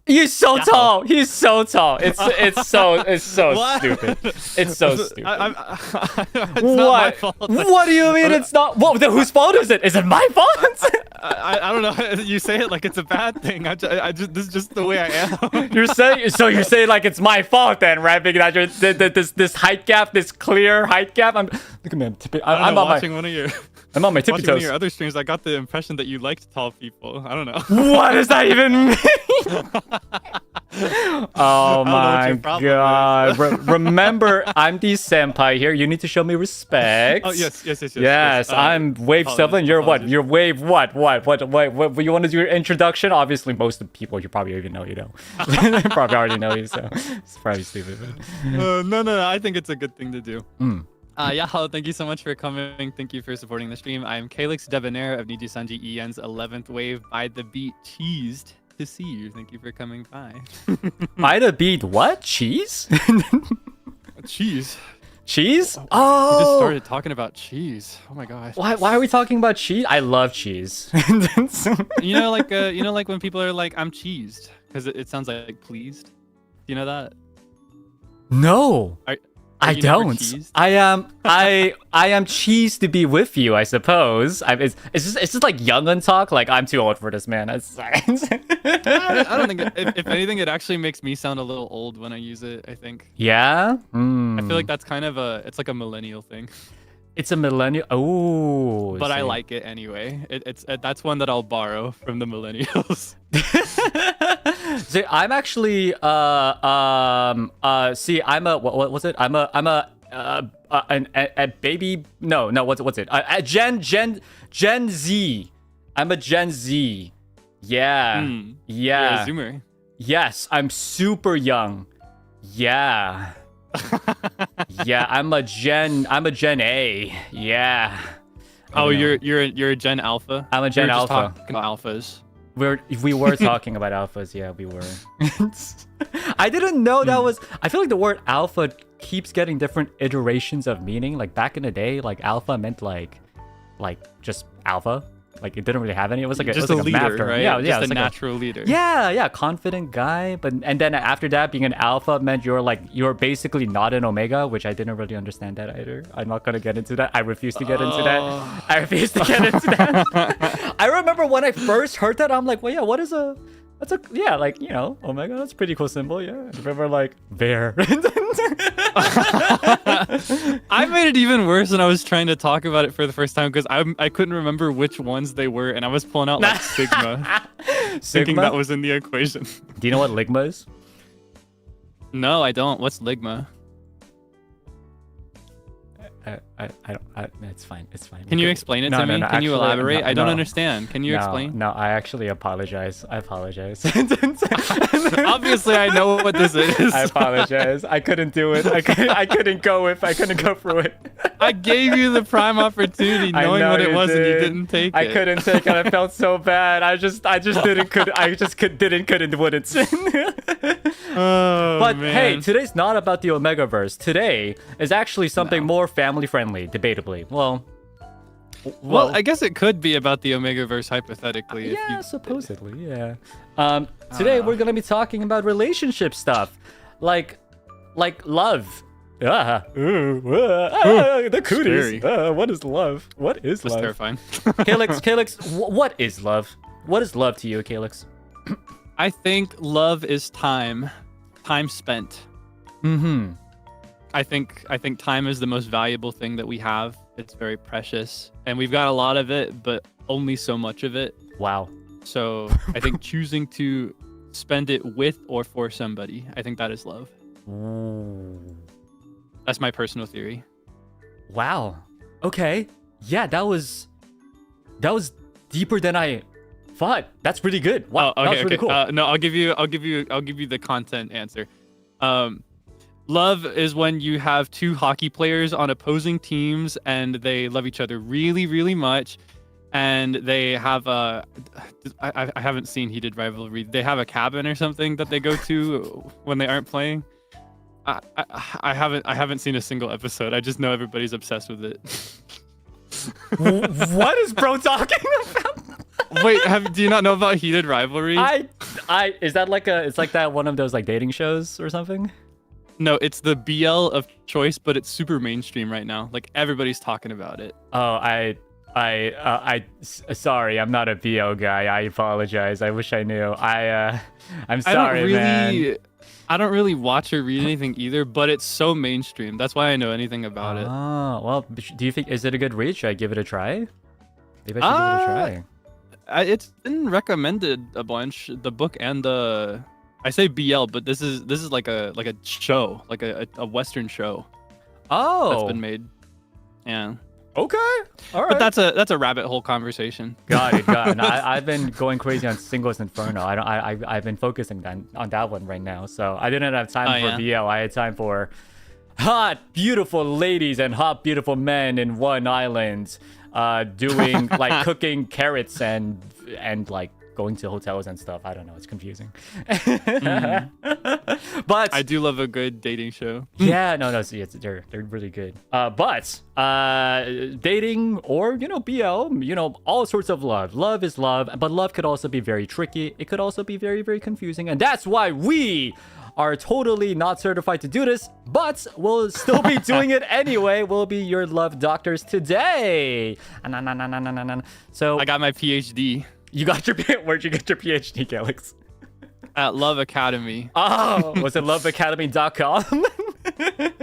He's so tall. He's so tall. It's so stupid. It's so stupid. It's not my fault. What do you mean it's not? Well, then whose fault is it? Is it my fault? I don't know. You say it like it's a bad thing. This is just the way I am. You're saying like it's my fault then, right? Because this height gap, this clear height gap. Look at me. I'm watching one of your. I'm on my tippy Watching one of toes. your other streams, I got the impression that you liked tall people. I don't know. What does that even mean? Oh my god. Remember, I'm the senpai here. You need to show me respect. Oh, yes. Yes, I'm wave 7. You're what? You're wave what? What? You want to do your introduction? Obviously, most of the people you probably even know, you know. Probably already know you, so it's probably stupid. No. I think it's a good thing to do. Yeah, hello, thank you so much for coming. Thank you for supporting the stream. I'm Kaelix Debonair of NIJISANJI EN's 11th wave by the beat cheesed to see you. Thank you for coming by. By the beat what? Cheese? Cheese. Cheese? Oh! We just started talking about cheese. Oh my gosh. Why are we talking about cheese? I love cheese. you know like when people are like, I'm cheesed, because it sounds like pleased. Do you know that? No. I don't. Cheesed? I am cheesed to be with you, I suppose. It's just like young'un talk. Like, I'm too old for this, man. I don't think if anything, it actually makes me sound a little old when I use it, I think. Yeah? I feel like that's kind of it's like a millennial thing. It's a millennial. Oh, but I like it anyway. That's one that I'll borrow from the millennials. See, I'm actually see, I'm a what was it? I'm a baby. No, what's it? A Gen Z. I'm a Gen Z. Yeah. You're a Zoomer. Yes, I'm super young. Yeah. Yeah, I'm a Gen A. Yeah. Oh, you're a Gen Alpha. I'm a Gen Alpha. Talking about alphas. We were talking about alphas. Yeah, we were. I didn't know that was. I feel like the word alpha keeps getting different iterations of meaning. Like back in the day, like alpha meant like just alpha. Like it didn't really have any. It was like just it was a like a math leader, term. right? Yeah, Just it's a like natural leader. yeah, confident guy. But and then after that, being an alpha meant you're basically not an omega, which I didn't really understand that either. I'm not gonna get into that. I refuse to get into that. I refuse to get into that. I remember when I first heard that, I'm like, well, yeah, what is a that's a yeah, like you know, omega. That's a pretty cool symbol. Yeah, I remember like Ver. I made it even worse when I was trying to talk about it for the first time because I couldn't remember which ones they were, and I was pulling out like sigma, thinking that was in the equation. Do you know what ligma is? No, I don't. What's ligma? It's fine. It's fine. Can you explain it to me? Can you elaborate? I don't understand. Can you explain? No, I actually apologize. I apologize. Obviously, I know what this is. I apologize. I couldn't do it. I couldn't go through it. I gave you the prime opportunity, knowing what it was, and you didn't take it. I couldn't take it. I felt so bad. I just wouldn't. Oh, but man. hey, today's not about the Omegaverse. Today is actually something more family friendly, debatably. Well, I guess it could be about the Omegaverse hypothetically. Yeah, supposedly, yeah. Today we're gonna be talking about relationship stuff, like love. The cooties. What is love? What is love? That's terrifying. Kaelix, what is love? What is love to you, Kaelix? I think love is time spent. Mm-hmm. I think time is the most valuable thing that we have. It's very precious, and we've got a lot of it, but only so much of it. Wow. So I think choosing to spend it with or for somebody, I think that is love. Ooh. That's my personal theory. Wow. Okay. Yeah, that was deeper than I thought. That's pretty good. Wow. Oh, okay, that was really cool. No, I'll give you the content answer. Love is when you have two hockey players on opposing teams and they love each other really, really much, and they have I haven't seen Heated Rivalry. They have a cabin or something that they go to when they aren't playing. I haven't seen a single episode. I just know everybody's obsessed with it. What is bro talking about? Wait, do you not know about Heated Rivalry? Is that like it's like that one of those like dating shows or something? No, it's the BL of choice, but it's super mainstream right now. Like everybody's talking about it. Oh, sorry, I'm not a BL guy. I apologize. I wish I knew. I'm sorry, man. I don't really watch or read anything either, but it's so mainstream. That's why I know anything about it. Oh, well, do you think, is it a good read? Should I give it a try? Maybe I should give it a try. It's been recommended a bunch, the book and the... I say BL, but this is like a show, like a Western show. Oh. That's been made. Yeah. Okay. All right. But that's a rabbit hole conversation. Got it. No, I've been going crazy on Singles Inferno. I've been focusing on that one right now. So I didn't have time for BL. I had time for hot, beautiful ladies and hot, beautiful men in one island, doing like cooking carrots and like going to hotels and stuff. I don't know. It's confusing. But I do love a good dating show. Yeah, no, see, they're really good. But dating or BL, all sorts of love. Love is love, but love could also be very tricky. It could also be very, very confusing, and that's why we are totally not certified to do this, but we'll still be doing it anyway. We'll be your love doctors today. So I got my PhD. You got your where'd you get your PhD, Kaelix? At Love Academy. Oh, was it loveacademy.com?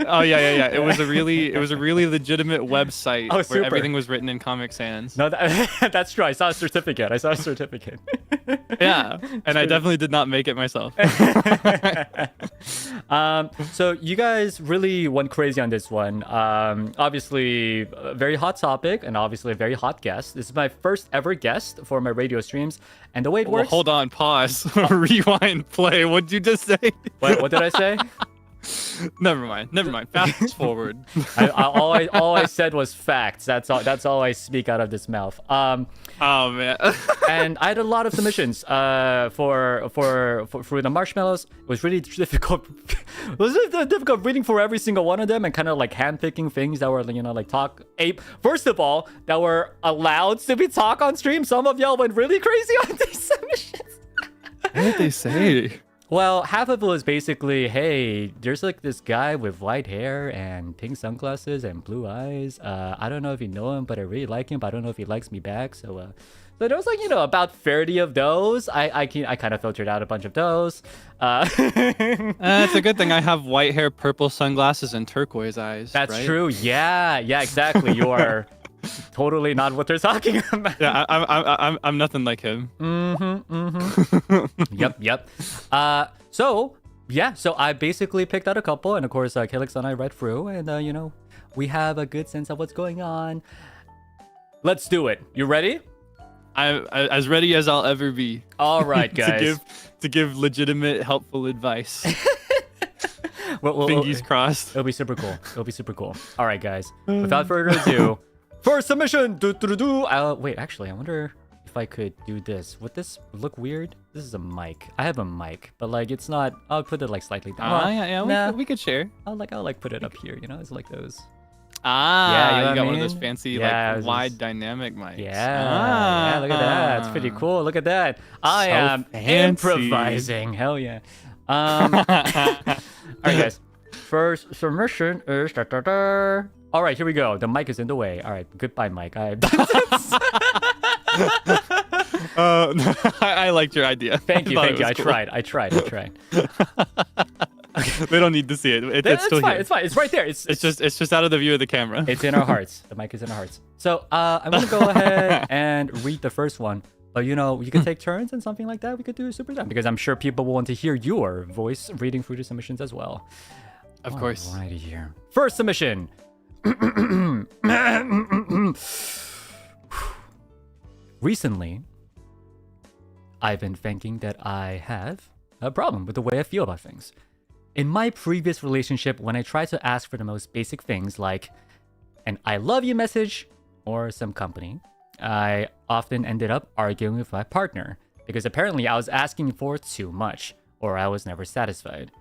Oh yeah. It was a really legitimate website super. where everything was written in Comic Sans. No, that's true. I saw a certificate. Yeah, and I definitely did not make it myself. So you guys really went crazy on this one. Obviously, a very hot topic, and obviously a very hot guest. This is my first ever guest for my radio streams, and the way it works. Hold on, pause, rewind, play. What'd you just say? What did I say? Never mind. Fast forward. All I said was facts. That's all I speak out of this mouth. Oh man. And I had a lot of submissions for the marshmallows. It was really difficult. It was really difficult reading for every single one of them and kind of like handpicking things that were, you know, like first of all, that were allowed to be talk on stream. Some of y'all went really crazy on these submissions. What did they say? Well, half of it was basically, hey, there's like this guy with white hair and pink sunglasses and blue eyes. I don't know if you know him, but I really like him, but I don't know if he likes me back. So there was like, you know, about 30 of those. I kind of filtered out a bunch of those. It's a good thing I have white hair, purple sunglasses, and turquoise eyes. That's right? true. Yeah, exactly. You are totally not what they're talking about. Yeah, I'm nothing like him. Yep. So I basically picked out a couple, and of course, Kaelix and I read through, and you know, we have a good sense of what's going on. Let's do it. You ready? I'm as ready as I'll ever be. All right, guys. to give legitimate, helpful advice. Well, Fingers crossed. It'll be super cool. All right, guys. Without further ado, first submission. Wait, actually, I wonder if I could do this. Would this look weird? This is a mic. I have a mic, but like it's not. I'll put it like slightly down. Yeah. We could share. I'll put it up here. You know, it's like those. Yeah, you know you got what I one of those mean? fancy, Yeah, like wide dynamic mics. Yeah, look at that. It's pretty cool. Look at that. I am fancy. improvising. Hell yeah. All right, guys. First submission is All right, here we go. The mic is in the way. All right, goodbye, mic. I liked your idea. Thank you. Cool. I tried. They don't need to see it. It's still fine. here. It's fine. It's right there. It's just out of the view of the camera. It's in our hearts. The mic is in our hearts. So I'm gonna go ahead and read the first one. But you know, you could take turns and something like that. We could do a super time because I'm sure people will want to hear your voice reading through the submissions as well. Of course. Alrighty here. First submission. Recently, I've been thinking that I have a problem with the way I feel about things. In my previous relationship, when I tried to ask for the most basic things like an I love you message or some company, I often ended up arguing with my partner because apparently I was asking for too much or I was never satisfied.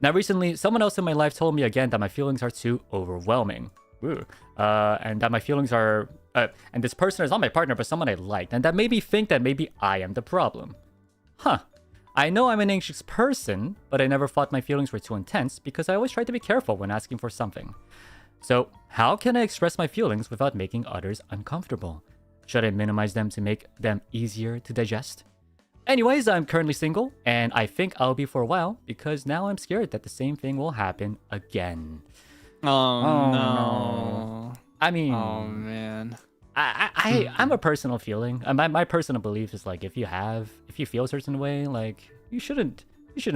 Now recently, someone else in my life told me again that my feelings are too overwhelming. And that my feelings are... and this person is not my partner, but someone I liked. And that made me think that maybe I am the problem. I know I'm an anxious person, but I never thought my feelings were too intense because I always tried to be careful when asking for something. So, how can I express my feelings without making others uncomfortable? Should I minimize them to make them easier to digest? Anyways, I'm currently single, and I think I'll be for a while because now I'm scared that the same thing will happen again. Oh no. I mean... Oh man. I'm a personal feeling. My personal belief is like if you feel a certain way, like you shouldn't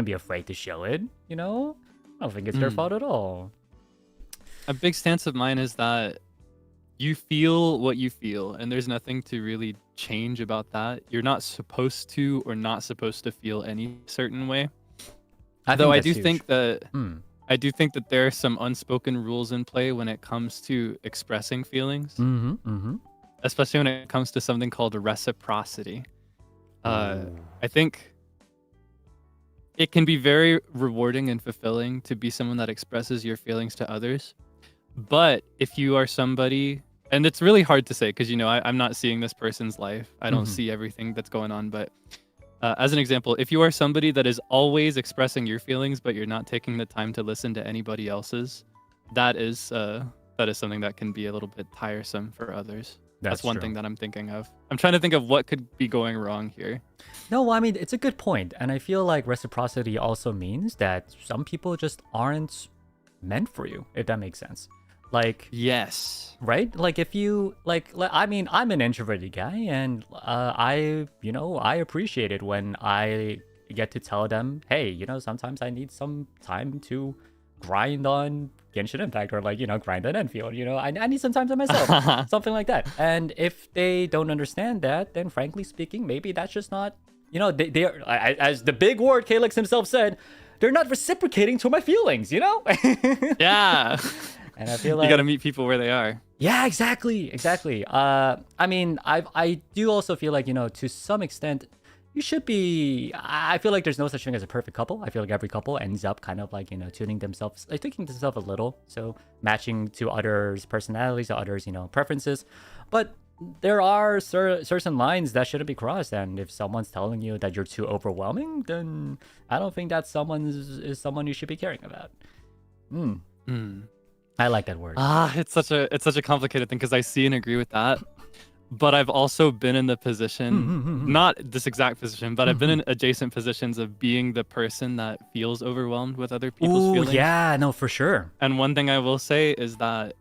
be afraid to show it. You know, I don't think it's their fault at all. A big stance of mine is that you feel what you feel, and there's nothing to really change about that. You're not supposed to or not supposed to feel any certain way. I do think that there are some unspoken rules in play when it comes to expressing feelings. Especially when it comes to something called reciprocity. I think it can be very rewarding and fulfilling to be someone that expresses your feelings to others. But if you are somebody, and it's really hard to say because, you know, I'm not seeing this person's life. I don't see everything that's going on. But as an example, if you are somebody that is always expressing your feelings, but you're not taking the time to listen to anybody else's, that is something that can be a little bit tiresome for others. That's one thing that I'm thinking of. I'm trying to think of what could be going wrong here. No, I mean, it's a good point. And I feel like reciprocity also means that some people just aren't meant for you, if that makes sense. Like, yes. Right? Like if you, I mean, I'm an introverted guy and I appreciate it when I get to tell them, hey, you know, sometimes I need some time to grind on Genshin Impact or grind on Enfield, I need some time to myself, something like that. And if they don't understand that, then frankly speaking, maybe that's just not, they are, as the big word Kaelix himself said, they're not reciprocating to my feelings, you know? Yeah. And I feel You like got to meet people where they are. yeah, exactly. I mean, I do also feel like, you know, to some extent, you should be. I feel like there's no such thing as a perfect couple. I feel like every couple ends up kind of like, you know, tuning themselves, like tweaking themselves a little, so matching to others' personalities, to others, you know, preferences. But there are certain lines that shouldn't be crossed, and if someone's telling you that you're too overwhelming, then I don't think that someone is someone you should be caring about. I like that word. It's such a complicated thing because I see and agree with that. But I've also been in the position, not this exact position, but I've been in adjacent positions of being the person that feels overwhelmed with other people's feelings. Yeah, no, for sure. And one thing I will say is that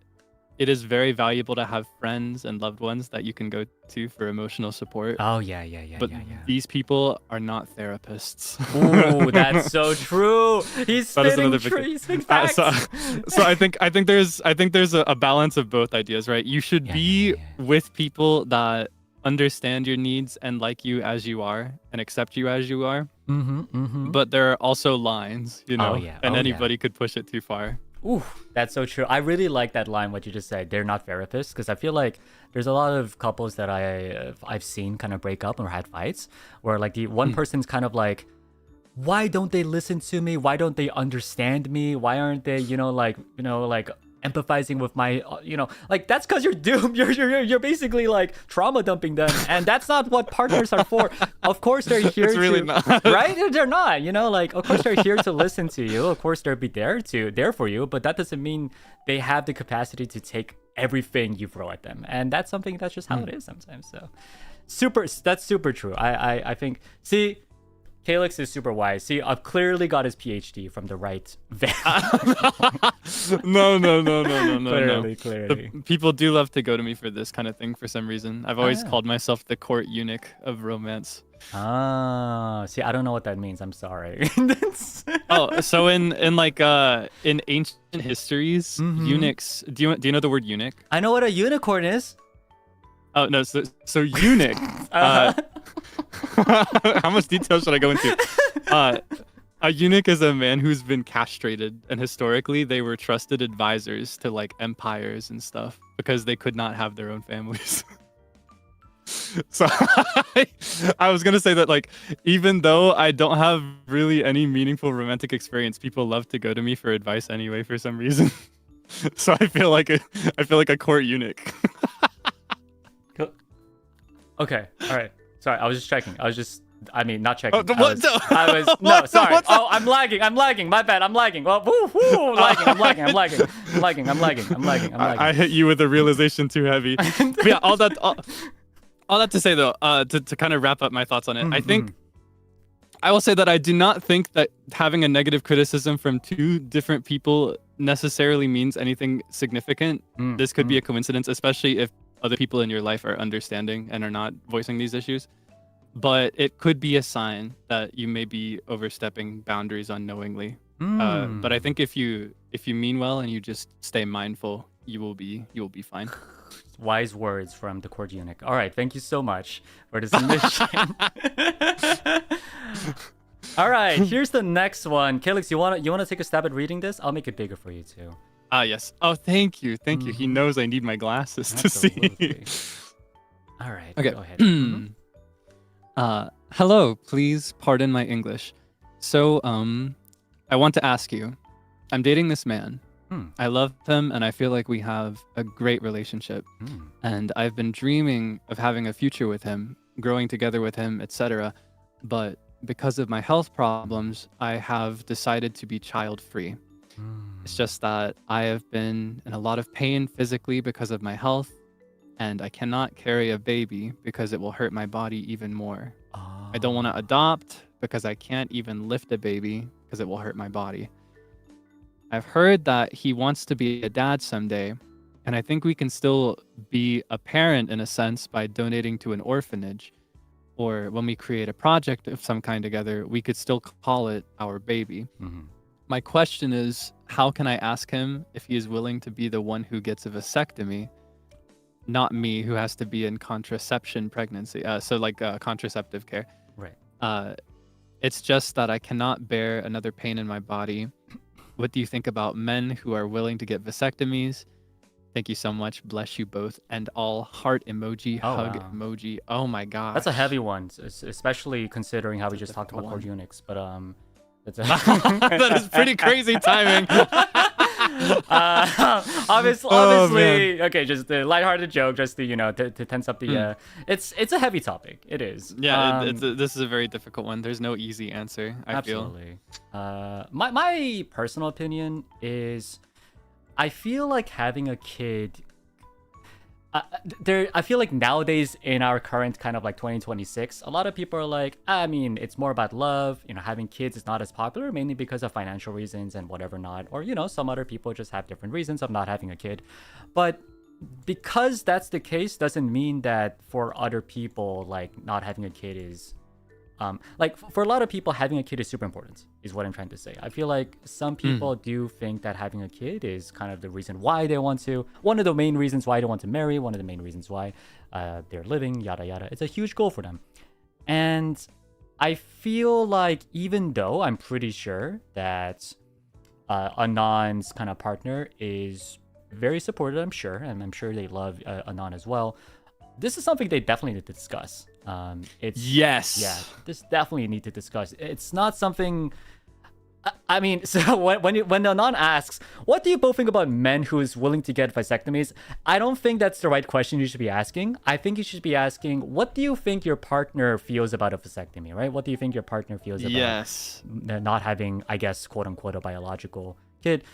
it is very valuable to have friends and loved ones that you can go to for emotional support. Oh, yeah. But these people are not therapists. Ooh, that's so true. He's spitting facts. So I think there's a balance of both ideas, right? You should be with people that understand your needs and like you as you are and accept you as you are. But there are also lines, you know, and anybody could push it too far. Ooh, that's so true. I really like that line, what you just said. They're not therapists, because I feel like there's a lot of couples that I've seen kind of break up or had fights where like the one person's kind of like, why don't they listen to me? Why don't they understand me? Why aren't they, like empathizing with my, like that's because you're doomed. You're basically like trauma dumping them, and that's not what partners are for. Of course they're here it's really to, not. right? They're not. Like of course they're here to listen to you. Of course they'll be there for you, but that doesn't mean they have the capacity to take everything you throw at them, and that's something that's just how it is sometimes. So that's super true. I think. See, Kaelix is super wise. See, I've clearly got his PhD from the right No. Clearly. People do love to go to me for this kind of thing for some reason. I've always called myself the court eunuch of romance. See, I don't know what that means. I'm sorry. So in ancient histories, eunuchs. Do you know the word eunuch? I know what a unicorn is. Oh no, so eunuch. How much detail should I go into? A eunuch is a man who's been castrated, and historically they were trusted advisors to like empires and stuff because they could not have their own families. So I was gonna say that like even though I don't have really any meaningful romantic experience, people love to go to me for advice anyway for some reason. So I feel like a court eunuch. Okay, all right. Sorry, I was just checking. Not checking. What? Sorry. What? Oh, I'm lagging. My bad. I'm lagging. Well, I'm lagging. I hit you with the realization too heavy. But yeah, all that to say though, to kind of wrap up my thoughts on it, I think I will say that I do not think that having a negative criticism from two different people necessarily means anything significant. This could be a coincidence, especially if other people in your life are understanding and are not voicing these issues. But it could be a sign that you may be overstepping boundaries unknowingly. But I think if you mean well and you just stay mindful, you will be fine. Wise words from the court eunuch. All right, thank you so much for the submission. All right, here's the next one. Kaelix, you wanna take a stab at reading this? I'll make it bigger for you too. Yes. Oh, thank you. He knows I need my glasses to see. All right. Okay. Go ahead. Hello. Please pardon my English. So, I want to ask you. I'm dating this man. I love him, and I feel like we have a great relationship. And I've been dreaming of having a future with him, growing together with him, etc. But because of my health problems, I have decided to be child-free. It's just that I have been in a lot of pain physically because of my health, and I cannot carry a baby because it will hurt my body even more. I don't want to adopt because I can't even lift a baby because it will hurt my body. I've heard that he wants to be a dad someday, and I think we can still be a parent in a sense by donating to an orphanage, or when we create a project of some kind together, we could still call it our baby. My question is, how can I ask him if he is willing to be the one who gets a vasectomy, not me who has to be in contraception pregnancy, so like contraceptive care. Right. It's just that I cannot bear another pain in my body. What do you think about men who are willing to get vasectomies? Thank you so much. Bless you both. And all heart emoji, Oh, hug wow. emoji. Oh my gosh. That's a heavy one, especially considering how we That's a just talked about difficult core Unix. But it's That is pretty crazy timing. Obviously, okay, just a lighthearted joke, just to to tense up the. It's a heavy topic. It is. Yeah, this is a very difficult one. There's no easy answer, I feel. Absolutely. My personal opinion is, I feel like having a kid. I feel like nowadays in our current kind of like 2026, a lot of people are like, I mean, it's more about love. Having kids is not as popular, mainly because of financial reasons and whatever not. Or, some other people just have different reasons of not having a kid. But because that's the case doesn't mean that for other people, like not having a kid is like for a lot of people, having a kid is super important, is what I'm trying to say. I feel like some people do think that having a kid is kind of the reason why they want to. One of the main reasons why they want to marry. One of the main reasons why they're living. Yada yada. It's a huge goal for them, and I feel like even though I'm pretty sure that Anon's kind of partner is very supportive, I'm sure, and I'm sure they love Anon as well. This is something they definitely need to discuss. Yeah, this definitely need to discuss. It's not something. I mean, so when Anon asks, "What do you both think about men who is willing to get vasectomies?" I don't think that's the right question you should be asking. I think you should be asking, "What do you think your partner feels about a vasectomy?" Right? What do you think your partner feels about not having, I guess, quote unquote, a biological kid?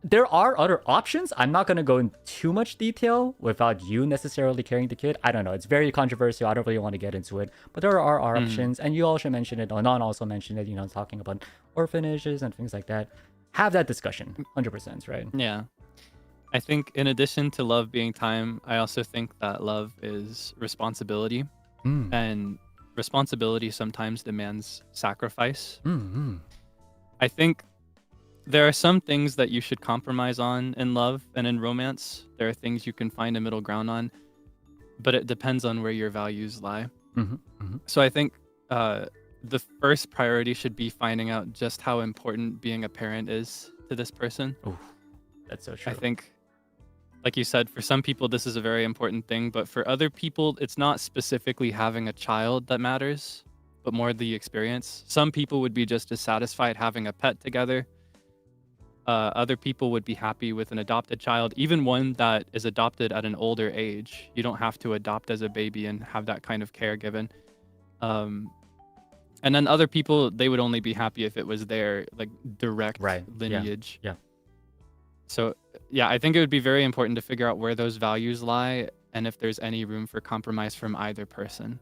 There are other options. I'm not going to go in too much detail without you necessarily carrying the kid. I don't know. It's very controversial. I don't really want to get into it. But there are options. And you also mentioned it. Anon also mentioned it, talking about orphanages and things like that. Have that discussion. 100%, right? Yeah. I think in addition to love being time, I also think that love is responsibility. And responsibility sometimes demands sacrifice. I think there are some things that you should compromise on in love and in romance. There are things you can find a middle ground on, but it depends on where your values lie. So I think the first priority should be finding out just how important being a parent is to this person. Ooh, that's so true. I think, like you said, for some people, this is a very important thing, but for other people, it's not specifically having a child that matters, but more the experience. Some people would be just as satisfied having a pet together. Other people would be happy with an adopted child, even one that is adopted at an older age. You don't have to adopt as a baby and have that kind of care given. And then other people, they would only be happy if it was their like direct lineage. Yeah. So yeah, I think it would be very important to figure out where those values lie and if there's any room for compromise from either person.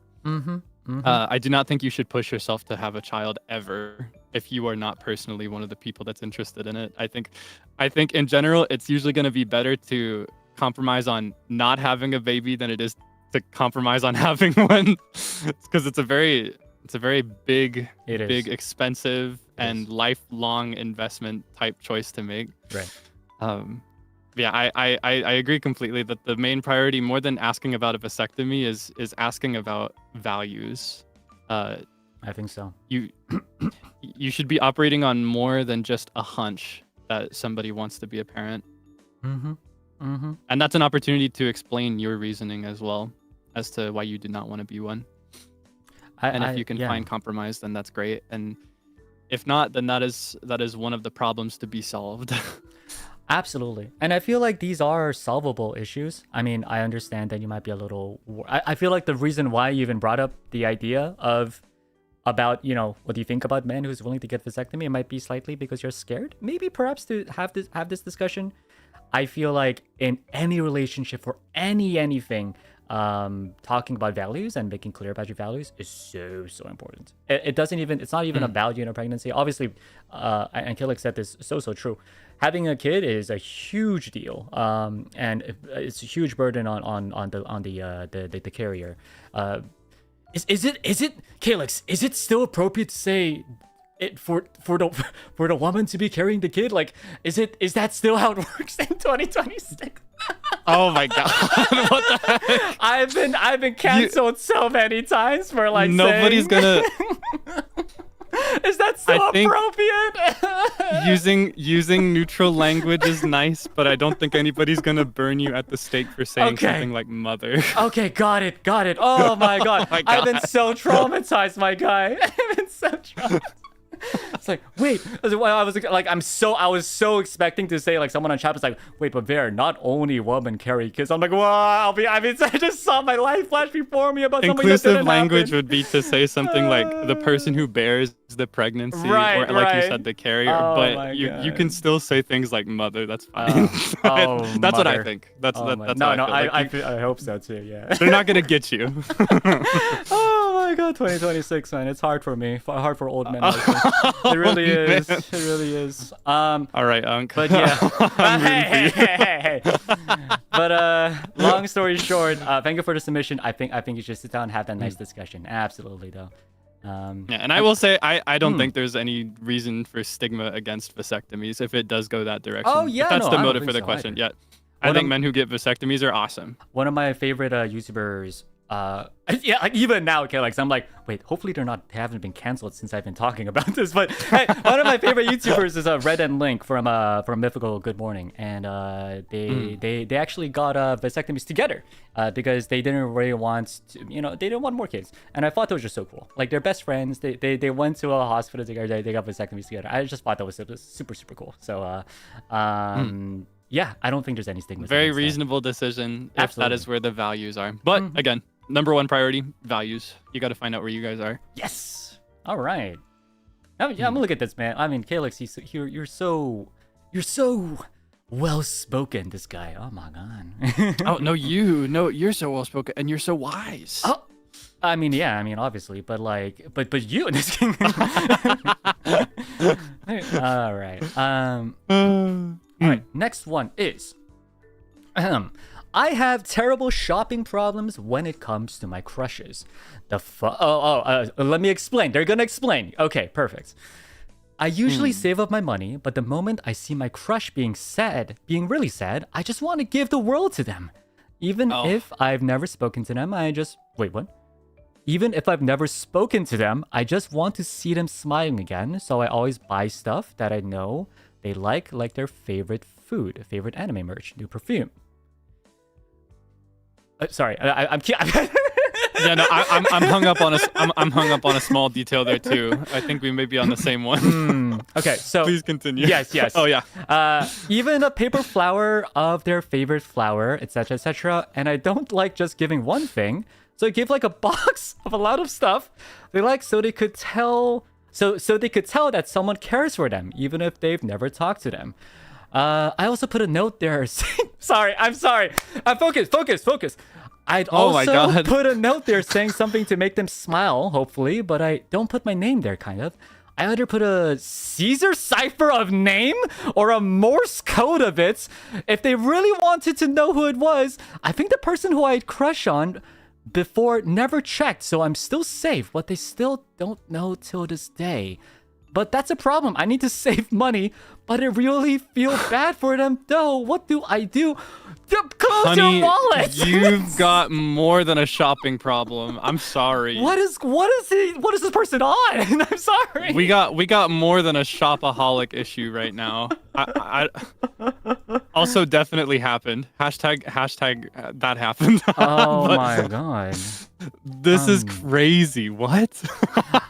I do not think you should push yourself to have a child ever if you are not personally one of the people that's interested in it. I think in general, it's usually going to be better to compromise on not having a baby than it is to compromise on having one, because it's a very big, expensive, and lifelong investment type choice to make. Right. Yeah, I agree completely that the main priority, more than asking about a vasectomy, is asking about values. I think so. You should be operating on more than just a hunch that somebody wants to be a parent. And that's an opportunity to explain your reasoning as well as to why you do not want to be one. And if you can find compromise, then that's great. And if not, then that is one of the problems to be solved. Absolutely. And I feel like these are solvable issues. I mean, I understand that you might be a little... I feel like the reason why you even brought up the idea about, what do you think about men who's willing to get vasectomy? It might be slightly because you're scared. Maybe perhaps to have this discussion. I feel like in any relationship or anything, talking about values and making clear about your values is so important. It's not even about pregnancy. Obviously, and Kaelix said this so true. Having a kid is a huge deal, and it's a huge burden on the carrier. Is it Kaelix? Is it still appropriate to say it for the woman to be carrying the kid? Like, is that still how it works in 2026? Oh my god! What the heck? I've been canceled so many times for like nobody's saying... gonna Is that so I think appropriate? using neutral language is nice, but I don't think anybody's gonna burn you at the stake for saying Okay. something like mother. Okay, got it. Oh my god. my I've been God. so traumatized, my guy. I've been so traumatized. It's like, wait. I was so expecting to say like someone on chat was like, wait, but Ver, not only women carry kids. I'm like, wow. I just saw my life flash before me about something that Inclusive didn't language happen. would be to say something like the person who bears the pregnancy, Right, or like right. you said, the carrier. Oh my but you God. can still say things like mother. That's fine. That's what I mother. think. That's Oh that's my- how I feel. I hope so too. Yeah. They're not gonna get you. Oh my god, 2026, man. It's hard for me. Hard for old men. Like me. It really is. man. It really is. All right, Unc. But yeah. I'm hey, rooting for you. hey. But long story short, thank you for the submission. I think you should sit down and have that nice discussion. Absolutely, though. Yeah, and I will say I don't think there's any reason for stigma against vasectomies if it does go that direction. Oh, yeah, if that's no, the I don't motive think for the so question. either. Yeah, I What think I'm- men who get vasectomies are awesome. One of my favorite YouTubers. Yeah, like even now, Kaelix, I'm like, wait, hopefully they haven't been canceled since I've been talking about this. But hey, one of my favorite YouTubers is Red and Link from Mythical Good Morning, and they actually got vasectomies together because they didn't really want to, they didn't want more kids, and I thought those were so cool. Like they're best friends. They went to a hospital together. They got vasectomies together. I just thought that was super super cool. So yeah, I don't think there's any stigma. Very against that. reasonable decision if Absolutely. that is where the values are. But again, number one priority, values. You got to find out where you guys are. Yes. All right. I'm gonna look at this, man. I mean, Kaelix, you're so well spoken. This guy. Oh my god. Oh no, you're so well spoken and you're so wise. Oh. I mean, yeah. I mean, obviously, but but you in this game. All right. All right. Next one is. I have terrible shopping problems when it comes to my crushes. Let me explain. They're gonna explain. Okay, perfect. I usually save up my money, but the moment I see my crush being really sad, I just want to give the world to them. Even if I've never spoken to them, wait, what? Even if I've never spoken to them, I just want to see them smiling again, so I always buy stuff that I know they like their favorite food, favorite anime merch, new perfume. Sorry, I'm Yeah, no, I'm hung up on I'm hung up on a small detail there too. I think we may be on the same one. Okay, so Please continue. Yes. Oh yeah. Even a paper flower of their favorite flower, etc., etc. And I don't like just giving one thing, so I give like a box of a lot of stuff they like, so they could tell that someone cares for them, even if they've never talked to them. I also put a note there saying, I'm sorry. Focus. I'd Oh my also God. put a note there saying something to make them smile, hopefully, but I don't put my name there, kind of. I either put a Caesar cipher of name or a Morse code of it. If they really wanted to know who it was, I think the person who I'd crush on before never checked, so I'm still safe, but they still don't know till this day. But that's a problem. I need to save money, but I really feel bad for them though. What do I do? Close Honey, your wallet. you've got more than a shopping problem. I'm sorry. What is this person on? I'm sorry. We got more than a shopaholic issue right now. I also definitely happened. Hashtag that happened. Oh But my god. this is crazy. What?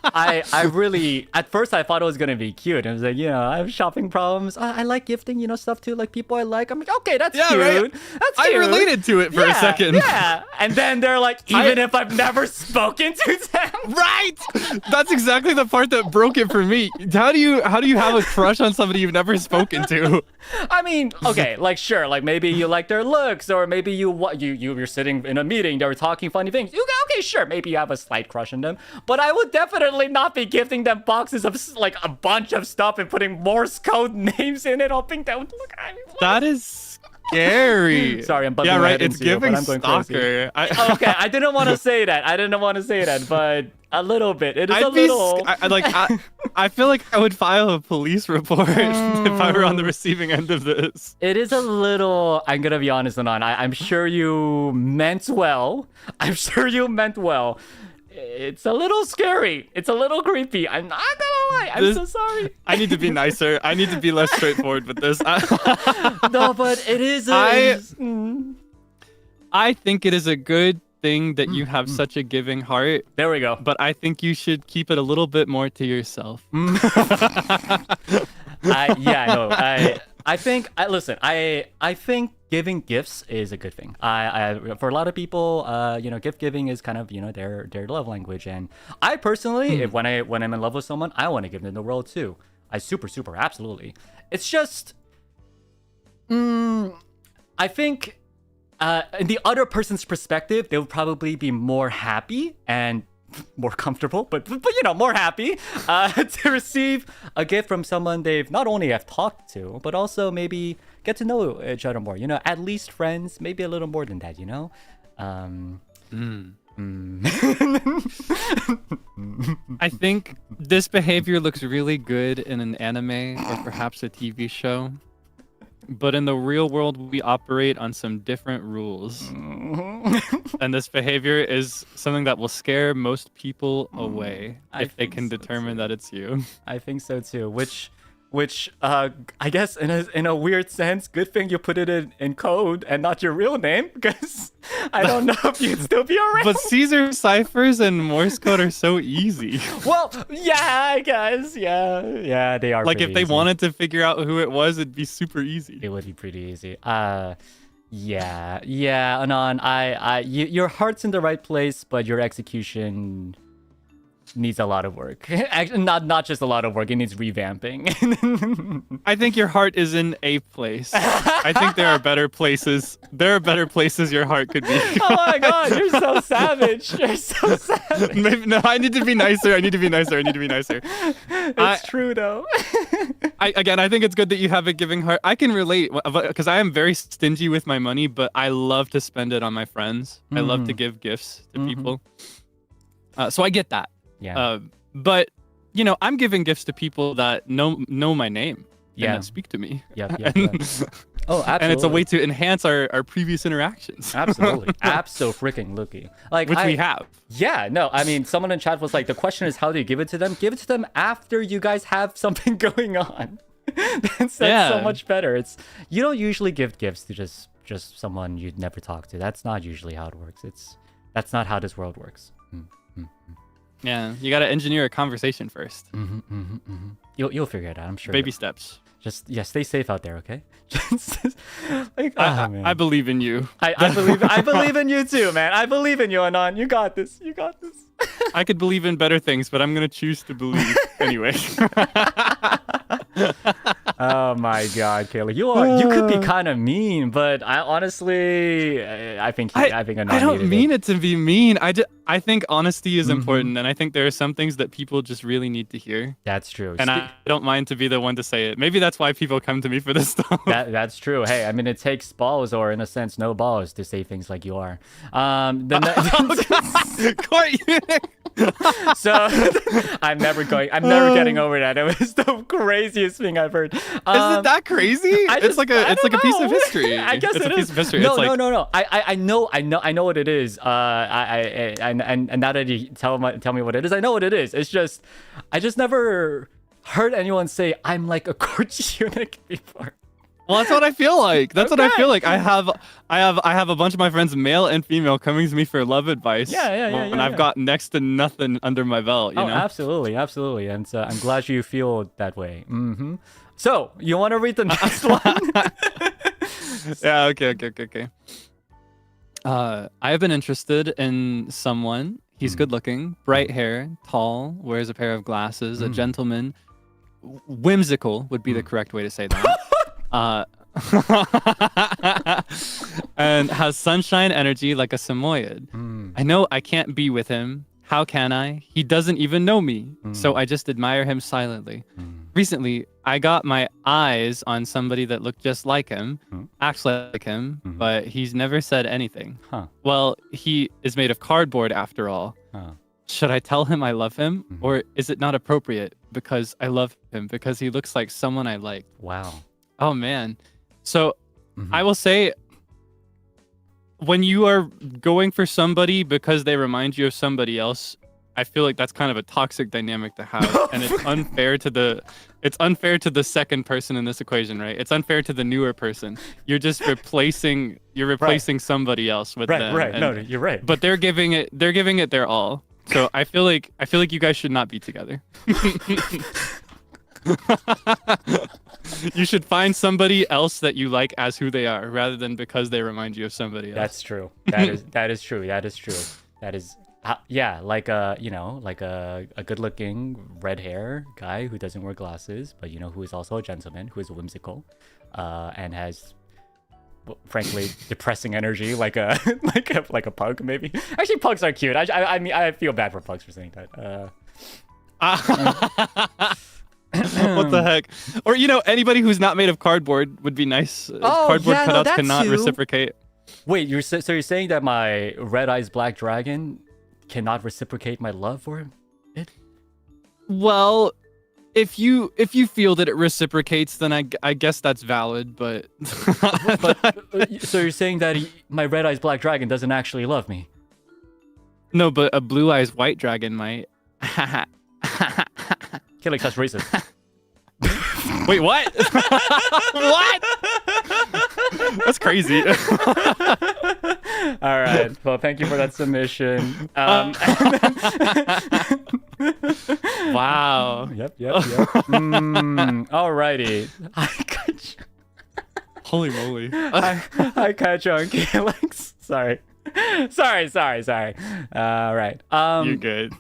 I really, at first I thought it was gonna be cute. I was like, I have shopping problems. I like gifting, stuff to like people I like. I'm like, okay, that's Yeah, cute. right. That's I cute. related to it for a second. Yeah. And then they're like, even if I've never spoken to them. Right. That's exactly the part that broke it for me. How do you have a crush on somebody you've never spoken to? I mean, okay, like sure, like maybe you like their looks, or maybe you're sitting in a meeting, they were talking funny things. Okay, sure, maybe you have a slight crush on them, but I would definitely not be gifting them boxes of like a bunch of stuff and putting Morse code names in it, hoping that would look. That is scary. Sorry, I'm bumping yeah, my right. head It's into you, but giving I'm going crazy. stalker. Okay, I didn't want to say that. But a little bit. It is a little. I feel like I would file a police report if I were on the receiving end of this. It is a little. I'm gonna be honest, Anon. I'm sure you meant well. It's a little scary. It's a little creepy. I'm not gonna why. I'm so sorry. I need to be nicer. I need to be less straightforward with this. No, but it is. I think it is a good thing that you have such a giving heart. There we go. But I think you should keep it a little bit more to yourself. I think I think giving gifts is a good thing. For a lot of people, gift giving is kind of, their love language. And I personally, when I'm in love with someone, I want to give them the world too. I super absolutely. It's just, I think, in the other person's perspective, they would probably be more happy and more comfortable, but more happy to receive a gift from someone they've not only have talked to, but also maybe get to know each other more. At least friends, maybe a little more than that. I think this behavior looks really good in an anime or perhaps a TV show. But in the real world, we operate on some different rules. And this behavior is something that will scare most people away if they can determine that it's you. I think so too. Which I guess in a weird sense, good thing you put it in code and not your real name, because I don't know if you'd still be around. But Caesar ciphers and Morse code are so easy. Well, yeah, I guess. Yeah, they are. Like if they easy. wanted to figure out who it was, it'd be super easy. It would be pretty easy. Yeah, Anon, your heart's in the right place, but your execution needs a lot of work. Actually, not just a lot of work, it needs revamping. I think your heart is in a place. I think there are better places. There are better places your heart could be. Oh my god, you're so savage. You're so savage. Maybe, no, I need to be nicer. I need to be nicer. It's true though. I think it's good that you have a giving heart. I can relate because I am very stingy with my money, but I love to spend it on my friends. I love to give gifts to people. So I get that. Yeah. But I'm giving gifts to people that know my name and that speak to me. Yeah. Oh, absolutely. And it's a way to enhance our previous interactions. Absolutely. Abso-freaking-looky. Which we have. Yeah, no, I mean, someone in chat was like, the question is, how do you give it to them? Give it to them after you guys have something going on. That's so much better. You don't usually give gifts to just someone you'd never talk to. That's not usually how it works. That's not how this world works. Yeah, you got to engineer a conversation first. You'll figure it out, I'm sure. Baby steps. Just stay safe out there, okay? I believe in you. I believe in you too, man. I believe in you, Anon. You got this. I could believe in better things, but I'm gonna choose to believe anyway. Oh my god, Kayla, you could be kind of mean, but I honestly, I think Anon I don't mean it to be mean. I think honesty is important, and I think there are some things that people just really need to hear. That's true. And I don't mind to be the one to say it. Maybe that's why people come to me for this stuff. That's true. Hey, I mean, it takes balls, or in a sense, no balls, to say things like you are. So I'm never getting over that. It was the craziest thing I've heard. Is it that crazy? It's like a piece of history. I guess it's it a piece is. of history. No. I know what it is. And now that you tell me what it is, I know what it is. It's just I just never heard anyone say I'm like a court eunuch before. Well, that's what I feel like. That's what I feel like. I have a bunch of my friends, male and female, coming to me for love advice. And I've got next to nothing under my belt. You know? Absolutely. And I'm glad you feel that way. So you want to read the next one? Yeah. Okay. I have been interested in someone. He's good looking, bright hair, tall, wears a pair of glasses, a gentleman. Whimsical would be the correct way to say that. And has sunshine energy like a Samoyed. I know I can't be with him. How can I? He doesn't even know me. So I just admire him silently. Recently, I got my eyes on somebody that looked just like him, acts like him, but he's never said anything. Well, he is made of cardboard after all. Should I tell him I love him? Or is it not appropriate because I love him, because he looks like someone I like? Wow. Oh, man. So I will say, when you are going for somebody because they remind you of somebody else, I feel like that's kind of a toxic dynamic to have, and it's unfair to the second person in this equation, right? It's unfair to the newer person. You're just replacing somebody else with them. Right. No, you're right. But they're giving it their all. So I feel like you guys should not be together. You should find somebody else that you like as who they are, rather than because they remind you of somebody else. That's true. That is true. That is yeah, like a good-looking red hair guy who doesn't wear glasses, but who is also a gentleman, who is whimsical, and has, frankly, depressing energy, like a pug maybe. Actually, pugs are cute. I mean, I feel bad for pugs for saying that. What the heck? Or anybody who's not made of cardboard would be nice. Cardboard cutouts cannot reciprocate. Wait, so you're saying that my red eyes black dragon cannot reciprocate my love for it? Well, if you feel that it reciprocates, then I guess that's valid. But so you're saying that my red eyes black dragon doesn't actually love me? No, but a blue eyes white dragon might. Kaelix, that's racist. Wait, what? What? That's crazy. All right. Well, thank you for that submission. Wow. Yep. Alrighty. Holy moly. I catch you on Kaelix. Sorry. All right. You're good.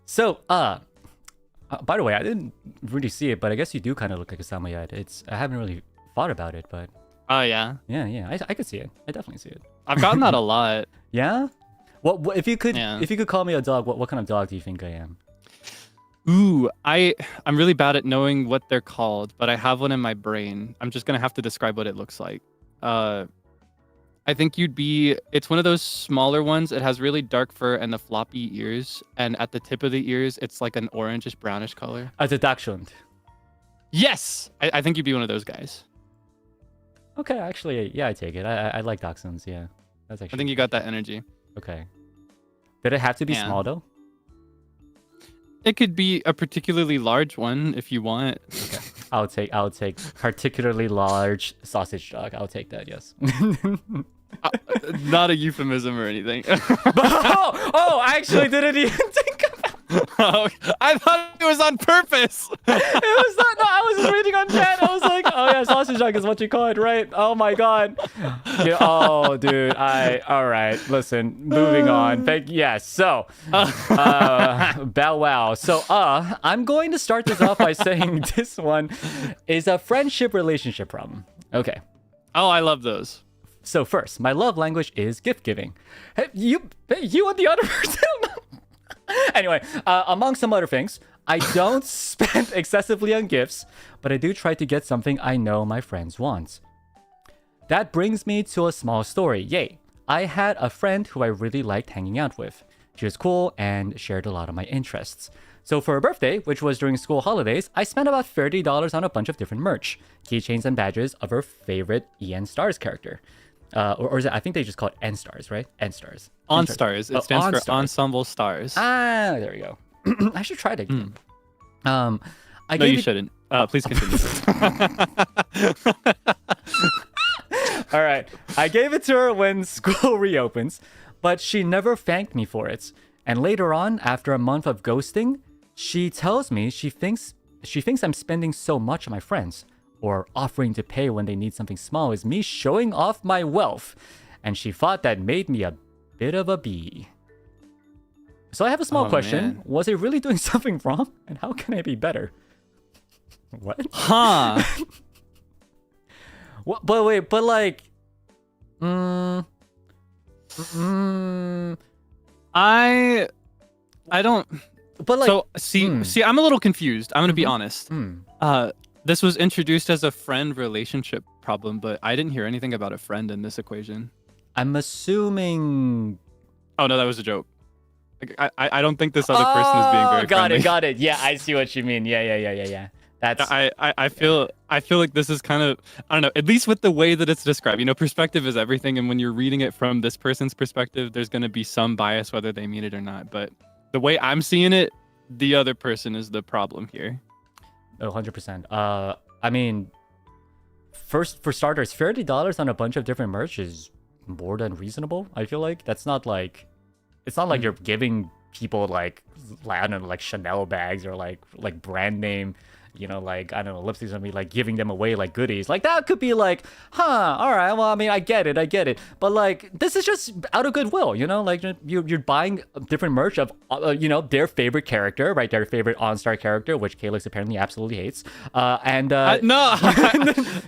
So, by the way, I didn't really see it, but I guess you do kind of look like a samoyed. I haven't really thought about it, but Oh yeah. Yeah. I could see it. I definitely see it. I've gotten that a lot. Yeah. What if you could call me a dog? What kind of dog do you think I am? Ooh, I'm really bad at knowing what they're called, but I have one in my brain. I'm just gonna have to describe what it looks like. I think it's one of those smaller ones. It has really dark fur and the floppy ears, and at the tip of the ears, it's like an orangish brownish color. As a dachshund. Yes, I think you'd be one of those guys. Okay, actually, yeah, I take it. I like dachshunds. Yeah, that's actually. I think you got that energy. Okay. Did it have to be small though? It could be a particularly large one if you want. Okay. I'll take particularly large sausage dog. I'll take that. Yes. Not a euphemism or anything. I actually didn't even think about. I thought it was on purpose. It was not. No, I was just reading on chat. I was like, oh yeah, sausage dog is what you call it, right? Oh my god. Yeah, oh dude. All right. Listen. Moving on. Yes. So, bow wow. So, I'm going to start this off by saying this one is a friendship relationship problem. Okay. Oh, I love those. So first, my love language is gift giving. Hey, you and the other person. Anyway, among some other things, I don't spend excessively on gifts, but I do try to get something I know my friends want. That brings me to a small story. Yay! I had a friend who I really liked hanging out with. She was cool and shared a lot of my interests. So for her birthday, which was during school holidays, I spent about $30 on a bunch of different merch, keychains and badges of her favorite EN Stars character. Or is it, I think they just call it N Stars, right? N Stars. OnStars. It stands for Ensemble Stars. Ah, there we go. I should try it again. No, you shouldn't. Please continue. All right. I gave it to her when school reopens, but she never thanked me for it. And later on, after a month of ghosting, she tells me she thinks I'm spending so much on my friends, or offering to pay when they need something small is me showing off my wealth. And she thought that made me a bit of a bee. So I have a small question. Man. Was I really doing something wrong? And how can I be better? What? Huh. What? But wait, but like... I don't... But like... So, see, I'm a little confused. I'm going to be honest. This was introduced as a friend relationship problem, but I didn't hear anything about a friend in this equation. I'm assuming... Oh, no, that was a joke. I don't think this other person is being very friendly. Got it. Yeah, I see what you mean. Yeah. That's I feel like this is kind of, I don't know, at least with the way that it's described. You know, perspective is everything, and when you're reading it from this person's perspective, there's going to be some bias whether they mean it or not. But the way I'm seeing it, the other person is the problem here. 100%. I mean, first for starters, $30 on a bunch of different merch is more than reasonable. I feel like that's not like, it's not like you're giving people like I don't know, like Chanel bags or like brand name, you know, like I don't know, lipsticks, and be like giving them away like goodies. Like that could be like, huh, all right, well, I mean, I get it, but like this is just out of goodwill, you know, like you're buying different merch of you know, their favorite character, right, their favorite OnStar character, which Kaelix apparently absolutely hates, and no,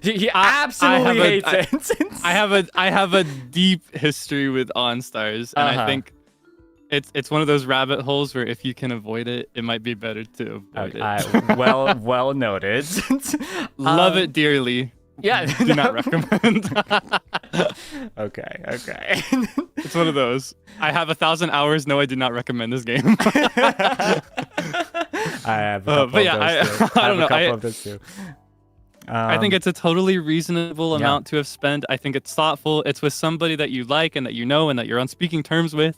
he absolutely hates it. I have a deep history with OnStars, and I think it's one of those rabbit holes where if you can avoid it, it might be better to avoid it. Well noted. Love it dearly. Yeah. Do not recommend. Okay. It's one of those. I have 1,000 hours. No, I do not recommend this game. I have a couple but yeah, of those too. I don't know. A couple of those too. I think it's a totally reasonable amount to have spent. I think it's thoughtful. It's with somebody that you like and that you know and that you're on speaking terms with,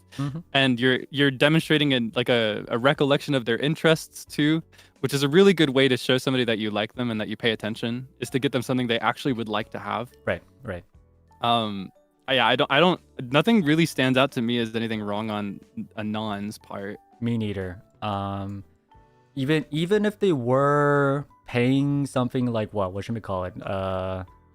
and you're demonstrating a recollection of their interests too, which is a really good way to show somebody that you like them and that you pay attention, is to get them something they actually would like to have. Right. Yeah, I don't. Nothing really stands out to me as anything wrong on Anon's part. Me neither. Even if they were paying something like what should we call it?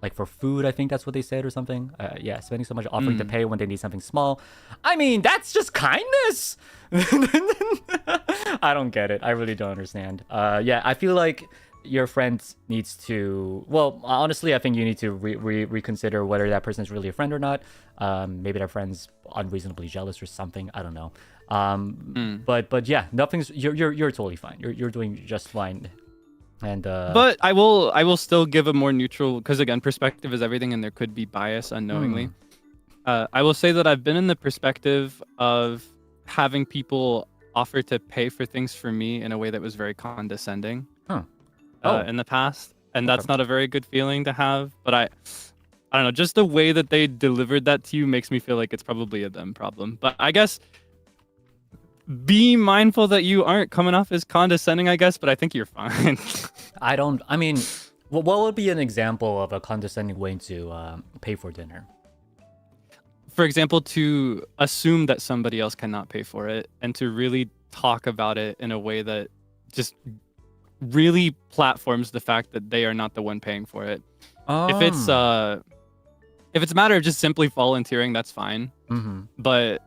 Like for food, I think that's what they said or something. Yeah, spending so much offering to pay when they need something small. I mean, that's just kindness. I don't get it. I really don't understand. Yeah, I feel like your friend needs to, well, honestly, I think you need to reconsider whether that person is really a friend or not. Maybe that friend's unreasonably jealous or something. I don't know. But yeah, you're totally fine. You're doing just fine. And but I will still give a more neutral, because again, perspective is everything, and there could be bias unknowingly. I will say that I've been in the perspective of having people offer to pay for things for me in a way that was very condescending in the past, and that's not a very good feeling to have. But I don't know, just the way that they delivered that to you makes me feel like it's probably a them problem. But I guess be mindful that you aren't coming off as condescending, I guess, but I think you're fine. I mean, what would be an example of a condescending way to pay for dinner? For example, to assume that somebody else cannot pay for it, and to really talk about it in a way that just really platforms the fact that they are not the one paying for it. If it's a matter of just simply volunteering, that's fine. But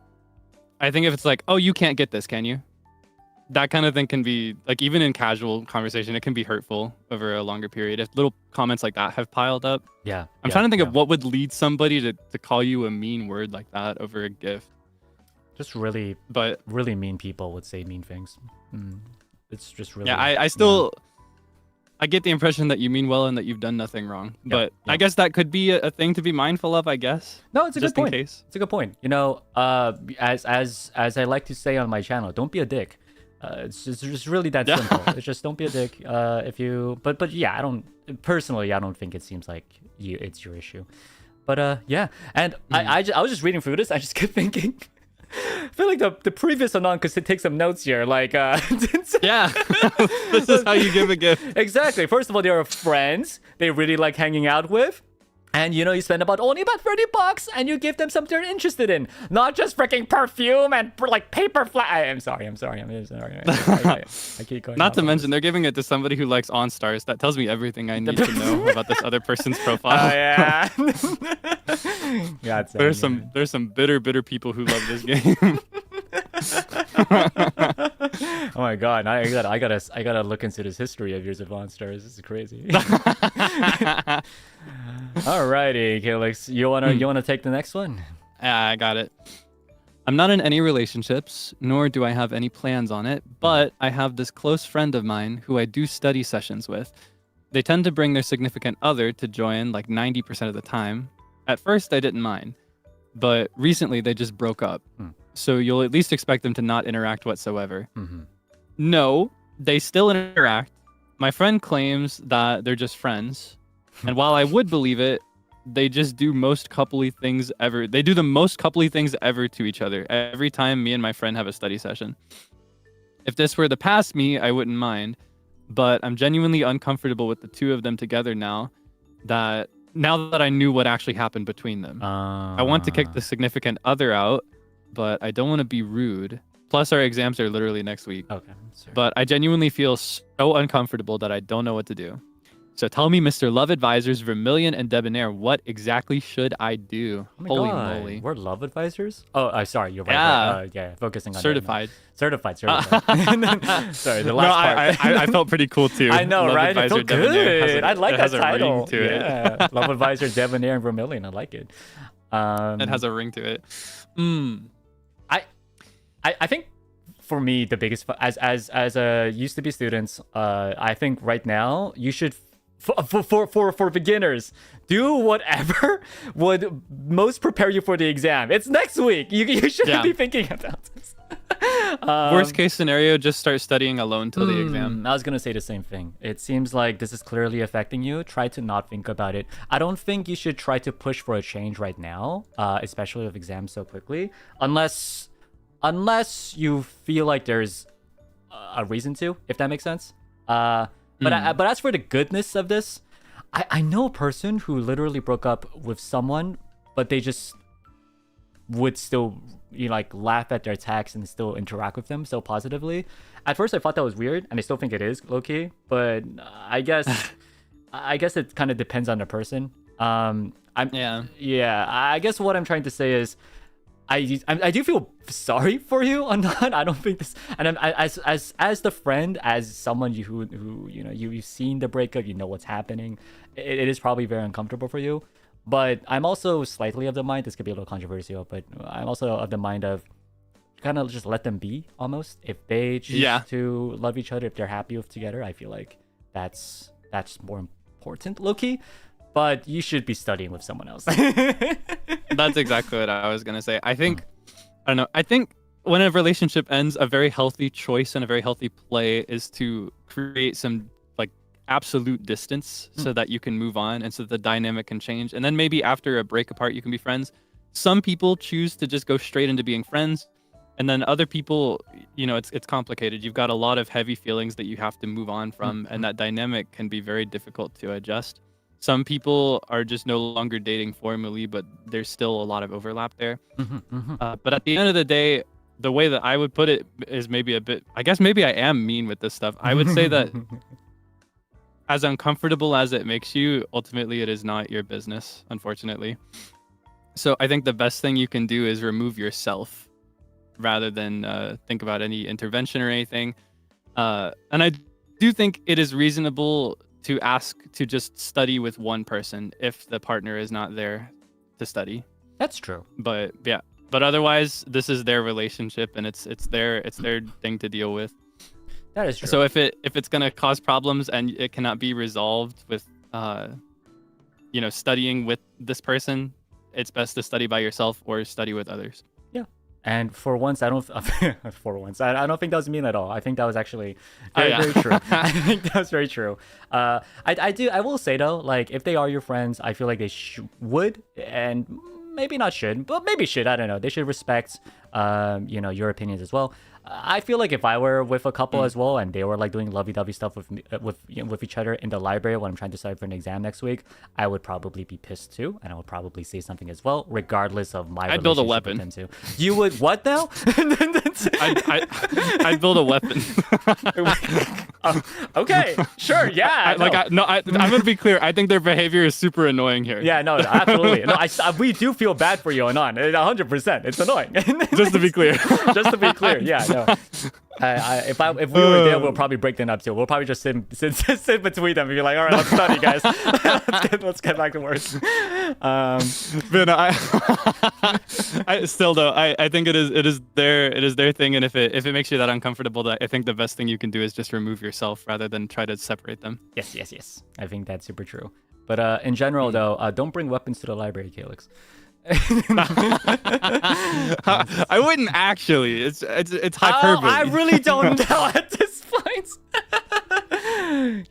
I think if it's like, oh, you can't get this, can you? That kind of thing can be, like, even in casual conversation, it can be hurtful over a longer period. If little comments like that have piled up. I'm trying to think of what would lead somebody to call you a mean word like that over a gift. Just really mean people would say mean things. It's just really... Yeah, I still... I get the impression that you mean well and that you've done nothing wrong. But I guess that could be a thing to be mindful of, I guess. No, it's a good point. Case. It's a good point. You know, as I like to say on my channel, don't be a dick. It's just really that simple. It's just don't be a dick. If you... But yeah, I don't think it seems like it's your issue. But yeah. And I was just reading through this. I just kept thinking... I feel like the previous Anon could take some notes here. Like, yeah, this is how you give a gift. Exactly. First of all, they are friends they really like hanging out with. And, you know, you spend only about $30 and you give them something they're interested in. Not just freaking perfume and, like, paper I'm sorry. I keep going. Not to mention, they're giving it to somebody who likes OnStars. That tells me everything I need to know about this other person's profile. Oh, yeah. There's some bitter people who love this game. Oh my god! I gotta look into this history of yours of OnStars. This is crazy. Alrighty, Kaelix, you wanna take the next one? I got it. I'm not in any relationships, nor do I have any plans on it, but I have this close friend of mine who I do study sessions with. They tend to bring their significant other to join like 90% of the time. At first, I didn't mind, but recently they just broke up. So you'll at least expect them to not interact whatsoever. No, they still interact, my friend claims that they're just friends, and while I would believe it, they just do most coupley things ever. They do the most coupley things ever to each other every time me and my friend have a study session. If this were the past me, I wouldn't mind, but I'm genuinely uncomfortable with the two of them together now that I knew what actually happened between them. I want to kick the significant other out, but I don't want to be rude. Plus, our exams are literally next week. Okay. Sorry. But I genuinely feel so uncomfortable that I don't know what to do. So tell me, Mr. Love Advisors, Vermillion, and Debonair, what exactly should I do? Oh my Holy God. moly. We're love advisors? Oh, sorry. You're right. Yeah. Right. Yeah, focusing on Certified. Certified. Sorry, the last part. I felt pretty cool too. I know, Love right? It Advisor, felt Debonair good. I like that has title. A ring to yeah. it. Love Advisor, Debonair, and Vermillion. I like it. It has a ring to it. I think for me the biggest as a used to be students, I think right now you should for beginners do whatever would most prepare you for the exam. It's next week. You shouldn't be thinking about this. Worst case scenario, just start studying alone till the exam. I was gonna say the same thing. It seems like this is clearly affecting you. Try to not think about it. I don't think you should try to push for a change right now, especially with exams so quickly, unless you feel like there's a reason to, if that makes sense. But as for the goodness of this, I know a person who literally broke up with someone, but they just would still like laugh at their texts and still interact with them so positively. At first I thought that was weird, and I still think it is low-key, but I guess it kind of depends on the person. I guess what I'm trying to say is I do feel sorry for you on that. I don't think this, and as the friend, as someone who you've seen the breakup, you know what's happening. It is probably very uncomfortable for you. But I'm also slightly of the mind, this could be a little controversial, but I'm also of the mind of kind of just let them be almost. If they choose to love each other, if they're happy with together, I feel like that's more important, low-key. But you should be studying with someone else. That's exactly what I was going to say. I think when a relationship ends, a very healthy choice and a very healthy play is to create some like absolute distance so that you can move on and so the dynamic can change. And then maybe after a break apart, you can be friends. Some people choose to just go straight into being friends. And then other people, it's complicated. You've got a lot of heavy feelings that you have to move on from. And that dynamic can be very difficult to adjust. Some people are just no longer dating formally, but there's still a lot of overlap there. But at the end of the day, the way that I would put it is maybe a bit, I guess maybe I am mean with this stuff. I would say that as uncomfortable as it makes you, ultimately it is not your business, unfortunately. So I think the best thing you can do is remove yourself rather than think about any intervention or anything. And I do think it is reasonable to ask to just study with one person if the partner is not there to study. That's true. But otherwise this is their relationship and it's their thing to deal with. That is true. So if it's going to cause problems and it cannot be resolved with studying with this person, it's best to study by yourself or study with others. And for once, I don't think that was mean at all. I think that was actually very true. I think that was very true. I will say though, like if they are your friends, I feel like they would, and maybe not should, but maybe should. I don't know. They should respect, your opinions as well. I feel like if I were with a couple as well, and they were like doing lovey-dovey stuff with each other in the library when I'm trying to study for an exam next week, I would probably be pissed too, and I would probably say something as well, regardless of my. I'd build a weapon. With them too. You would what now? I'd build a weapon. Okay, sure, yeah. I'm gonna be clear. I think their behavior is super annoying here. Yeah, no, absolutely. No, we do feel bad for you, Anon. 100%. It's annoying. Just to be clear. Just to be clear, yeah. No. If we were there, we'll probably break them up too. We'll probably just sit between them and be like, all right, let's study, guys. let's get back to work. But I still though, I think it is their thing, and if it makes you that uncomfortable, I think the best thing you can do is just remove yourself rather than try to separate them. Yes. I think that's super true. But in general, though, don't bring weapons to the library, Kaelix. I wouldn't actually. It's hyperbole. I really don't know at this point.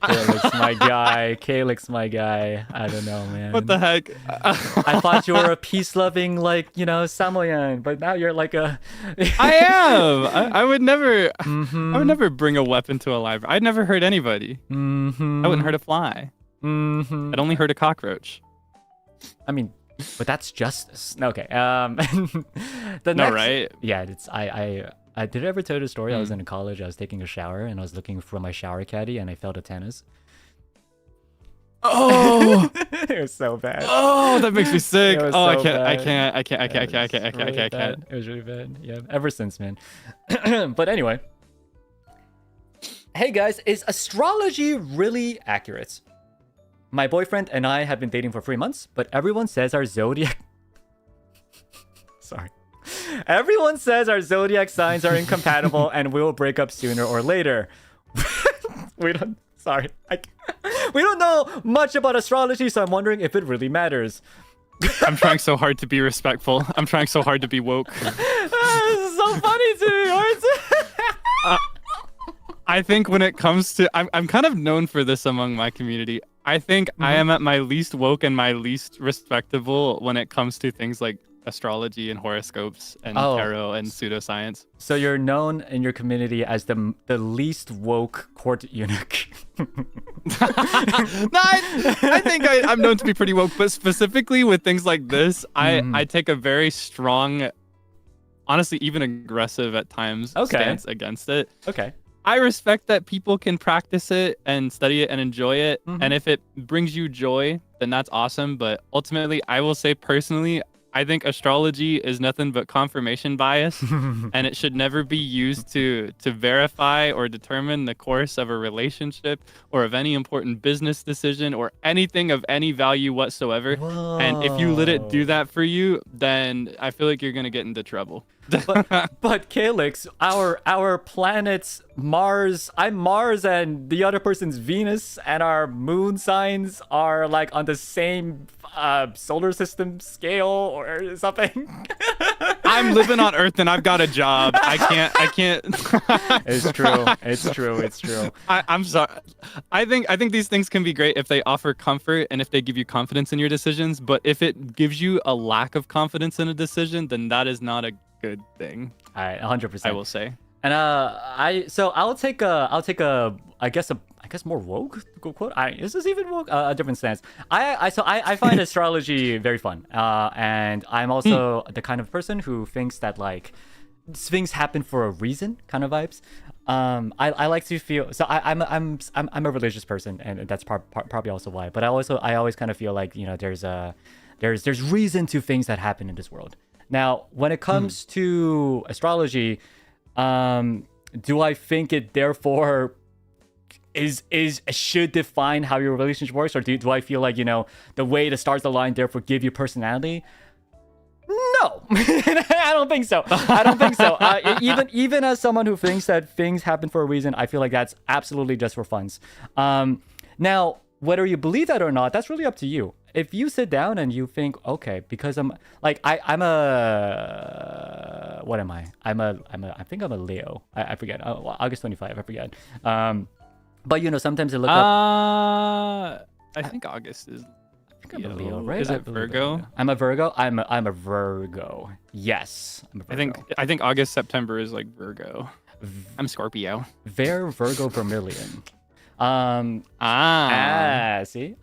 Kaelix, my guy. Kaelix, my guy. I don't know, man. What the heck? I thought you were a peace-loving, like, you know, Samoyan, but now you're like a. I am. I would never. Mm-hmm. I would never bring a weapon to a library. I'd never hurt anybody. Mm-hmm. I wouldn't hurt a fly. Mm-hmm. I'd only hurt a cockroach. I mean, but that's justice. Okay. The No, next, right? Yeah, it's I did I ever tell you the story? I was Mm. in college. I was taking a shower and I was looking for my shower caddy and I fell to tennis. Oh, It was so bad. oh, that makes me sick. It was Oh, I so can't. I bad. can't. I can't. I can't. I It can't. I was can't. I can't. I really can't. I can't. bad. It was really bad. Yeah, ever since, man. But anyway. Hey guys, is astrology really accurate? My boyfriend and I have been dating for 3 months, but everyone says our zodiac. Sorry. Everyone says our zodiac signs are incompatible and we'll break up sooner or later. We don't. Sorry. We don't know much about astrology, so I'm wondering if it really matters. I'm trying so hard to be respectful. I'm trying so hard to be woke. This is so funny to me. I think when it comes to, I'm kind of known for this among my community. I think I am at my least woke and my least respectable when it comes to things like astrology and horoscopes and tarot and pseudoscience. So you're known in your community as the least woke court eunuch. No, I think I'm known to be pretty woke, but specifically with things like this, I take a very strong, honestly, even aggressive at times stance against it. Okay. I respect that people can practice it and study it and enjoy it. And if it brings you joy, then that's awesome. But ultimately, I will say personally, I think astrology is nothing but confirmation bias, and it should never be used to verify or determine the course of a relationship or of any important business decision or anything of any value whatsoever. Whoa. And if you let it do that for you, then I feel like you're going to get into trouble. But Kaelix, our planet's Mars, I'm Mars and the other person's Venus, and our moon signs are like on the same solar system scale or something. I'm living on Earth and I've got a job. I can't. It's true. It's true. It's true. I'm sorry. I think these things can be great if they offer comfort and if they give you confidence in your decisions. But if it gives you a lack of confidence in a decision, then that is not a good thing. All right, 100%. I will say. And I'll take a I guess more woke quote. Is this even woke? A different stance. I find astrology very fun. And I'm also the kind of person who thinks that like things happen for a reason, kind of vibes. I like to feel so. I'm a religious person, and that's probably also why. But I always kind of feel like, you know, there's reason to things that happen in this world. Now, when it comes to astrology, do I think it therefore should define how your relationship works, or do I feel like, you know, the way the stars align therefore give you personality? No, I don't think so. I don't think so. Even as someone who thinks that things happen for a reason, I feel like that's absolutely just for funs. Now, whether you believe that or not, that's really up to you. If you sit down and you think, okay, because I'm a what am I? I think I'm a Leo. I forget. August 25. I forget. But you know, sometimes I look up. I think August is. I think I'm a Leo, right? Is it Virgo? I'm a Virgo. I'm a Virgo. Yes, I'm a Virgo. I think August, September is like Virgo. I'm Scorpio. Virgo Vermillion. See.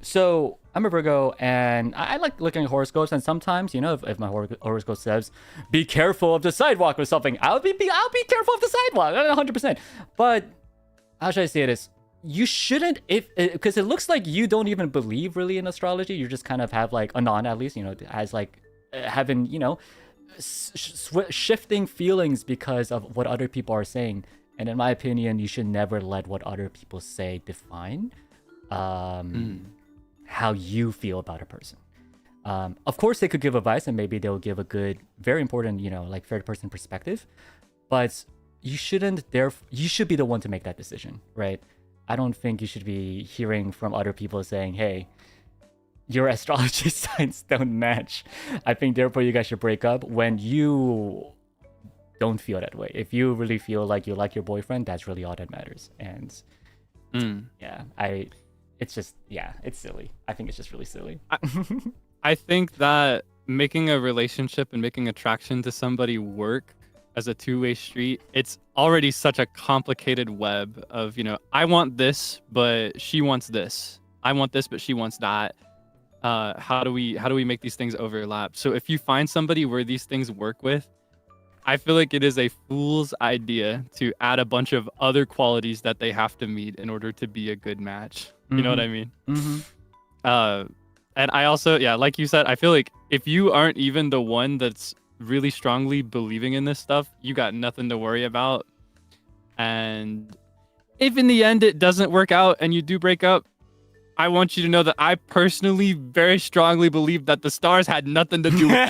So I'm a Virgo, and I like looking at horoscopes. And sometimes, you know, if my horoscope says, "Be careful of the sidewalk" or something, I'll be careful of the sidewalk, 100%. But how should I say this? You shouldn't, because it looks like you don't even believe really in astrology. You just kind of have like Anon, at least, you know, as like having, you know, shifting feelings because of what other people are saying. And in my opinion, you should never let what other people say define how you feel about a person. Of course, they could give advice, and maybe they'll give a good, very important, you know, like third-person perspective. But you shouldn't. You should be the one to make that decision, right? I don't think you should be hearing from other people saying, "Hey, your astrology signs don't match. I think therefore you guys should break up," when you don't feel that way. If you really feel like you like your boyfriend, that's really all that matters. And yeah, it's just, yeah, it's silly. I think it's just really silly. I think that making a relationship and making attraction to somebody work as a two-way street, it's already such a complicated web of, I want this, but she wants this. I want this, but she wants that. How do we make these things overlap? So if you find somebody where these things work with, I feel like it is a fool's idea to add a bunch of other qualities that they have to meet in order to be a good match. You know what I mean? And I also, like you said, I feel like if you aren't even the one that's really strongly believing in this stuff, you got nothing to worry about. And if in the end it doesn't work out and you do break up, I want you to know that I personally very strongly believe that the stars had nothing to do with it.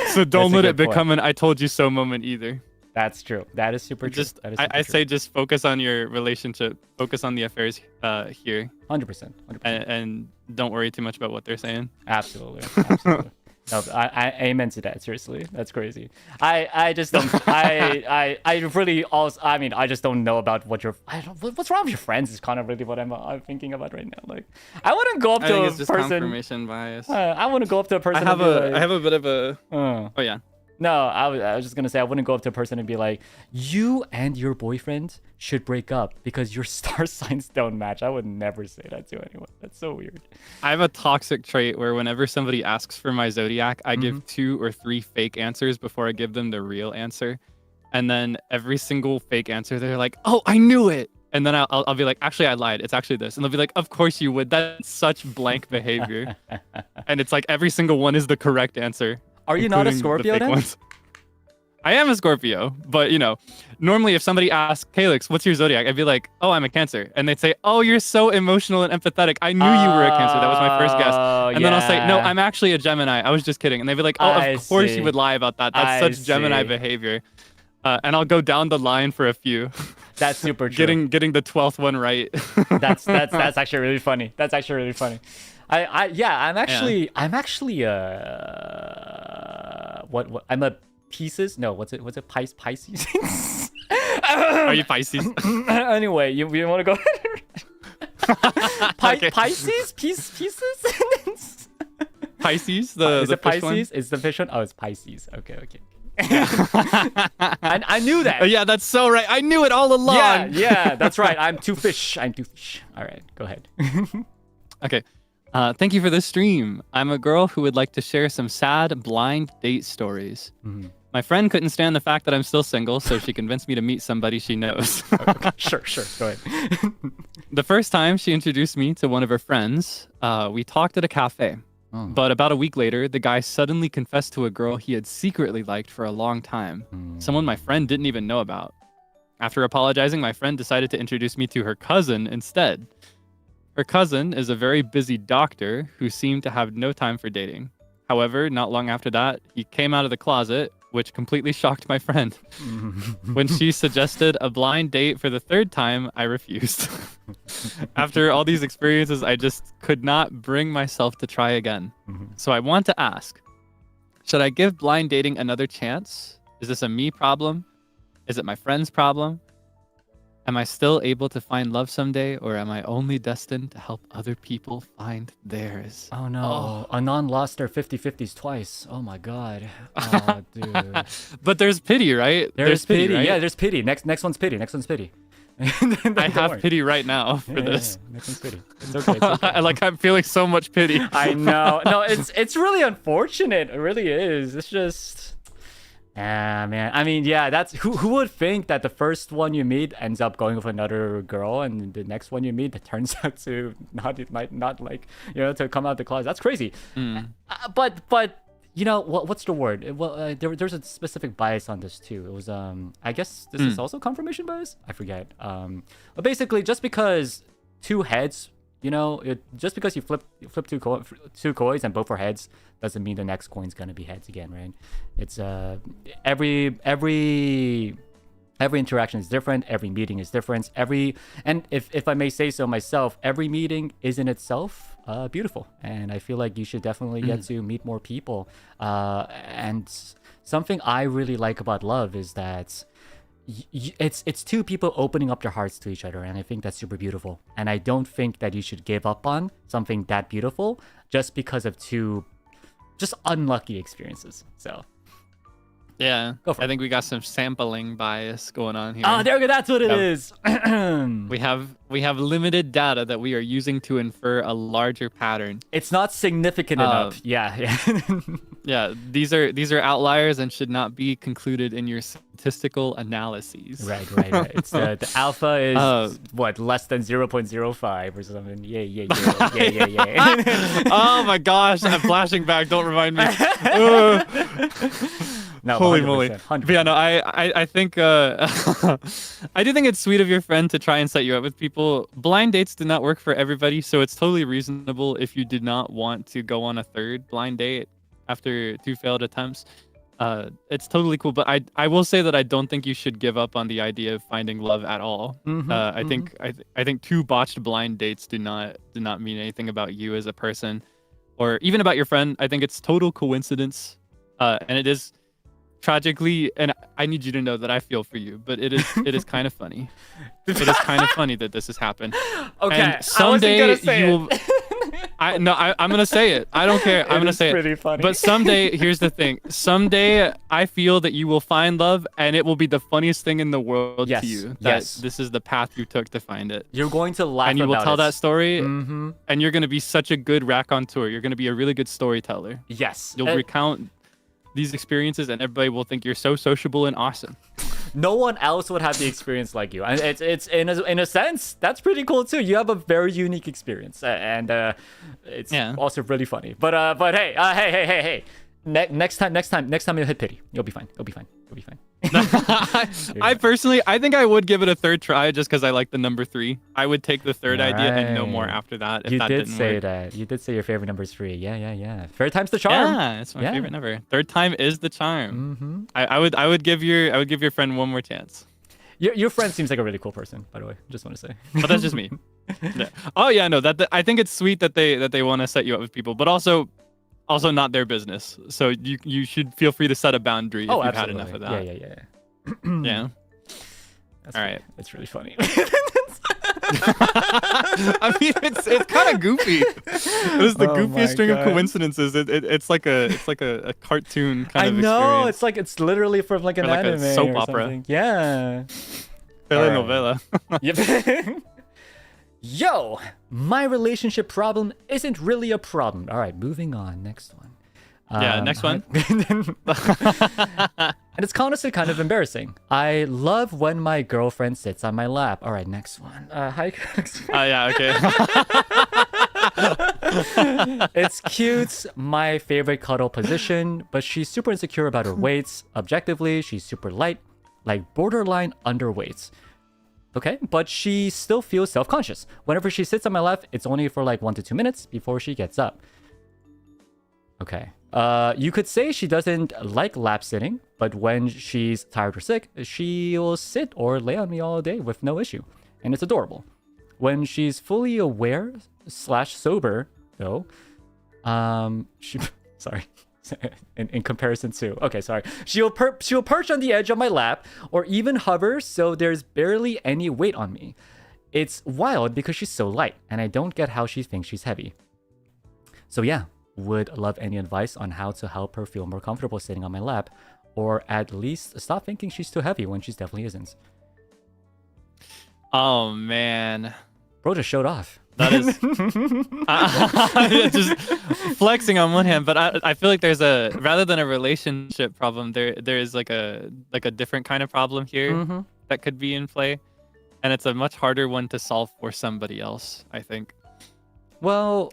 So don't let it become an I told you so moment either. That's true. That is super true. I say just focus on your relationship, focus on the affairs here. 100%. And don't worry too much about what they're saying. Absolutely. No, I amen to that. Seriously, that's crazy. I just don't. I really also. I mean, I just don't know about what your. What's wrong with your friends is kind of really what I'm thinking about right now. Like, I wouldn't go up to a it's just person. Confirmation bias. I wouldn't go up to a person. I have a bit of a. Oh yeah. No, I was just gonna say I wouldn't go up to a person and be like, you and your boyfriend should break up because your star signs don't match. I would never say that to anyone. That's so weird. I have a toxic trait where whenever somebody asks for my zodiac, I give 2 or 3 fake answers before I give them the real answer. And then every single fake answer, they're like, oh, I knew it. And then I'll be like, actually, I lied. It's actually this. And they'll be like, of course you would. That's such blank behavior. And it's like every single one is the correct answer. Are you not a Scorpio then? Ones. I am a Scorpio, but normally if somebody asks, Kaelix, what's your zodiac? I'd be like, oh, I'm a Cancer. And they'd say, oh, you're so emotional and empathetic. I knew you were a Cancer. That was my first guess. And then I'll say, no, I'm actually a Gemini. I was just kidding. And they'd be like, oh, of course you would lie about that. That's such Gemini behavior. And I'll go down the line for a few. That's super true. Getting the 12th one right. That's actually really funny. That's actually really funny. I'm actually what I'm a Pisces. No, what's it? Pisces? Are you Pisces? Anyway, you want to go? Okay. Pisces? Pieces? Pisces? Is it fish Pisces? one? Is the fish one? Oh, it's Pisces. Okay. I knew that. Yeah, that's so right. I knew it all along. Yeah, that's right. I'm two fish. All right, go ahead. Okay. Thank you for this stream. I'm a girl who would like to share some sad blind date stories. My friend couldn't stand the fact that I'm still single, so she convinced me to meet somebody she knows. Okay. Sure. Go ahead. The first time she introduced me to one of her friends, we talked at a cafe. But about a week later, the guy suddenly confessed to a girl he had secretly liked for a long time, someone my friend didn't even know about. After apologizing, my friend decided to introduce me to her cousin instead. Her cousin is a very busy doctor who seemed to have no time for dating. However, not long after that, he came out of the closet, which completely shocked my friend. When she suggested a blind date for the 3rd time, I refused. After all these experiences, I just could not bring myself to try again. So I want to ask, should I give blind dating another chance? Is this a me problem? Is it my friend's problem? Am I still able to find love someday, or am I only destined to help other people find theirs? Oh no, Anon lost their 50-50s twice. Oh my god. Oh, dude. But there's pity, right? There's pity. Right? Yeah, there's pity. Next one's pity. I have pity right now for this. Yeah. Next one's pity. It's okay. I'm feeling so much pity. I know. No, it's really unfortunate. It really is. It's just... man. I mean, yeah, that's who would think that the first one you meet ends up going with another girl, and the next one you meet that turns out to not like, to come out the closet. That's crazy. But what's the word? Well, there's a specific bias on this too. It was I guess this is also confirmation bias. I forget. But basically, just because 2 heads, just because you flip 2 coins and both are heads doesn't mean the next coin's gonna be heads again, right? It's every interaction is different, every meeting is different, and if I may say so myself, every meeting is in itself beautiful, and I feel like you should definitely get to meet more people. And something I really like about love is that it's two people opening up their hearts to each other, and I think that's super beautiful. And I don't think that you should give up on something that beautiful just because of two just unlucky experiences. So Yeah, Go for I it. think we got some sampling bias going on here. there we go. That's what it Yep. is. We have limited data that we are using to infer a larger pattern. It's not significant enough. Yeah. Yeah, these are outliers and should not be concluded in your statistical analyses. Right. It's the alpha is what, less than 0.05 or something. Yeah. Oh my gosh, I'm flashing back. Don't remind me. No, Holy 100%, moly. 100%. But yeah, no, I think I do think it's sweet of your friend to try and set you up with people. Blind dates do not work for everybody, so it's totally reasonable if you did not want to go on a third blind date after 2 failed attempts. It's totally cool, but I will say that I don't think you should give up on the idea of finding love at all. I think 2 botched blind dates do not mean anything about you as a person, or even about your friend. I think it's total coincidence, and it is tragically, and I need you to know that I feel for you, but it is kind of funny. It is kind of funny that this has happened. Okay, And someday I wasn't gonna say you it. will. I'm gonna say it. I don't care. I'm gonna say it. Pretty funny. But someday, here's the thing. Someday, I feel that you will find love, and it will be the funniest thing in the world Yes, to you. That yes. this is the path you took to find it. You're going to laugh And you will about tell it. that story, Mm-hmm. and you're gonna be such a good raconteur. You're gonna be a really good storyteller. Yes. You'll recount these experiences, and everybody will think you're so sociable and awesome. No one else would have the experience like you, and it's in a sense that's pretty cool too. You have a very unique experience, and it's also really funny. But hey. Next time you'll hit pity. You'll be fine. I personally, I think I would give it a third try just because I like the number 3. I would take the third idea and no more Right. after that. If You that did didn't say work. that. You did say your favorite number is 3. Yeah. Third time's the charm. Yeah, it's my Yeah. favorite number. Third time is the charm. Mm-hmm. I would give your friend one more chance. Your friend seems like a really cool person, by the way. Just want to say. But that's just me. Yeah. Oh yeah, no, I think it's sweet that they want to set you up with people, but also not their business. So you should feel free to set a boundary if you've had absolutely. enough of that. Yeah. Yeah. That's All really- right. It's really funny. I mean, it's kind of goofy. It's the Oh goofiest my string of God. coincidences. It's like a cartoon kind I of know. experience. It's literally from like an Or like a anime soap or opera. something. Yeah. Telenovela. Yep. Yo, my relationship problem isn't really a problem. All right, moving on. Next one. Yeah, next one. And it's honestly kind of embarrassing. I love when my girlfriend sits on my lap. All right, next one. Hi. Yeah, okay. It's cute, my favorite cuddle position, but she's super insecure about her weights. Objectively, she's super light, like borderline underweight. Okay, but she still feels self-conscious. Whenever she sits on my lap, it's only for like 1 to 2 minutes before she gets up. Okay. You could say she doesn't like lap sitting, but when she's tired or sick, she'll sit or lay on me all day with no issue. And it's adorable. When she's fully aware / sober, though, she sorry. in comparison to she'll perch on the edge of my lap or even hover so there's barely any weight on me. It's wild because she's so light and I don't get how she thinks she's heavy. So yeah, would love any advice on how to help her feel more comfortable sitting on my lap, or at least stop thinking she's too heavy when she definitely isn't. Oh man. Bro just showed off. That is just flexing on one hand, but I feel like there's rather than a relationship problem, there is like a different kind of problem here that could be in play, and it's a much harder one to solve for somebody else, I think. Well,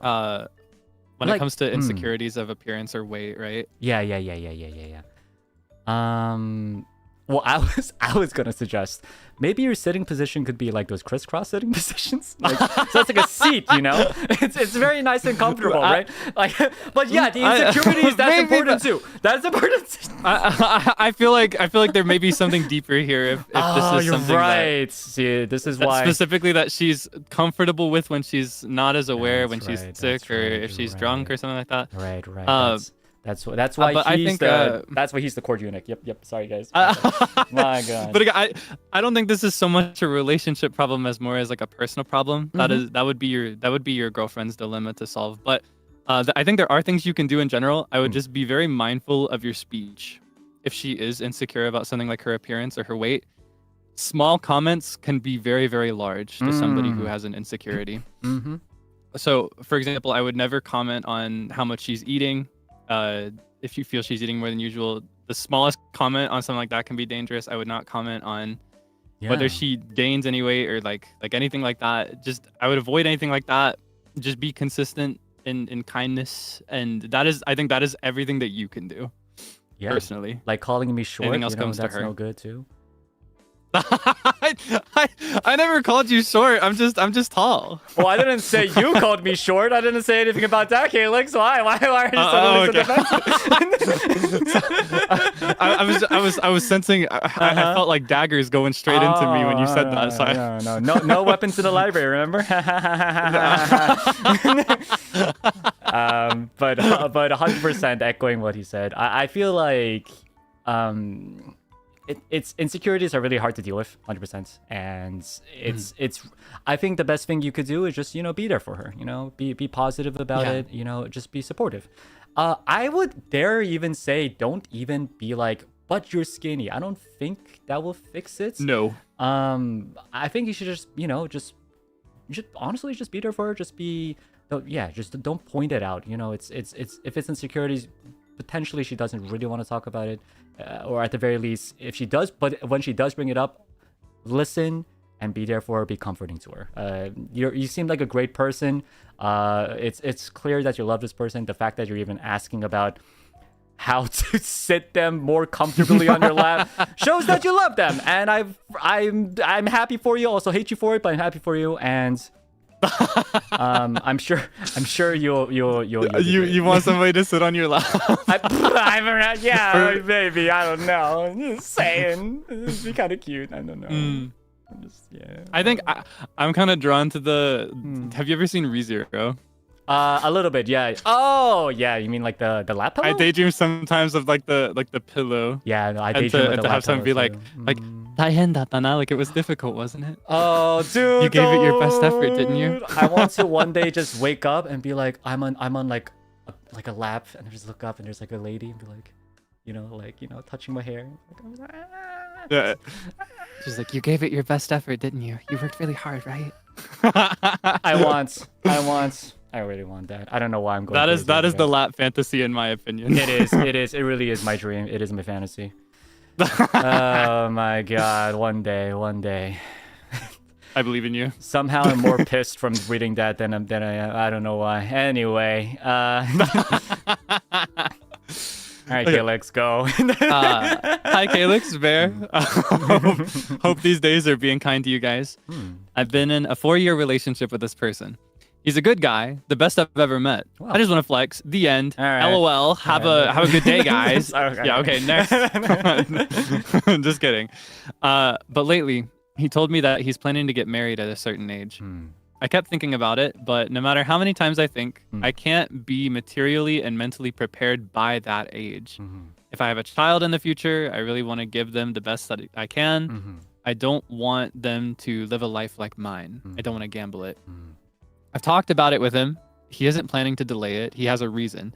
when it comes to insecurities of appearance or weight, right? Yeah. Well, I was gonna suggest maybe your sitting position could be like those crisscross sitting positions. Like, so it's like a seat, you know? It's very nice and comfortable, right? Like, but yeah, the insecurities that's important too. That's important. I feel like there may be something deeper here if this is you're something right. See, this is why specifically that she's comfortable with when she's not as aware, when That's she's right, sick, that's or right, if she's you're drunk right. or something like that. Right. That's why but I he's think, that's why he's the court eunuch. Yep. Sorry guys. My God. But again, I don't think this is so much a relationship problem as more as like a personal problem. That would be your girlfriend's dilemma to solve. But I think there are things you can do in general. I would just be very mindful of your speech. If she is insecure about something like her appearance or her weight, small comments can be very, very large to somebody who has an insecurity. So, for example, I would never comment on how much she's eating. If you feel she's eating more than usual, the smallest comment on something like that can be dangerous. I would not comment on whether she gains any weight or like anything like that. I would avoid anything like that. Just be consistent in kindness, and I think that is everything that you can do. Personally, like calling me short. Anything else comes that's to her. no good too. I never called you short. I'm just tall. Well, I didn't say you called me short. I didn't say anything about that, Kaelix. Why are you suddenly so defensive? I was sensing. I felt like daggers going straight into me when you said that. So no weapons in the library. Remember? But 100% echoing what he said. I feel like it's insecurities are really hard to deal with, 100%, and it's I think the best thing you could do is just be there for her, be positive about it, just be supportive. I would dare even say don't even be like, but you're skinny. I don't think that will fix it. No. I think you should just you should honestly just be there for her. Just don't point it out. It's if it's insecurities, potentially she doesn't really want to talk about it, or at the very least, if she does, but when she does bring it up, listen and be there for her, be comforting to her. You seem like a great person. It's clear that you love this person. The fact that you're even asking about how to sit them more comfortably on your lap shows that you love them, and I'm happy for you. Also hate you for it, but I'm happy for you, and I'm sure you'll you want somebody to sit on your lap. Maybe, I don't know. I'm just saying, it'd be kind of cute. I don't know. I think I'm kind of drawn to the. Have you ever seen ReZero? A little bit, yeah. Oh, yeah. You mean like the lap pillow? I daydream sometimes of like the pillow. Yeah, no, I daydream and to have someone be like 大変だったな, like it was difficult, wasn't it? Oh, dude, you gave it your best effort, didn't you? I want to one day just wake up and be like, I'm on like a lap, and just look up and there's like a lady and be like, touching my hair. Yeah. She's like, you gave it your best effort, didn't you? You worked really hard, right? I really want that. I don't know why I'm going. That is the lap fantasy, in my opinion. It is. It really is my dream. It is my fantasy. Oh my God! One day. I believe in you. Somehow I'm more pissed from reading that than I am. I don't know why. Anyway. All right, Okay. Kaelix, go. Hi, Kaelix, Bear. Hope these days are being kind to you guys. I've been in a 4-year relationship with this person. He's a good guy, the best I've ever met. Wow. I just want to flex. The end. All right. LOL. Have a good day, guys. Okay. Yeah. Okay. Next. Just kidding. But lately, he told me that he's planning to get married at a certain age. I kept thinking about it, but no matter how many times I think, I can't be materially and mentally prepared by that age. If I have a child in the future, I really want to give them the best that I can. I don't want them to live a life like mine. I don't want to gamble it. I've talked about it with him. He isn't planning to delay it. He has a reason.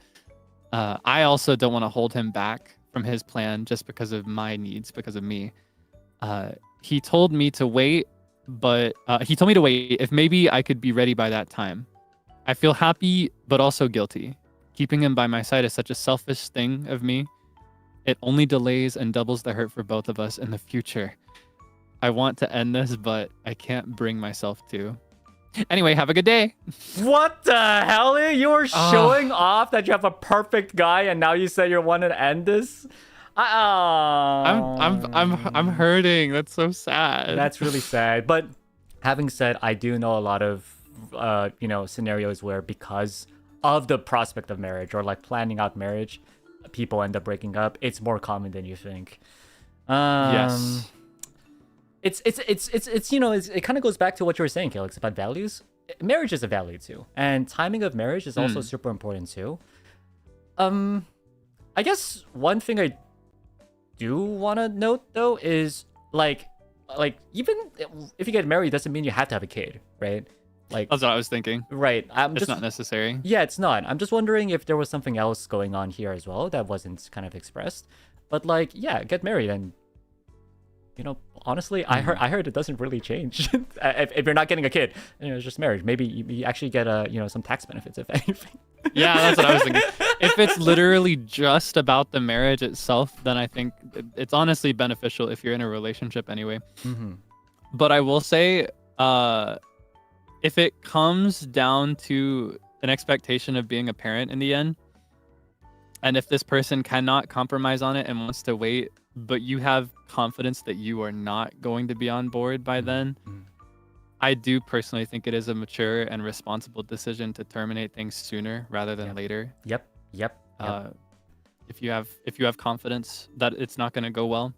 I also don't want to hold him back from his plan just because of my needs, because of me. He told me to wait, but he told me to wait if maybe I could be ready by that time. I feel happy, but also guilty. Keeping him by my side is such a selfish thing of me. It only delays and doubles the hurt for both of us in the future. I want to end this, but I can't bring myself to. Anyway, have a good day. What the hell? You were showing off that you have a perfect guy, and now you say you want to end this? I'm hurting. That's so sad. That's really sad. But having said, I do know a lot of scenarios where because of the prospect of marriage or like planning out marriage, people end up breaking up. It's more common than you think. Yes. It kind of goes back to what you were saying, Kaelix, about values. Marriage is a value too, and timing of marriage is also super important too. I guess one thing I do want to note though is like even if you get married doesn't mean you have to have a kid, right? Like That's what I was thinking. right. It's not necessary. Yeah, it's not. I'm just wondering if there was something else going on here as well that wasn't kind of expressed. But like, yeah, get married and honestly, I heard it doesn't really change if you're not getting a kid. It's just marriage. Maybe you actually get some tax benefits if anything. Yeah, that's what I was thinking. If it's literally just about the marriage itself, then I think it's honestly beneficial if you're in a relationship anyway. Mm-hmm. But I will say, if it comes down to an expectation of being a parent in the end, and if this person cannot compromise on it and wants to wait, but you have confidence that you are not going to be on board by then, I do personally think it is a mature and responsible decision to terminate things sooner rather than later. Yep. If you have confidence that it's not going to go well,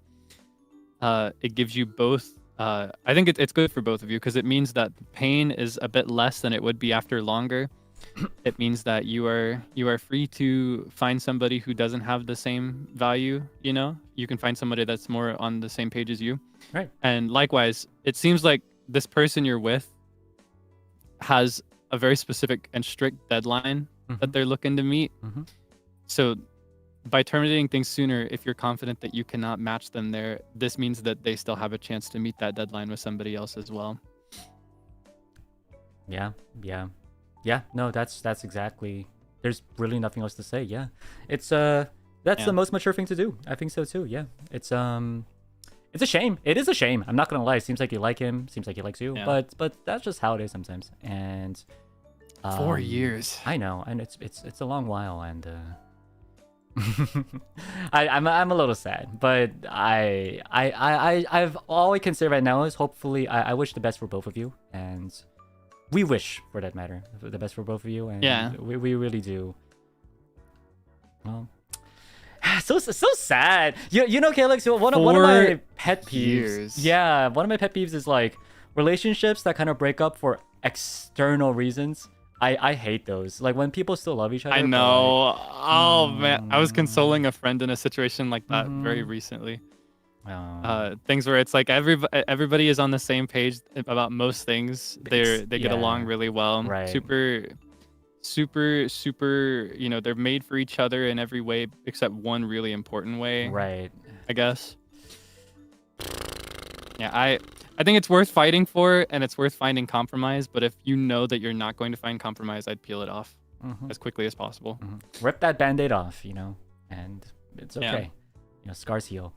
it gives you both. I think it's good for both of you because it means that the pain is a bit less than it would be after longer. It means that you are free to find somebody who doesn't have the same value. You can find somebody that's more on the same page as you. Right. And likewise, it seems like this person you're with has a very specific and strict deadline that they're looking to meet. So by terminating things sooner, if you're confident that you cannot match them there, this means that they still have a chance to meet that deadline with somebody else as well. Yeah. No, that's exactly. There's really nothing else to say. Yeah, it's that's the most mature thing to do. I think so too. Yeah, it's a shame. It is a shame. I'm not gonna lie. It seems like you like him. Seems like he likes you. Yeah. But that's just how it is sometimes. And 4 years. I know, and it's a long while, and I'm a little sad. But I've all I can say right now is hopefully I wish the best for both of you, and we wish, for that matter, the best for both of you, and we really do. Well, so sad. Kaelix, one of my pet peeves. Yeah, one of my pet peeves is like relationships that kind of break up for external reasons. I hate those. Like when people still love each other. I know. Like, oh man, I was consoling a friend in a situation like that very recently. Things where it's like everybody is on the same page about most things. They get along really well. Right. Super. They're made for each other in every way except one really important way. Right. I guess. Yeah, I think it's worth fighting for, and it's worth finding compromise. But if you know that you're not going to find compromise, I'd peel it off as quickly as possible. Rip that band-aid off, and it's okay. Scars heal.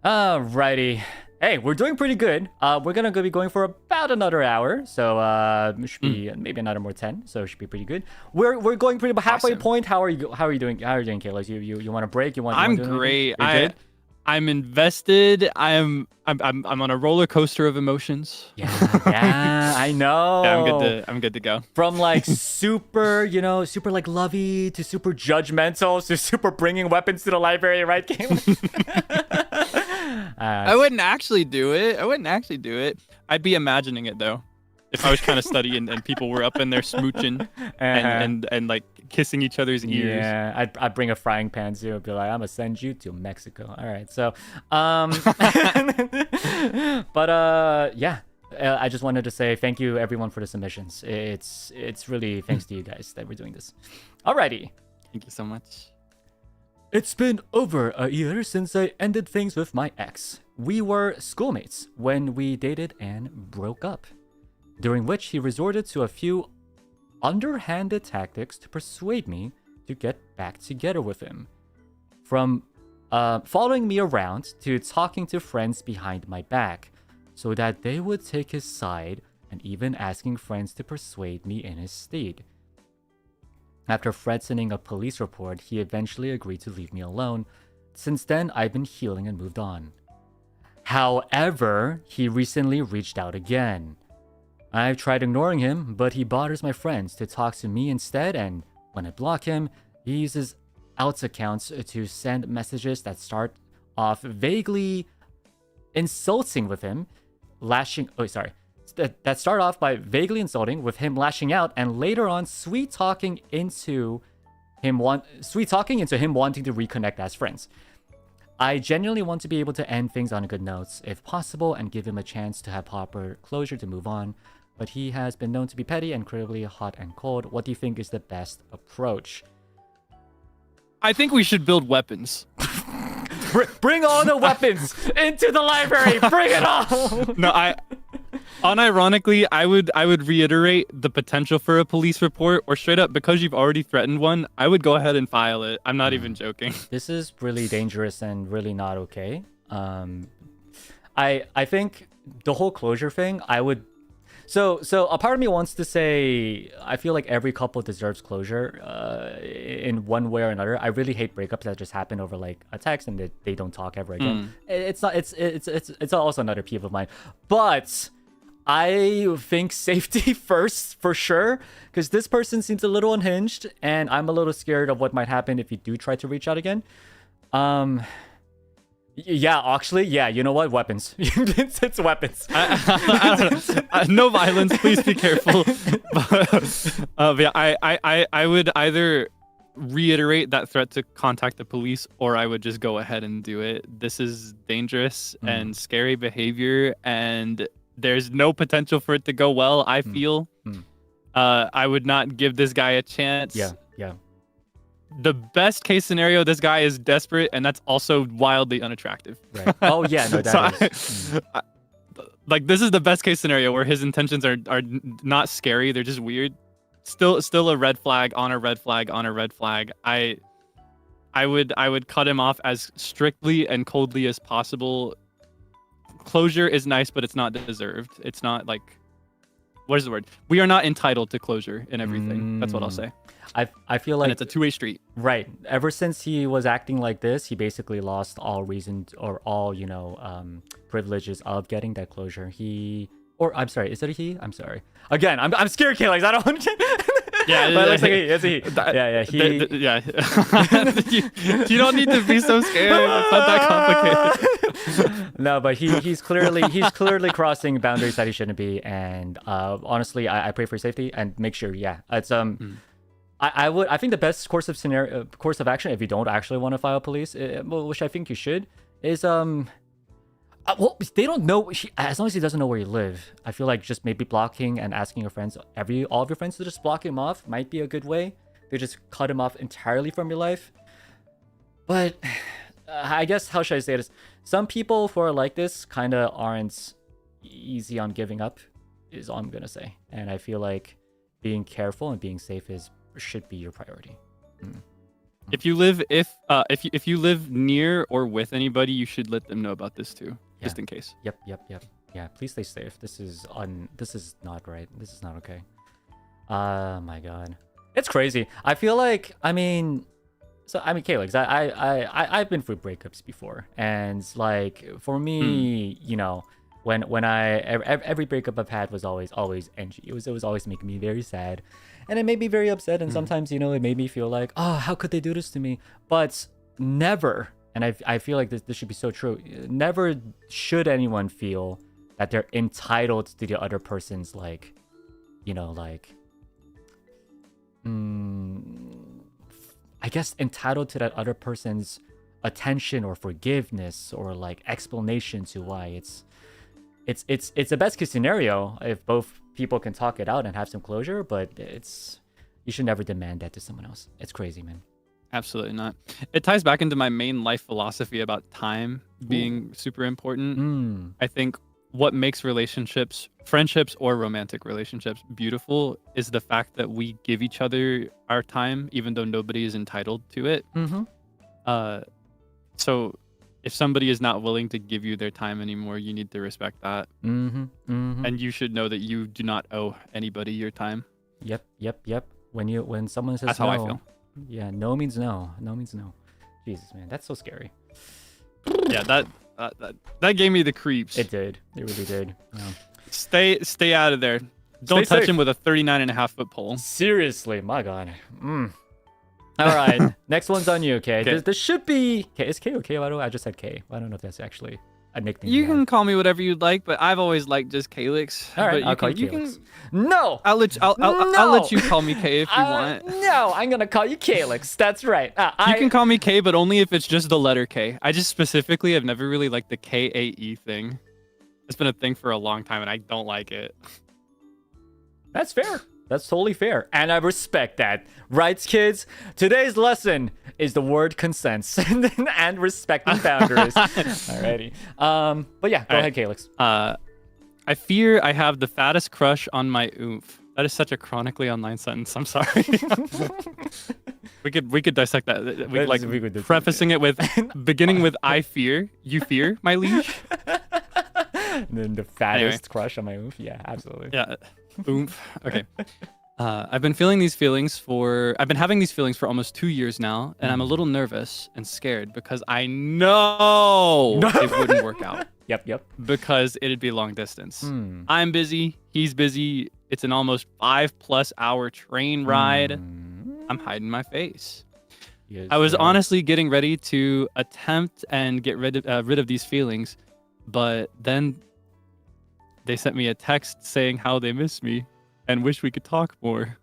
Alrighty. Hey, we're doing pretty good. We're gonna be going for about another hour, so should be maybe another more 10, so it should be pretty good. We're going pretty halfway point. How are you doing? How are you doing, Kaelix? You want a break? I'm great. I'm invested. I'm on a roller coaster of emotions. Yeah, I know. Yeah, I'm good to go. From like super, super like lovey to super judgmental to super bringing weapons to the library, right, Kaelix? I wouldn't actually do it. I'd be imagining it though. If I was trying to study and people were up in there smooching and like kissing each other's ears. Yeah, I'd bring a frying pan too and be like, I'm gonna send you to Mexico. All right, so yeah. I just wanted to say thank you everyone for the submissions. It's really thanks to you guys that we're doing this. Alrighty. Thank you so much. It's been over a year since I ended things with my ex. We were schoolmates when we dated and broke up, during which he resorted to a few underhanded tactics to persuade me to get back together with him. From following me around to talking to friends behind my back so that they would take his side, and even asking friends to persuade me in his stead. After threatening a police report, he eventually agreed to leave me alone. Since then, I've been healing and moved on. However, he recently reached out again. I've tried ignoring him, but he bothers my friends to talk to me instead, and when I block him, he uses outs accounts to send messages that start off vaguely insulting with him, that start off by vaguely insulting with him lashing out, and later on sweet talking into sweet talking into him wanting to reconnect as friends. I genuinely want to be able to end things on a good note, if possible, and give him a chance to have proper closure to move on. But he has been known to be petty and incredibly hot and cold. What do you think is the best approach? I think we should build weapons. Bring all the weapons into the library. Bring it all. No, unironically, I would reiterate the potential for a police report, or straight up, because you've already threatened one, I would go ahead and file it. I'm not even joking. This is really dangerous and really not okay. I think the whole closure thing, I would. So a part of me wants to say I feel like every couple deserves closure in one way or another. I really hate breakups that just happen over like a text and they don't talk ever again. It's not. It's also another peeve of mine. But I think safety first for sure, because this person seems a little unhinged, and I'm a little scared of what might happen if you do try to reach out again. Yeah, actually, yeah. You know what? Weapons. It's weapons. I don't know. No violence. Please be careful. But yeah, I would either reiterate that threat to contact the police, or I would just go ahead and do it. This is dangerous and scary behavior, and there's no potential for it to go well. I feel. I would not give this guy a chance. Yeah. The best case scenario, this guy is desperate, and that's also wildly unattractive. Right. Oh yeah, no, that is. Like, this is the best case scenario where his intentions are not scary; they're just weird. Still a red flag on a red flag on a red flag. I would cut him off as strictly and coldly as possible. Closure is nice, but it's not deserved. It's not like, what is the word? We are not entitled to closure in everything. That's what I'll say. I feel like and it's a two-way street. Right. Ever since he was acting like this, he basically lost all reason or all, privileges of getting that closure. I'm sorry, is it a he? I'm sorry. Again, I'm scared, Kaelix. I don't want to. Yeah, but it looks like it's a he. Yeah. You don't need to be so scared. It's not that complicated. No, but he's clearly crossing boundaries that he shouldn't be. And honestly, I pray for safety and make sure. Yeah, it's I think the best course of action, if you don't actually want to file police, which I think you should, is well, they don't know, as long as he doesn't know where you live. I feel like just maybe blocking and asking your friends, all of your friends, to just block him off might be a good way. They just cut him off entirely from your life. But I guess, how should I say this? Some people who are like this kind of aren't easy on giving up, is all I'm gonna say. And I feel like being careful and being safe should be your priority. If you live near or with anybody, you should let them know about this too, just in case. Yep. Yeah, please stay safe. This is not right. This is not okay. My God, it's crazy. I feel like, Kaelix, I've been through breakups before, and like for me, when every breakup I've had was always NG. It was always making me very sad, and it made me very upset. And sometimes, it made me feel like, oh, how could they do this to me? But never, and I feel like this should be so true. Never should anyone feel that they're entitled to the other person's I guess entitled to that other person's attention or forgiveness or like explanation to why it's a best case scenario if both people can talk it out and have some closure, but you should never demand that to someone else. It's crazy, man. Absolutely not. It ties back into my main life philosophy about time being super important. I think what makes relationships, friendships or romantic relationships, beautiful is the fact that we give each other our time, even though nobody is entitled to it. So if somebody is not willing to give you their time anymore, you need to respect that. And you should know that you do not owe anybody your time. Yep. When someone says that's no, how I feel. Yeah, no means no. No means no. Jesus, man, that's so scary. Yeah, that gave me the creeps. It did. It really did. Yeah. Stay out of there. Don't touch him with a 39.5-foot pole. Seriously, my God. All right, next one's on you, okay? This should be... Okay, is K okay, by the way? I just said K. I don't know if that's actually... a nickname. You can call me whatever you'd like, but I've always liked just Caelix. All right, but I'll call you Caelix. No! I'll let you call me K if you want. No, I'm gonna call you Kaelix. That's right. You can call me K, but only if it's just the letter K. I just specifically have never really liked the KAE thing. It's been a thing for a long time, and I don't like it. That's fair. That's totally fair. And I respect that. Right, kids? Today's lesson is the word consents and respecting boundaries. Alrighty. But yeah, go ahead, Kaelix. I fear I have the fattest crush on my oomph. That is such a chronically online sentence. I'm sorry. we could dissect that. We could prefacing it with beginning with I fear, you fear, my liege. And then the fattest crush on my oomph. Yeah, absolutely. Yeah. Oomph. Okay. I've been having these feelings for almost 2 years now, and I'm a little nervous and scared because I know it wouldn't work out. Yep. Because it'd be long distance. I'm busy. He's busy. It's an almost 5+ hour train ride. I'm hiding my face. Yes, I was honestly getting ready to attempt and get rid of these feelings, but then they sent me a text saying how they miss me and wish we could talk more.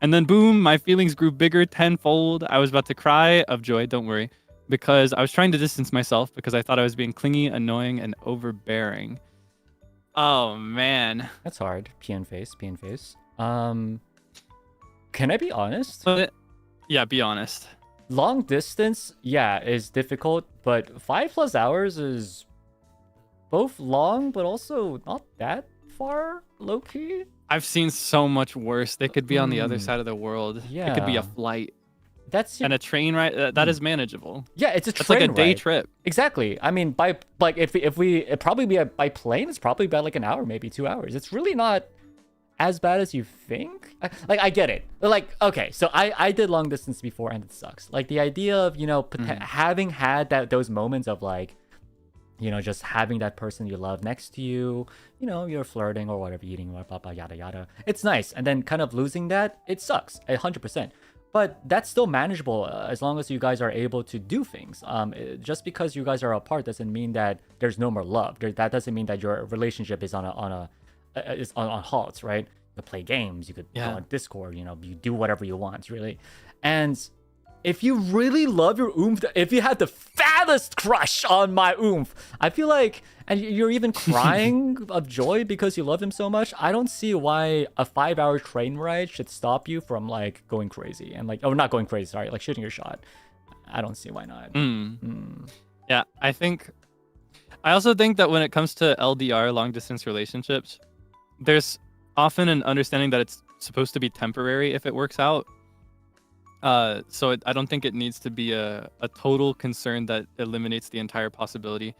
And then boom, my feelings grew bigger tenfold. I was about to cry of joy, don't worry, because I was trying to distance myself because I thought I was being clingy, annoying, and overbearing. Oh man. That's hard. PN face. Can I be honest? Yeah, be honest. Long distance, yeah, is difficult, but 5+ hours is both long, but also not that far, low-key. I've seen so much worse. They could be on the other side of the world. Yeah. It could be a flight. And a train ride that is manageable. Yeah, it's That's like a day trip. Exactly. I mean, by if we it'd probably be by plane, it's probably about like an hour, maybe 2 hours. It's really not as bad as you think. I get it. Like, okay, so I did long distance before, and it sucks. Like the idea of having had those moments of like, just having that person you love next to you, you're flirting or whatever, eating, blah blah yada yada. It's nice, and then kind of losing that, it sucks 100%. But that's still manageable as long as you guys are able to do things. Just because you guys are apart doesn't mean that there's no more love. That doesn't mean that your relationship is on halts, right? You could play games, you could go on Discord, you do whatever you want, really. And if you really love your oomph, if you had the fattest crush on my oomph, I feel like, and you're even crying of joy because you love him so much, I don't see why a 5-hour train ride should stop you from like going crazy and like, not going crazy, sorry, like shooting your shot. I don't see why not. Yeah, I also think that when it comes to LDR, long distance relationships, there's often an understanding that it's supposed to be temporary if it works out. So I don't think it needs to be a total concern that eliminates the entire possibility.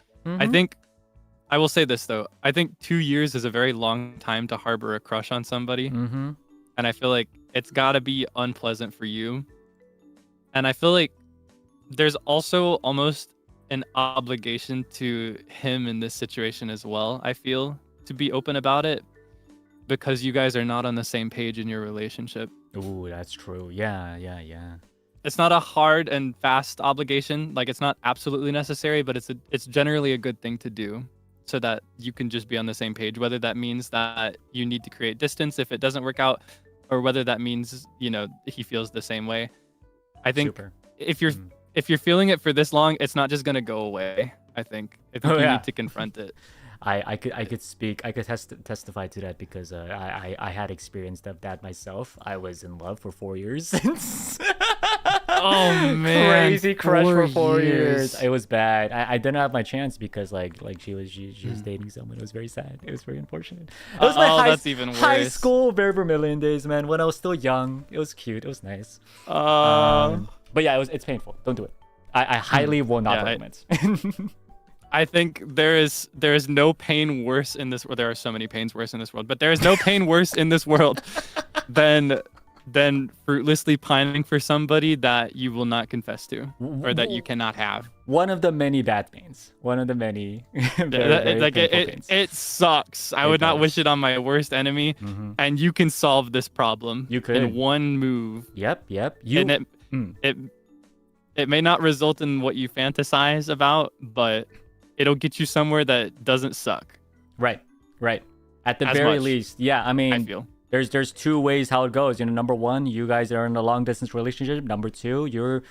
I will say this though. I think 2 years is a very long time to harbor a crush on somebody. And I feel like it's gotta be unpleasant for you. And I feel like there's also almost an obligation to him in this situation as well, I feel, to be open about it, because you guys are not on the same page in your relationship. Ooh, that's true. Yeah. It's not a hard and fast obligation. Like, it's not absolutely necessary, but it's generally a good thing to do so that you can just be on the same page, whether that means that you need to create distance if it doesn't work out, or whether that means, he feels the same way. I think if you're feeling it for this long, it's not just going to go away. I think you need to confront it. I could testify to that because I had experienced that myself. I was in love for 4 years. Oh man, crazy crush for 4 years. It was bad. I didn't have my chance because like she was dating someone. It was very sad. It was very unfortunate. It was my that's even worse. High school Vermillion days, man. When I was still young, it was cute. It was nice. But yeah, it's painful. Don't do it. I highly will not recommend. I think there is no pain worse in this world. There are so many pains worse in this world, but there is no pain worse in this world than fruitlessly pining for somebody that you will not confess to or that you cannot have. One of the many bad pains. One of the many very painful pains. It sucks. I would not wish it on my worst enemy. And you can solve this problem. You could in one move. Yep. It may not result in what you fantasize about, but it'll get you somewhere that doesn't suck. Right. At the As very much, least, yeah. I I mean, feel. there's two ways how it goes. Number one, you guys are in a long distance relationship. Number two, you're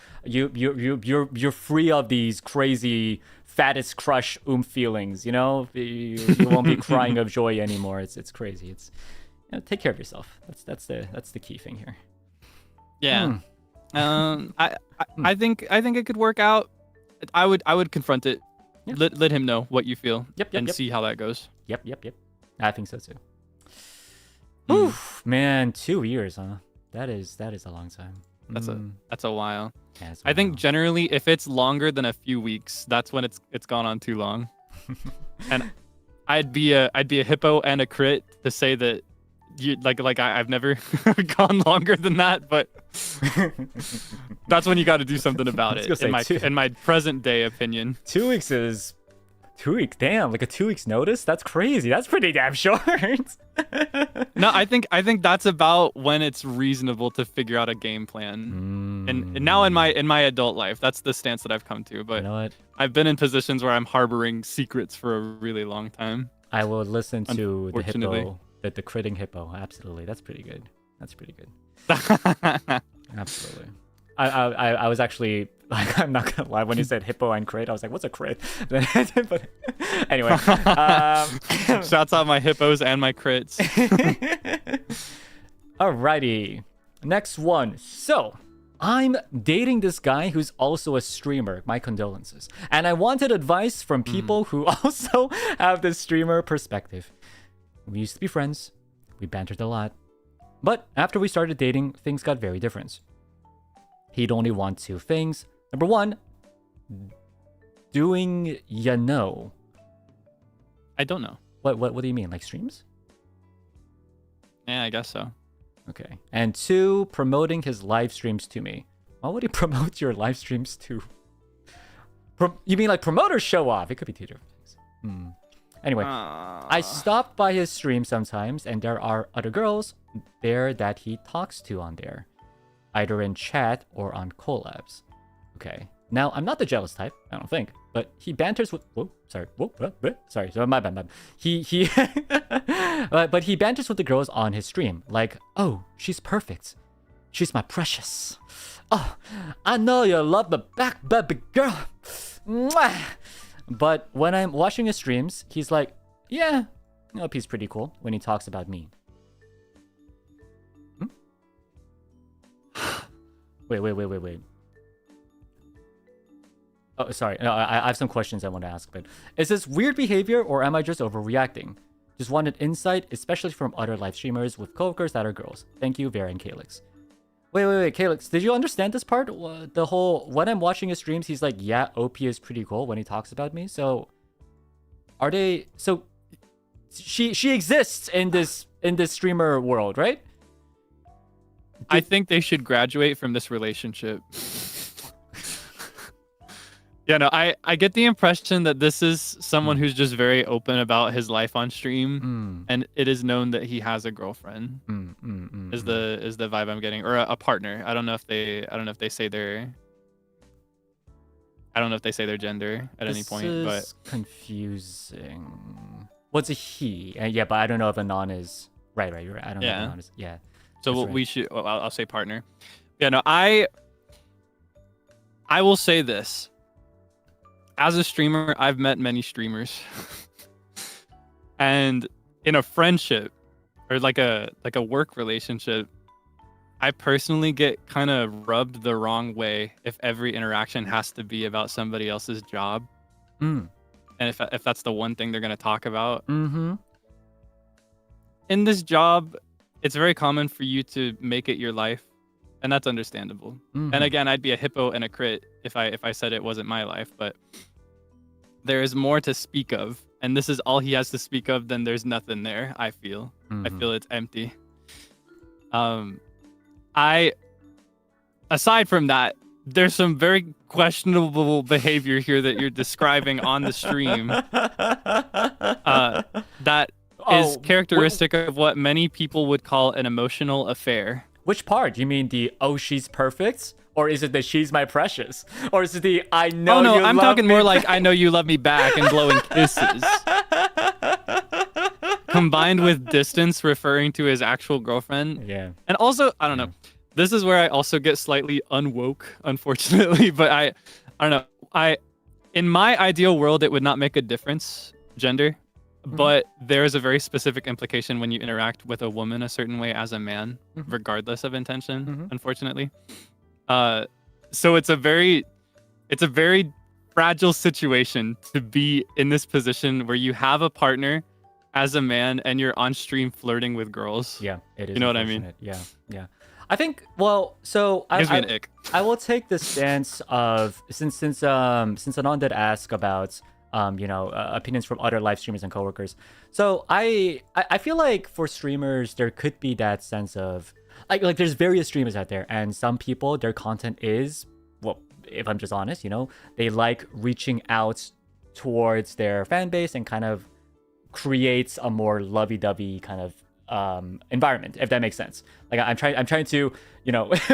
free of these crazy fattest crush feelings. You won't be crying of joy anymore. It's crazy. It's take care of yourself. That's the key thing here. Yeah. I think it could work out. I would confront it. Yeah. Let him know what you feel. Yep, and see how that goes. Yep. I think so too. Oof, man, 2 years, huh? That is a long time. That's a while. Yeah, it's a I think while. generally if it's longer than a few weeks, that's when it's gone on too long. And I'd be a hippo and a crit to say that you I've never gone longer than that, but that's when you got to do something about I was it. gonna say In my present day opinion. 2 weeks is 2 weeks. Damn, like a 2 weeks notice. That's crazy. That's pretty damn short. No, I think that's about when it's reasonable to figure out a game plan. And now in my adult life, that's the stance that I've come to. But You know what? I've been in positions where I'm harboring secrets for a really long time. I will listen to the Unfortunately. hippo, the critting hippo. Absolutely, that's pretty good. Absolutely. I was actually like, I'm not gonna lie, when you said hippo and crit, I was like, what's a crit? But anyway, Shouts out my hippos and my crits. alrighty, next one. So I'm dating this guy who's also a streamer. My condolences. And I wanted advice from people who also have this streamer perspective. We used to be friends. We bantered a lot. But after we started dating, things got very different. He'd only want two things. Number one, doing I don't know. What do you mean? Like streams? Yeah, I guess so. Okay. And two, promoting his live streams to me. Why would he promote your live streams to? You mean like promote or show off? It could be two different things. Anyway, I stop by his stream sometimes, and there are other girls there that he talks to on there, either in chat or on collabs. Okay. Now, I'm not the jealous type, I don't think, but he banters with. Sorry, my bad. He but he banters with the girls on his stream, like, oh, she's perfect, she's my precious. Oh, I know you love me back, baby girl. Mwah! But when I'm watching his streams, he's like, yeah, he's pretty cool when he talks about me. Wait. Oh, sorry. No, I have some questions I want to ask, but is this weird behavior or am I just overreacting? Just wanted insight, especially from other live streamers with coworkers that are girls. Thank you, Vera and Kaelix. Wait, Kaelix, did you understand this part? The whole, when I'm watching his streams, he's like, yeah, OP is pretty cool when he talks about me. So, are they, so, she exists in this streamer world, right? I think they should graduate from this relationship. Yeah, no, I get the impression that this is someone who's just very open about his life on stream, and it is known that he has a girlfriend. Is the vibe I'm getting, or a partner? I don't know if they say their gender at any point, but confusing. What's a he? Yeah, but I don't know if a non is right. I don't know if a non is So right. we should. Well, I'll say partner. Yeah, no, I will say this. As a streamer, I've met many streamers. And in a friendship or like a work relationship, I personally get kind of rubbed the wrong way if every interaction has to be about somebody else's job. And if that's the one thing they're going to talk about. In this job, it's very common for you to make it your life, and that's understandable. And again, I'd be a hippo and a crit if I said it wasn't my life, but there is more to speak of, and this is all he has to speak of, then there's nothing there. I feel it's empty. Aside from that, there's some very questionable behavior here that you're describing on the stream that is characteristic of what many people would call an emotional affair. Which part? You mean the "oh she's perfect," or is it the "she's my precious," or is it the "I know"? Oh no, you I'm love talking me more like "I know you love me back" and blowing kisses. Combined with distance referring to his actual girlfriend. Yeah. And also, I don't know. This is where I also get slightly unwoke, unfortunately. But I don't know. In my ideal world, it would not make a difference, gender. But there is a very specific implication when you interact with a woman a certain way as a man, regardless of intention, unfortunately. So it's a very fragile situation to be in this position where you have a partner as a man and you're on stream flirting with girls. Yeah, it is. You know what I mean? Yeah, yeah. I think, well, so Gives me an ick. I will take the stance of, since Anon did ask about opinions from other live streamers and coworkers. So I feel like for streamers there could be that sense of like there's various streamers out there, and some people, their content is, well, if I'm just honest, they like reaching out towards their fan base and kind of creates a more lovey-dovey kind of environment, if that makes sense. Like I'm trying to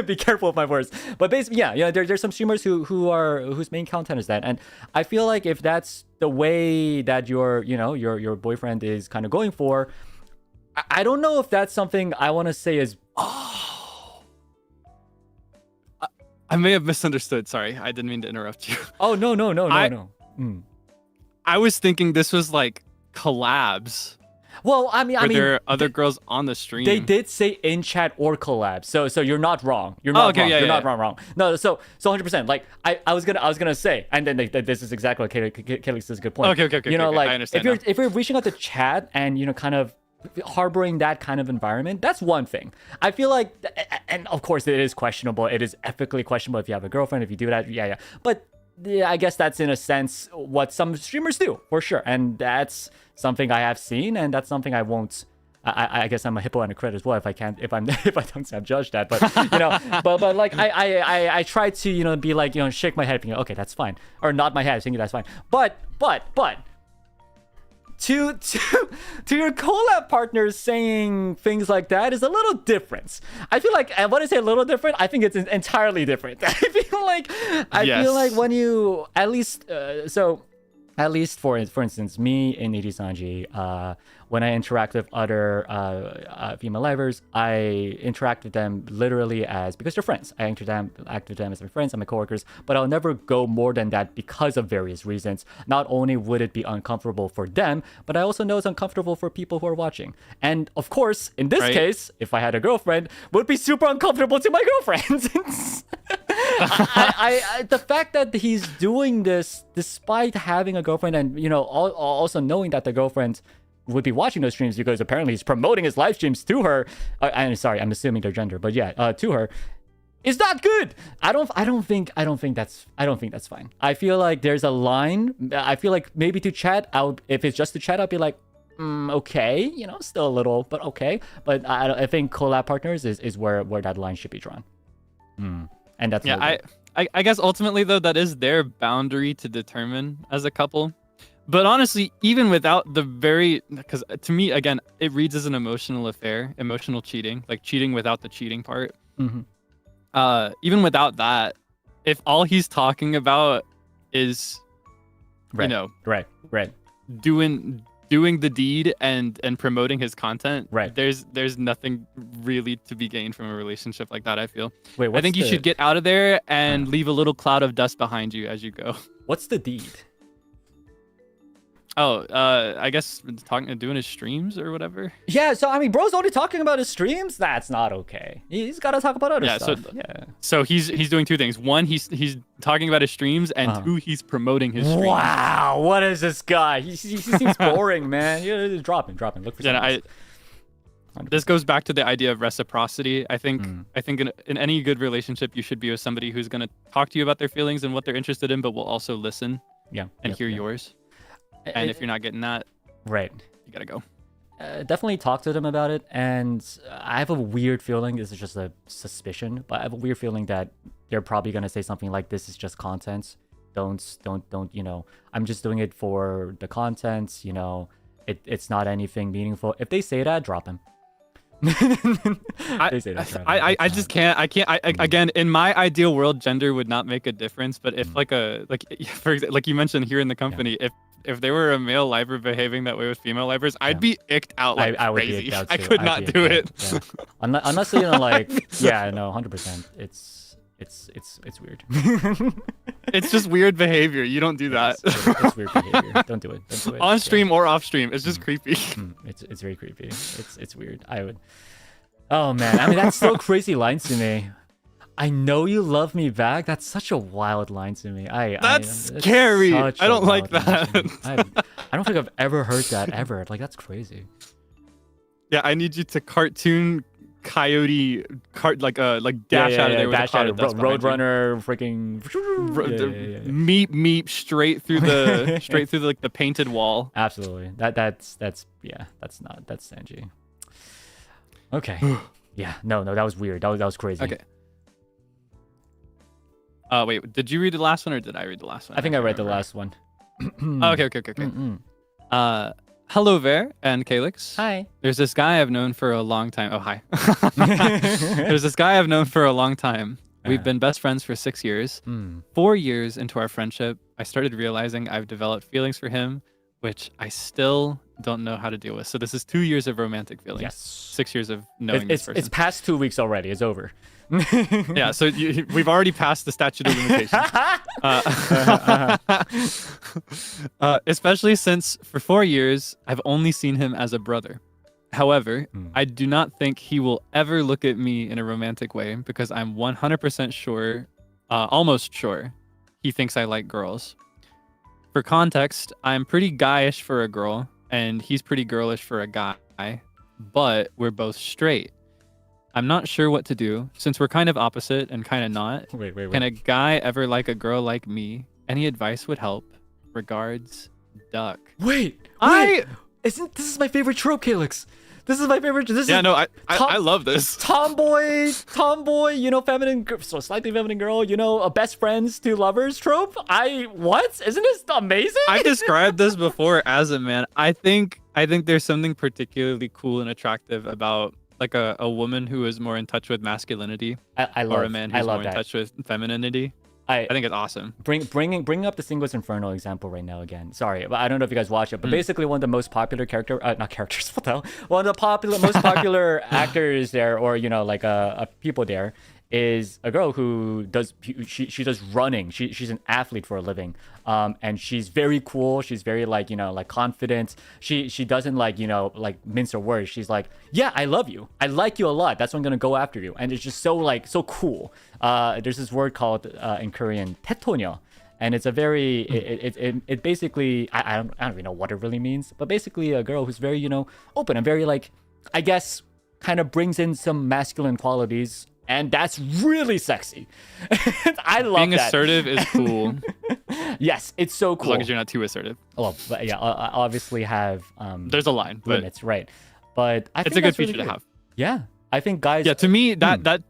be careful with my words, but basically there's some streamers whose main content is that, and I feel like if that's the way that your boyfriend is kind of going for, I don't know if that's something I want to say is I may have misunderstood. Sorry, I didn't mean to interrupt you. Oh no. I was thinking this was like collabs. Well, I mean, there are other girls on the stream. They did say in chat or collab, so you're not wrong. You're not wrong. You're not wrong. No, so 100%. Like I was gonna say, and then this is exactly what Kaelix says. A good point. Okay. Like I understand if you're reaching out to chat and kind of harboring that kind of environment, that's one thing. I feel like, and of course it is questionable. It is ethically questionable if you have a girlfriend, if you do that. Yeah. But yeah, I guess that's in a sense what some streamers do, for sure, and that's something I have seen, and that's something I won't. I guess I'm a hippo and a crit as well if I don't judge that, but but like I try to be like shake my head, okay, that's fine, or nod my head, thinking that's fine, but to your collab partners saying things like that is a little different. I feel like, and when I say a little different, I think it's entirely different. I feel like when you at least for instance, me in NIJISANJI, when I interact with other female livers, I interact with them literally because they're friends. I interact with them as my friends and my coworkers, but I'll never go more than that because of various reasons. Not only would it be uncomfortable for them, but I also know it's uncomfortable for people who are watching. And of course, in this case, if I had a girlfriend, it would be super uncomfortable to my girlfriend. The fact that he's doing this despite having a girlfriend, and also knowing that the girlfriend would be watching those streams because apparently he's promoting his live streams to her. I'm sorry, I'm assuming their gender, but yeah, to her, is not good. I don't think that's fine. I feel like there's a line. I feel like maybe to chat, if it's just to chat, I'll be like, okay, still a little, but okay. But I think collab partners is where that line should be drawn. And that's I guess ultimately though, that is their boundary to determine as a couple. But honestly, even without because to me, again, it reads as an emotional affair, emotional cheating, like cheating without the cheating part. Even without that, if all he's talking about is, doing the deed and promoting his content, there's nothing really to be gained from a relationship like that, I feel. I think you should get out of there and leave a little cloud of dust behind you as you go. What's the deed? Oh, I guess doing his streams or whatever. Yeah, so I mean, bro's only talking about his streams. That's not okay. He's got to talk about other stuff. So he's doing two things. One, he's talking about his streams, and two, he's promoting his streams. Wow, what is this guy? He seems boring, man. Drop him. Look for something. This goes back to the idea of reciprocity. I think in any good relationship, you should be with somebody who's going to talk to you about their feelings and what they're interested in, but will also listen. And hear yours. And if you're not getting that, you gotta go. Definitely talk to them about it. And I have a weird feeling, this is just a suspicion, but I have a weird feeling that they're probably gonna say something like, "This is just content. Don't. I'm just doing it for the content. It's not anything meaningful." If they say that, drop him. They say that's right. I just can't. Again, in my ideal world, gender would not make a difference. But if for example, like you mentioned here in the company, if there were a male lifer behaving that way with female lifers, I'd be icked out like I would crazy. be icked out I too. could I'd not be do icked it. out, yeah. Unless you know, like, yeah, no, 100%. It's weird. It's just weird behavior. You don't do that. It's weird behavior. Don't do it. Don't do it. On stream or off stream, it's just creepy. It's very creepy. It's weird. I would. Oh man, I mean that's so crazy lines to me. I know you love me back. That's such a wild line to me. That's scary. I don't like that. I don't think I've ever heard that ever. Like that's crazy. Yeah, I need you to cartoon coyote dash out of there with a cloud of dust behind you. Roadrunner, freaking meep straight through the like the painted wall. Absolutely. That's Sanji. Okay. Yeah. No, that was weird. That was crazy. Okay. Wait, did you read the last one or did I read the last one? I think I read the last one. Okay. Hello, Ver and Kaelix. Hi. There's this guy I've known for a long time. Oh, hi. There's this guy I've known for a long time. We've been best friends for 6 years. 4 years into our friendship, I started realizing I've developed feelings for him, which I still don't know how to deal with. So this is 2 years of romantic feelings. Yes. 6 years of knowing this person. It's past 2 weeks already. It's over. Yeah, so we've already passed the statute of limitations. Especially since for 4 years, I've only seen him as a brother. However, I do not think he will ever look at me in a romantic way because I'm 100% sure, almost sure, he thinks I like girls. For context, I'm pretty guyish for a girl, and he's pretty girlish for a guy, but we're both straight. I'm not sure what to do, since we're kind of opposite and kind of not. Wait. Can a guy ever like a girl like me? Any advice would help. Regards, Duck. Wait. This is my favorite trope, Kaelix. This is my favorite. I love this. Tomboy, you know, slightly feminine girl, you know, a best friends to lovers trope. What? Isn't this amazing? I've described this before as a man. I think there's something particularly cool and attractive about like a woman who is more in touch with masculinity, or a man who's more in touch with femininity. I think it's awesome. Bring up the Singles Inferno example right now again. Sorry, but I don't know if you guys watch it, but basically one of the most popular one of the most popular actors there, or you know, like people there, is a girl who does she does running. She's an athlete for a living, and she's very cool. She's very like, you know, like confident. She doesn't like, you know, like mince her words. She's like, yeah, I love you. I like you a lot. That's why I'm gonna go after you. And it's just so cool. There's this word called in Korean "태토녀," and it's a very it basically I don't even know what it really means, but basically a girl who's very, you know, open and very like, I guess, kind of brings in some masculine qualities. And that's really sexy. I love Being that. assertive is cool. Yes, it's so cool. As long as you're not too assertive. Well, but yeah, I obviously have there's a line, but limits, right? But I it's think a good really feature to have. Yeah, I think guys. Yeah, to me that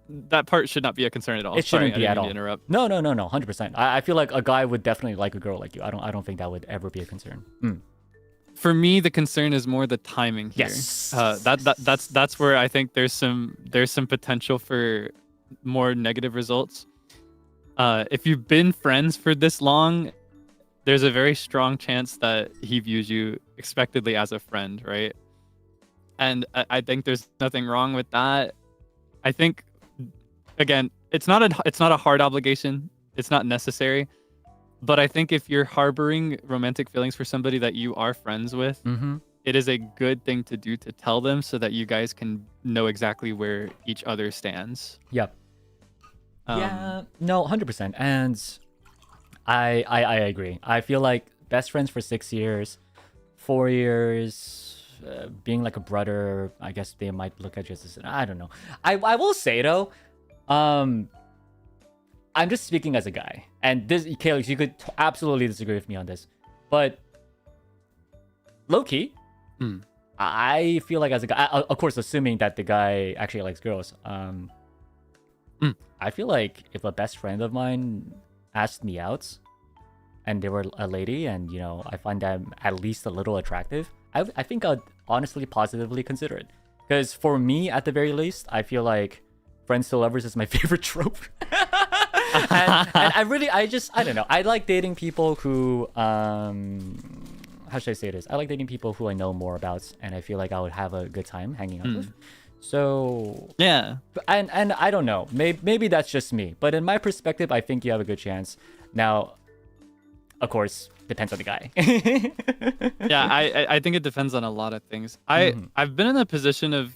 part should not be a concern at all. It shouldn't be at all. Interrupt. No, 100%. I feel like a guy would definitely like a girl like you. I don't think that would ever be a concern. For me, the concern is more the timing here. Yes. That's where I think there's some potential for more negative results. If you've been friends for this long, there's a very strong chance that he views you expectedly as a friend, right? And I think there's nothing wrong with that. I think, again, it's not a hard obligation. It's not necessary. But I think if you're harboring romantic feelings for somebody that you are friends with, it is a good thing to do to tell them so that you guys can know exactly where each other stands. Yep. Yeah, no, 100%. And I agree. I feel like best friends for 6 years, 4 years, being like a brother, I guess they might look at you as I don't know. I will say though, I'm just speaking as a guy, and this, Kaelix, you could absolutely disagree with me on this, but low-key, I feel like as a guy, of course, assuming that the guy actually likes girls, I feel like if a best friend of mine asked me out, and they were a lady, and you know, I find them at least a little attractive, I think I'd honestly positively consider it. Because for me, at the very least, I feel like friends to lovers is my favorite trope. and I don't know. I like dating people who, how should I say this? I like dating people who I know more about, and I feel like I would have a good time hanging out with. So Yeah. and I don't know. Maybe that's just me, but in my perspective, I think you have a good chance. Now, of course, depends on the guy. Yeah, I think it depends on a lot of things. I've been in a position of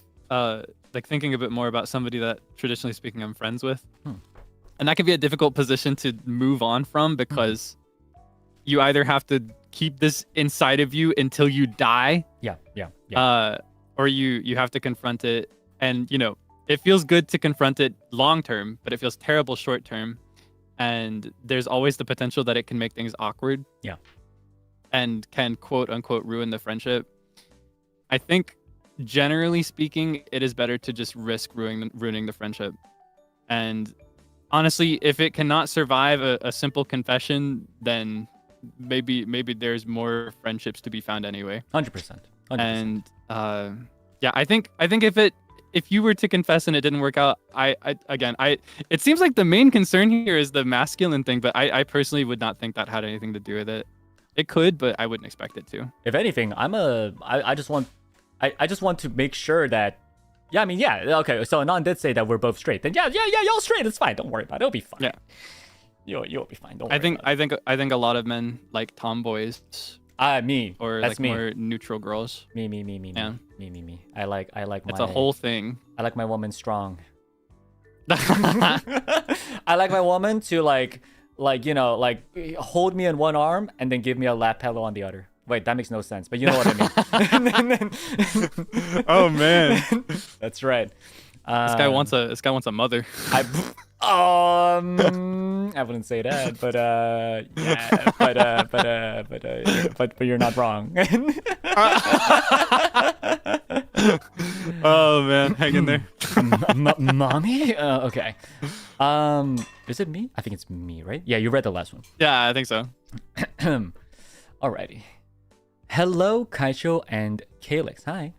like thinking a bit more about somebody that traditionally speaking I'm friends with. And that can be a difficult position to move on from because you either have to keep this inside of you until you die. Yeah. Or you have to confront it. And, you know, it feels good to confront it long term, but it feels terrible short term. And there's always the potential that it can make things awkward. Yeah. And can quote unquote ruin the friendship. I think generally speaking, it is better to just risk ruining the friendship. And honestly, if it cannot survive a simple confession, then maybe there's more friendships to be found anyway. 100%. And yeah, I think if you were to confess and it didn't work out, it seems like the main concern here is the masculine thing, but I personally would not think that had anything to do with it. It could, but I wouldn't expect it to. If anything, I just want to make sure that, okay, so Anon did say that we're both straight. Then y'all straight, it's fine. Don't worry about it. It'll be fine. Yeah. You'll be fine. Don't worry I think a lot of men like tomboys. Me. Or that's like me. more neutral girls. Me. Yeah. Me. I like It's a whole thing. I like my woman strong. I like my woman to like hold me in one arm and then give me a lap pillow on the other. Wait, that makes no sense, but you know what I mean. Oh man. That's right. This guy wants a mother. I wouldn't say that, but but you're not wrong. Oh man, hang in there. Mommy? Okay. Is it me? I think it's me, right? Yeah, you read the last one. Yeah, I think so. Alrighty. Hello, Kaicho and Kaelix. Hi.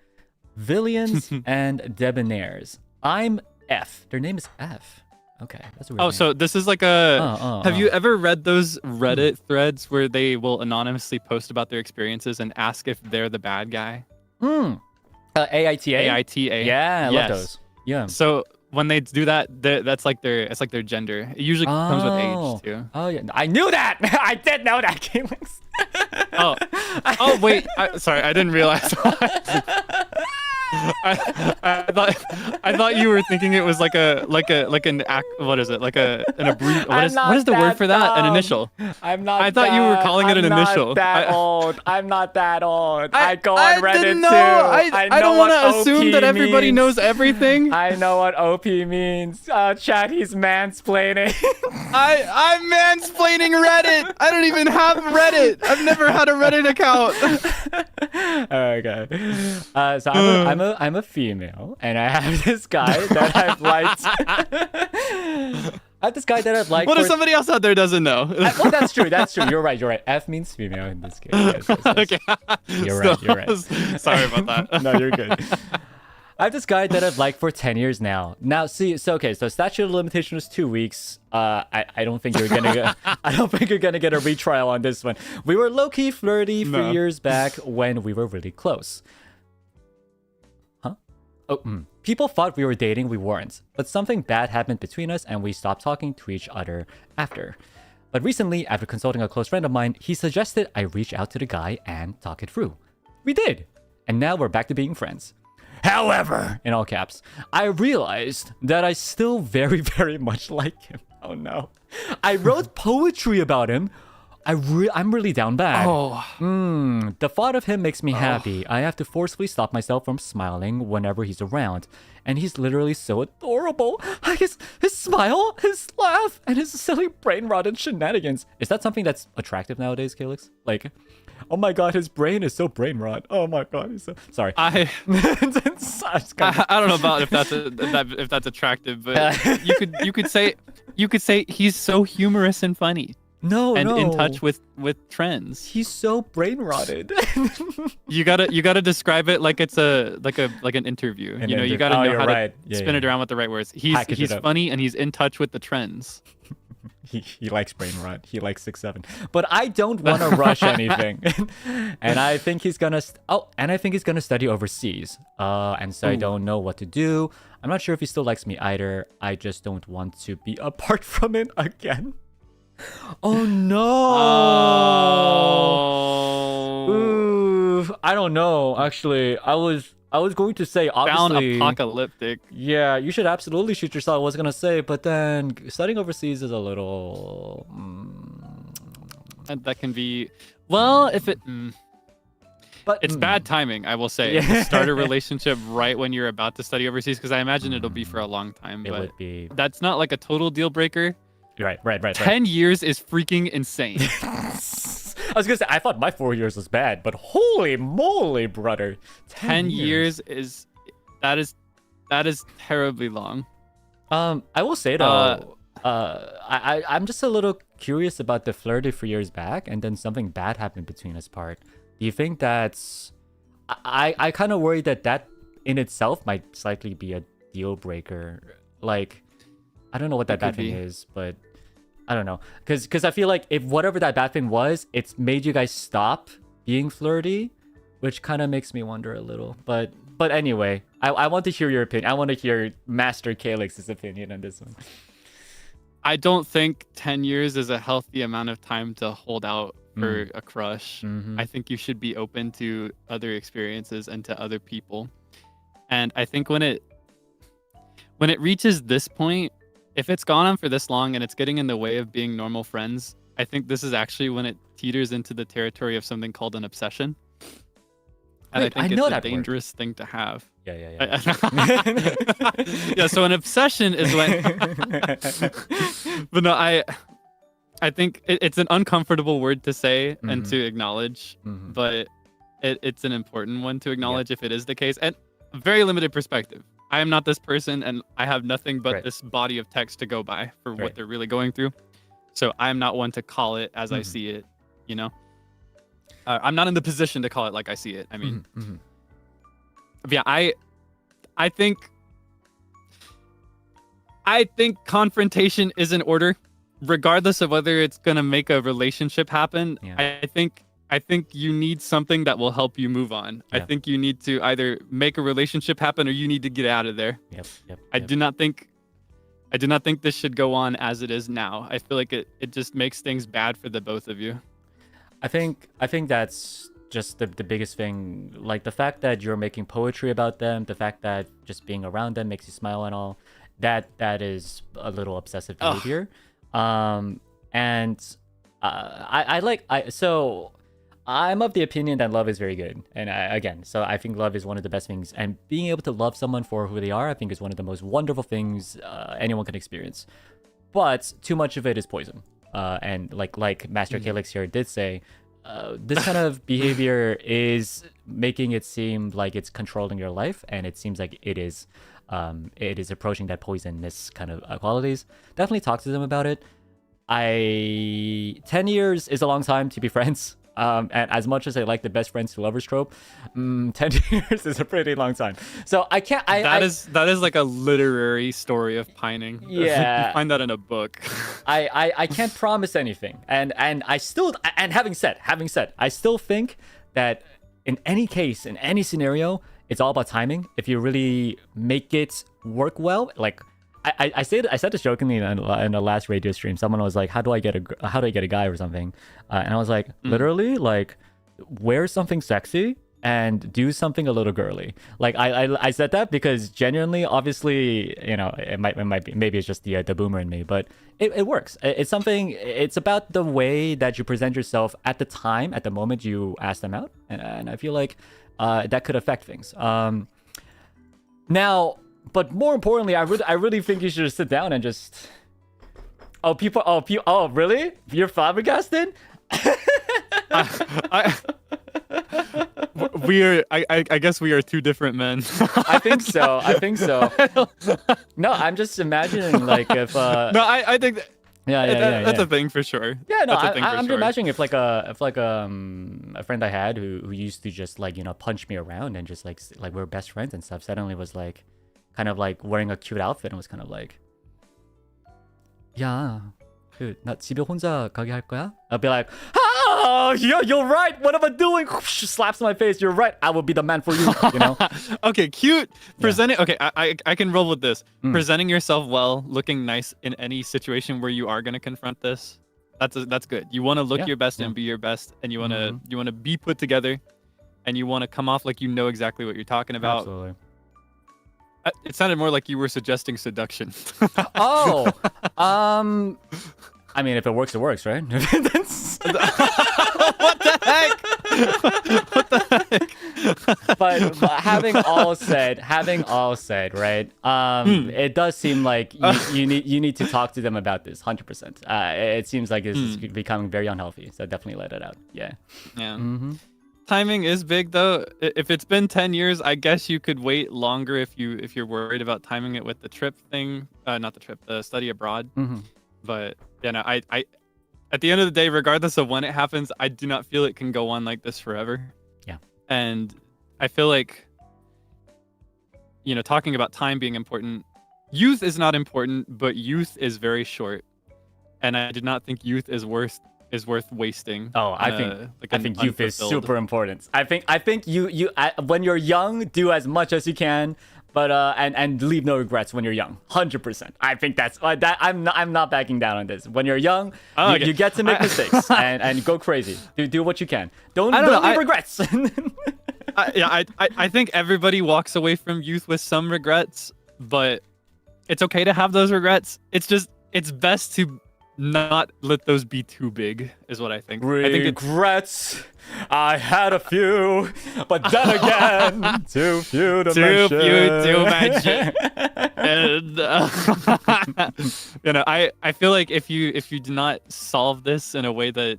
Villains and Debonaires. I'm F. Their name is F. Okay, that's a weird name. So this is like a... Have you ever read those Reddit threads where they will anonymously post about their experiences and ask if they're the bad guy? AITA? AITA. Yeah, I love those. Yeah. So when they do that, it's like their gender. It usually comes with age too. Oh yeah, I knew that. I did know that, Kaelix. Oh wait. Sorry, I didn't realize. I thought you were thinking it was like an act. What is it? Like an abbreviation? What is the word for that? An initial. I'm not. I thought you were calling it an initial. I'm not that old. I go on Reddit too. I don't want to assume that everybody knows everything. I know what OP means. Chat, he's mansplaining. I'm mansplaining Reddit. I don't even have Reddit. I've never had a Reddit account. Okay. So I'm a female, and I have this guy that I've liked. What if somebody else out there doesn't know? Well, that's true. You're right. F means female in this case. Yes. Okay. You're right. Sorry about that. No, you're good. I have this guy that I've liked for 10 years now. Now, see, so statute of limitation was 2 weeks. I don't think you're gonna get a retrial on this one. We were low-key flirty 3 years back when we were really close. People thought we were dating, we weren't. But something bad happened between us and we stopped talking to each other after. But recently, after consulting a close friend of mine, he suggested I reach out to the guy and talk it through. We did. And now we're back to being friends. However, in all caps, I realized that I still very, very much like him. Oh no. I wrote poetry about him. I'm really down bad. The thought of him makes me happy. I have to forcefully stop myself from smiling whenever he's around. And he's literally so adorable. His smile, his laugh, and his silly brain-rotted shenanigans. Is that something that's attractive nowadays, Kaelix? Like, oh my god, his brain is so brain-rot. Oh my god, he's so... Sorry. I don't know about if that's attractive, but you could say he's so humorous and funny. No, and no. in touch with trends. He's so brain rotted. You gotta describe it like it's an interview. You gotta know how to spin it around with the right words. He's funny and he's in touch with the trends. He likes brain rot. He likes 6'7". But I don't want to rush anything. And I think he's gonna study overseas. And so I don't know what to do. I'm not sure if he still likes me either. I just don't want to be apart from it again. Oh no. Ooh, I don't know. Actually, I was going to say, obviously, apocalyptic. Yeah, you should absolutely shoot yourself. I was gonna say, but then studying overseas is a little. And that can be, well, if it. But it's bad timing, I will say. Yeah. To start a relationship right when you're about to study overseas, because I imagine it'll be for a long time. It but would be. That's not like a total deal breaker. Right. 10 years is freaking insane. I was gonna say, I thought my 4 years was bad, but holy moly, brother. 10 years is terribly long. I will say though, I'm just a little curious about the flirt a few years back, and then something bad happened between us part. Do you think that's? I kind of worry that in itself might slightly be a deal breaker. Like, I don't know what that bad thing is, but I don't know. Because I feel like if whatever that bad thing was, it's made you guys stop being flirty, which kind of makes me wonder a little. But anyway, I want to hear your opinion. I want to hear Master Kaelix's opinion on this one. I don't think 10 years is a healthy amount of time to hold out for a crush. Mm-hmm. I think you should be open to other experiences and to other people. And I think when it reaches this point, if it's gone on for this long and it's getting in the way of being normal friends, I think this is actually when it teeters into the territory of something called an obsession. And Wait, I think it's a dangerous thing to have. Yeah. Yeah, so an obsession is when... But no, I think it's an uncomfortable word to say and to acknowledge, but it's an important one to acknowledge if it is the case. And a very limited perspective. I am not this person, and I have nothing but this body of text to go by for what they're really going through. So I'm not one to call it as I see it, I'm not in the position to call it like I see it. I mean, yeah, I think confrontation is in order, regardless of whether it's gonna make a relationship happen. Yeah. I think you need something that will help you move on. Yeah. I think you need to either make a relationship happen or you need to get out of there. Yep. I do not think this should go on as it is now. I feel like it just makes things bad for the both of you. I think that's just the biggest thing. Like the fact that you're making poetry about them, the fact that just being around them makes you smile and all, that is a little obsessive behavior. So I'm of the opinion that love is very good. And I think love is one of the best things. And being able to love someone for who they are, I think is one of the most wonderful things anyone can experience. But too much of it is poison. And like Master Kaelix here did say, this kind of behavior is making it seem like it's controlling your life. And it seems like it is approaching that poisonous kind of qualities. Definitely talk to them about it. 10 years is a long time to be friends. And as much as I like the best friends to lovers trope, 10 years is a pretty long time. So I can't. That is like a literary story of pining. Yeah, you find that in a book. I can't promise anything, and having said, I still think that in any case, in any scenario, it's all about timing. If you really make it work well, like. I said this jokingly in the last radio stream. Someone was like, "How do I get a guy or something?" And I was like, literally, like, wear something sexy and do something a little girly. Like I said that because genuinely, obviously, it might be, maybe it's just the boomer in me, but it works. It's something. It's about the way that you present yourself at the moment you ask them out, and I feel like that could affect things. Now. But more importantly, I really think you should just sit down and just. Oh, really? You're flabbergasted? I guess we are two different men. I think so. No, I'm just imagining like if. No, I think. That's a thing for sure. Yeah, no, That's a thing for I'm sure. imagining if a friend I had who used to just like punch me around and just like we're best friends and stuff suddenly was like kind of like wearing a cute outfit and was kind of like, 야, 나 집에 혼자 가게 할 거야? I'll be like, oh, yeah, you're right. What am I doing? Slaps my face. You're right. I will be the man for you. You know. Okay, cute. Presenting. Okay, I can roll with this. Presenting yourself well, looking nice in any situation where you are gonna confront this. That's good. You want to look your best and be your best, and you wanna be put together, and you want to come off like you know exactly what you're talking about. Absolutely. It sounded more like you were suggesting seduction. Oh, I mean, if it works, it works, right? That's... What the heck? What the heck? But having all said, right? It does seem like you need to talk to them about this, 100%. It seems like this is becoming very unhealthy, so definitely let it out. Yeah. Yeah. Timing is big though. If it's been 10 years, I guess you could wait longer if you're worried about timing it with the trip thing. Not the trip, the study abroad. But yeah, no, I at the end of the day, regardless of when it happens, I do not feel it can go on like this forever. Yeah. And I feel like, talking about time being important, youth is not important, but youth is very short. And I did not think youth is worth wasting. Oh, I think youth is super important. I think you when you're young, do as much as you can, but and leave no regrets when you're young. 100%. I think that's that. I'm not backing down on this. When you're young, you get to make mistakes and go crazy. Do what you can. Don't leave regrets. I think everybody walks away from youth with some regrets, but it's okay to have those regrets. It's best to not let those be too big, is what I think. Regrets. I had a few, but then again, too few to mention. And I feel like if you do not solve this in a way that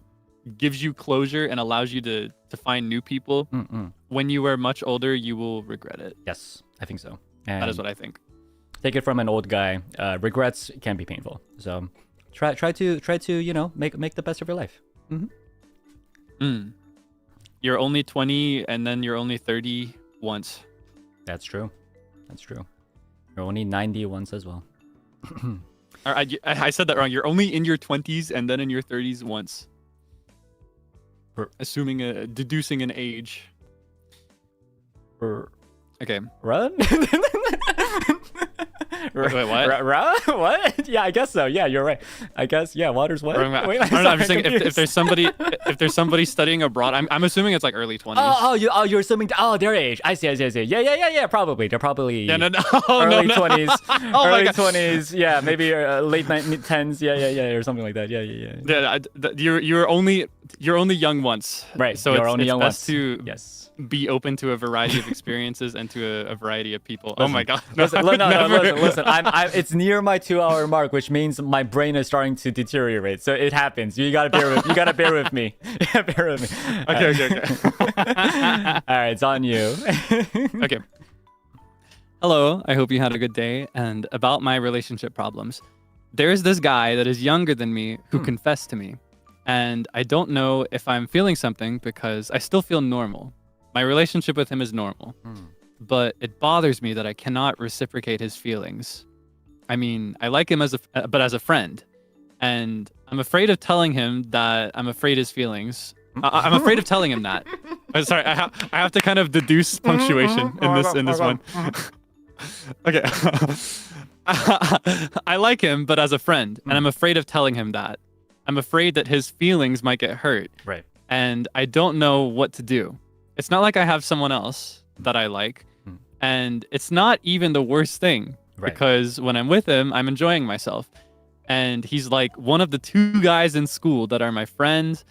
gives you closure and allows you to find new people, when you are much older, you will regret it. Yes, I think so. And that is what I think. Take it from an old guy. Regrets can be painful. So try to make the best of your life. You're only 20 and then you're only 30 once. That's true. You're only 90 once as well. I said that wrong. You're only in your 20s and then in your 30s once. Deducing an age. Okay. Run? Wait, what? What? Yeah, I guess so. Yeah, you're right. I guess, yeah, water's wet. Wait, I'm just saying if there's somebody studying abroad, I'm assuming it's like early 20s. You're assuming their age. I see. Yeah, probably. They're probably early 20s. Early 20s. Yeah, maybe late 10s. Yeah, or something like that. Yeah. You're only young once. Right. So you're only young best once. to be open to a variety of experiences and to a variety of people. Oh my god. Listen. It's near my 2-hour mark, which means my brain is starting to deteriorate. So it happens. You gotta bear with me. Yeah, bear with me. Okay. All right, it's on you. Okay. Hello, I hope you had a good day. And about my relationship problems, there's this guy that is younger than me who confessed to me. And I don't know if I'm feeling something because I still feel normal. My relationship with him is normal. But it bothers me that I cannot reciprocate his feelings. I mean, I like him as a friend. And I'm afraid of telling him that I'm afraid his feelings. I'm afraid of telling him that. Sorry, I have to kind of deduce punctuation in this one. Okay. I like him, but as a friend, and I'm afraid of telling him that. I'm afraid that his feelings might get hurt. Right. And I don't know what to do. It's not like I have someone else that I like. And it's not even the worst thing. Right. Because when I'm with him, I'm enjoying myself. And he's like one of the 2 guys in school that are my friends.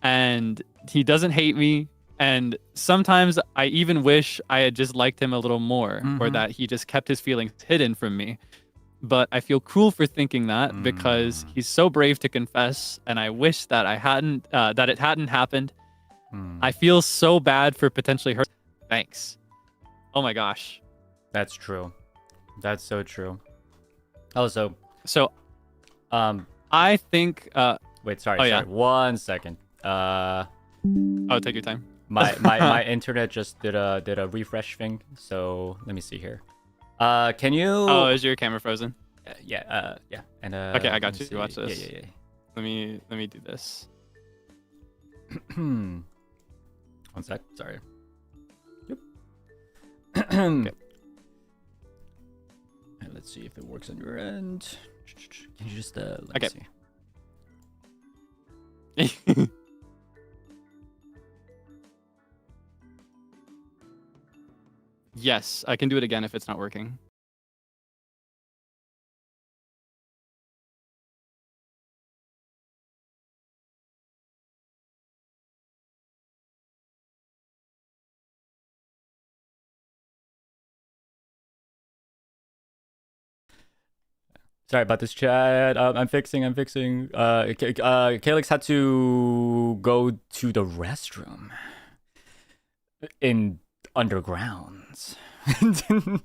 And he doesn't hate me. And sometimes I even wish I had just liked him a little more, or that he just kept his feelings hidden from me. But I feel cruel for thinking that because he's so brave to confess, and I wish that that it hadn't happened. I feel so bad for potentially hurt. Thanks. Oh my gosh. That's true. That's so true. Also, so I'm I think. Wait, sorry, Oh, sorry. yeah. 1 second. Oh, take your time. My internet just did a refresh thing. So let me see here. Can you? Oh, is your camera frozen? Yeah. And Okay, I got let me you. see. Watch this. Yeah. Let me do this. 1 sec. Sorry. Yep. Okay. And let's see if it works on your end. Can you just let me see? Yes, I can do it again if it's not working. Sorry about this, chat. I'm fixing. Kaelix had to go to the restroom in undergrounds. and then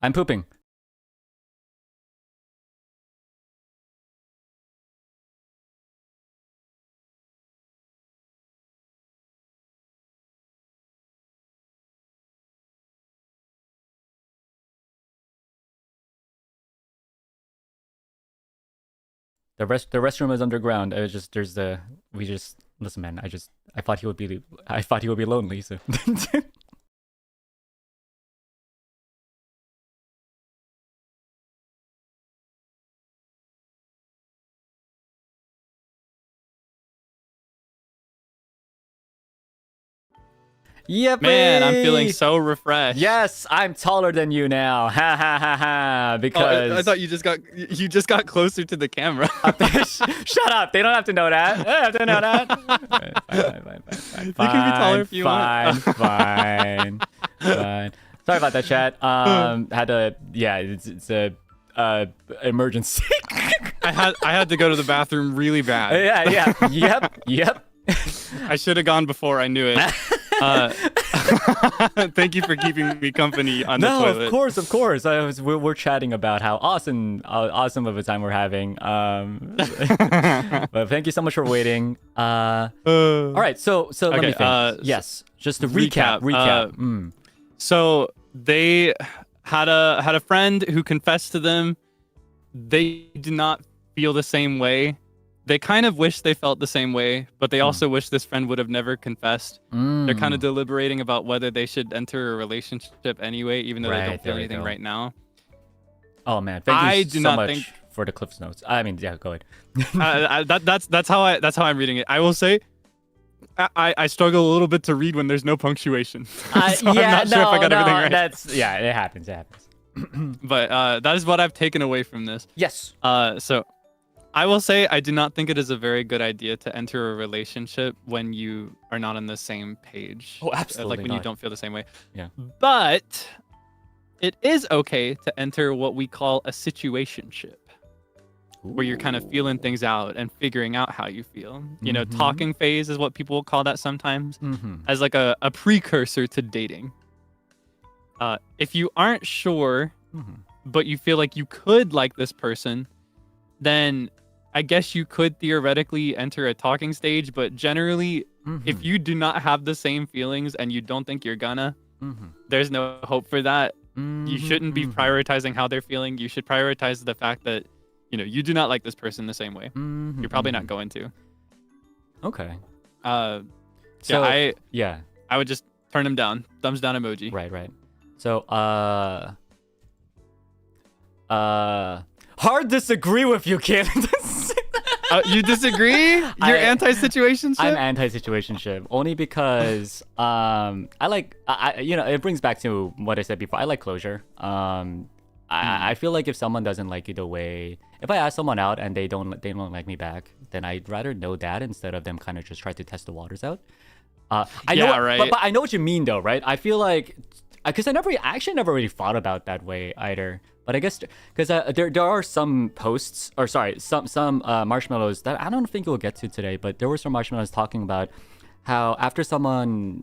I'm pooping. The restroom is underground. It was just listen, man. I thought he would be lonely. So yep. Man, I'm feeling so refreshed. Yes, I'm taller than you now. Ha ha ha ha. Because I thought you just got closer to the camera. Shut up. They don't have to know that. They don't have to know that. Fine. You can be taller if you want. Fine. Sorry about that, chat. Had to. Yeah, it's a emergency. I had to go to the bathroom really bad. Yeah. Yep. I should have gone before I knew it. Thank you for keeping me company on the toilet. No, of course. We're chatting about how awesome of a time we're having. But thank you so much for waiting. All right, so let me think. Yes, just to recap. So they had a friend who confessed to them. They did not feel the same way. They kind of wish they felt the same way, but they also wish this friend would have never confessed. They're kind of deliberating about whether they should enter a relationship anyway, even though they don't feel anything right now. Oh man, thank you so much for the Cliff's Notes. I mean, yeah, go ahead. That's how I'm reading it. I will say, I struggle a little bit to read when there's no punctuation. So I'm not sure if I got everything right. It happens. But that is what I've taken away from this. Yes. So I will say I do not think it is a very good idea to enter a relationship when you are not on the same page. Oh, absolutely Like when not. you don't feel the same way. Yeah. But it is okay to enter what we call a situationship, where you're kind of feeling things out and figuring out how you feel. You know, talking phase is what people will call that sometimes, as like a precursor to dating. If you aren't sure, but you feel like you could like this person, then I guess you could theoretically enter a talking stage, but generally, if you do not have the same feelings and you don't think you're gonna, there's no hope for that. You shouldn't be prioritizing how they're feeling. You should prioritize the fact that you do not like this person the same way. You're probably not going to. Okay. So yeah. I would just turn him down. Thumbs down emoji. Right. So hard disagree with you, kid. You disagree? You're anti-situationship? I'm anti-situationship only because it brings back to what I said before. I like closure. I feel like if someone doesn't like you the way, if I ask someone out and they don't like me back, then I'd rather know that instead of them kind of just try to test the waters out. I know, right. But I know what you mean though, right? I feel like because I actually never really thought about that way either. But I guess because there are some posts, or sorry, some marshmallows that I don't think we'll get to today, but there were some marshmallows talking about how after someone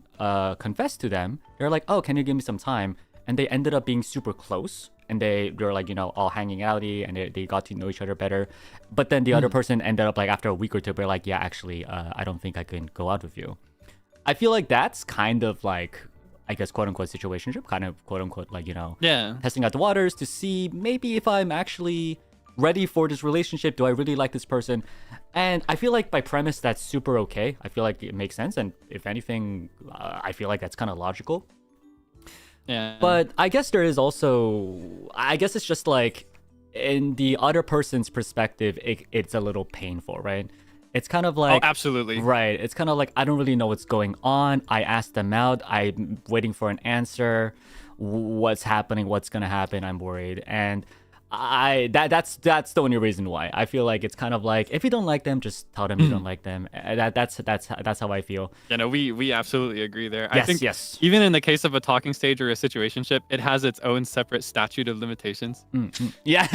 confessed to them, they're like, oh, can you give me some time? And they ended up being super close. And they were like, all hanging outy, and they got to know each other better. But then the other person ended up like after a week or two, they're like, yeah, actually, I don't think I can go out with you. I feel like that's kind of like, I guess, quote unquote situationship, kind of quote unquote like, testing out the waters to see maybe if I'm actually ready for this relationship. Do I really like this person? And I feel like by premise, that's super okay. I feel like it makes sense. And if anything, I feel like that's kind of logical. Yeah. But I guess there is also, I guess it's just like in the other person's perspective, it's a little painful, right? It's kind of like, oh, absolutely. Right. It's kind of like, I don't really know what's going on. I asked them out. I'm waiting for an answer. What's happening? What's going to happen? I'm worried. And that's the only reason why. I feel like it's kind of like, if you don't like them, just tell them you don't like them. That's how I feel. We absolutely agree there. Yes, I think even in the case of a talking stage or a situationship, it has its own separate statute of limitations. Yeah.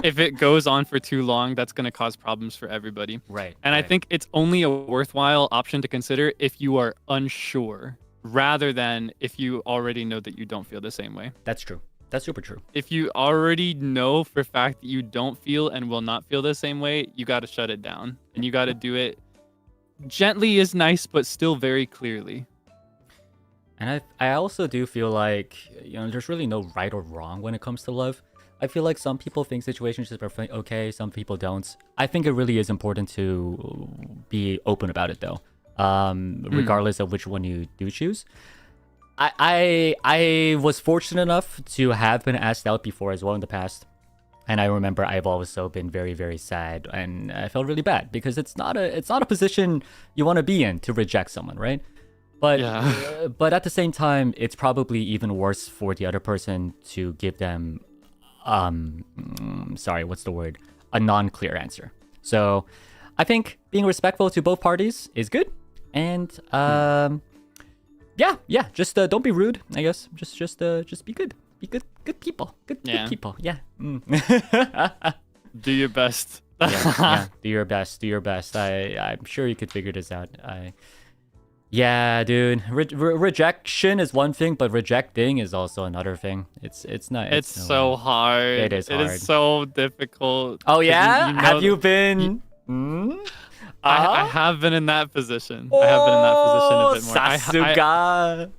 If it goes on for too long, that's going to cause problems for everybody. Right. And I think it's only a worthwhile option to consider if you are unsure, rather than if you already know that you don't feel the same way. That's true. That's super true. If you already know for a fact that you don't feel and will not feel the same way, you got to shut it down. And you got to do it gently is nice, but still very clearly. And I also do feel like, there's really no right or wrong when it comes to love. I feel like some people think situationships are okay, some people don't. I think it really is important to be open about it though, regardless of which one you do choose. I was fortunate enough to have been asked out before as well in the past. And I remember I've also been very, very sad, and I felt really bad because it's not a position you want to be in to reject someone, right? But but at the same time, it's probably even worse for the other person to give them a non-clear answer. So I think being respectful to both parties is good. And just don't be rude, I guess. Just be good. Be good people. Good people. Yeah. Do your best. yeah. Do your best. I'm sure you could figure this out. Yeah, dude. Rejection is one thing, but rejecting is also another thing. It's not. It's so hard. It is hard. It is so difficult. Oh yeah? Have you been? I have been in that position. I have been in that position a bit more. Sasuga.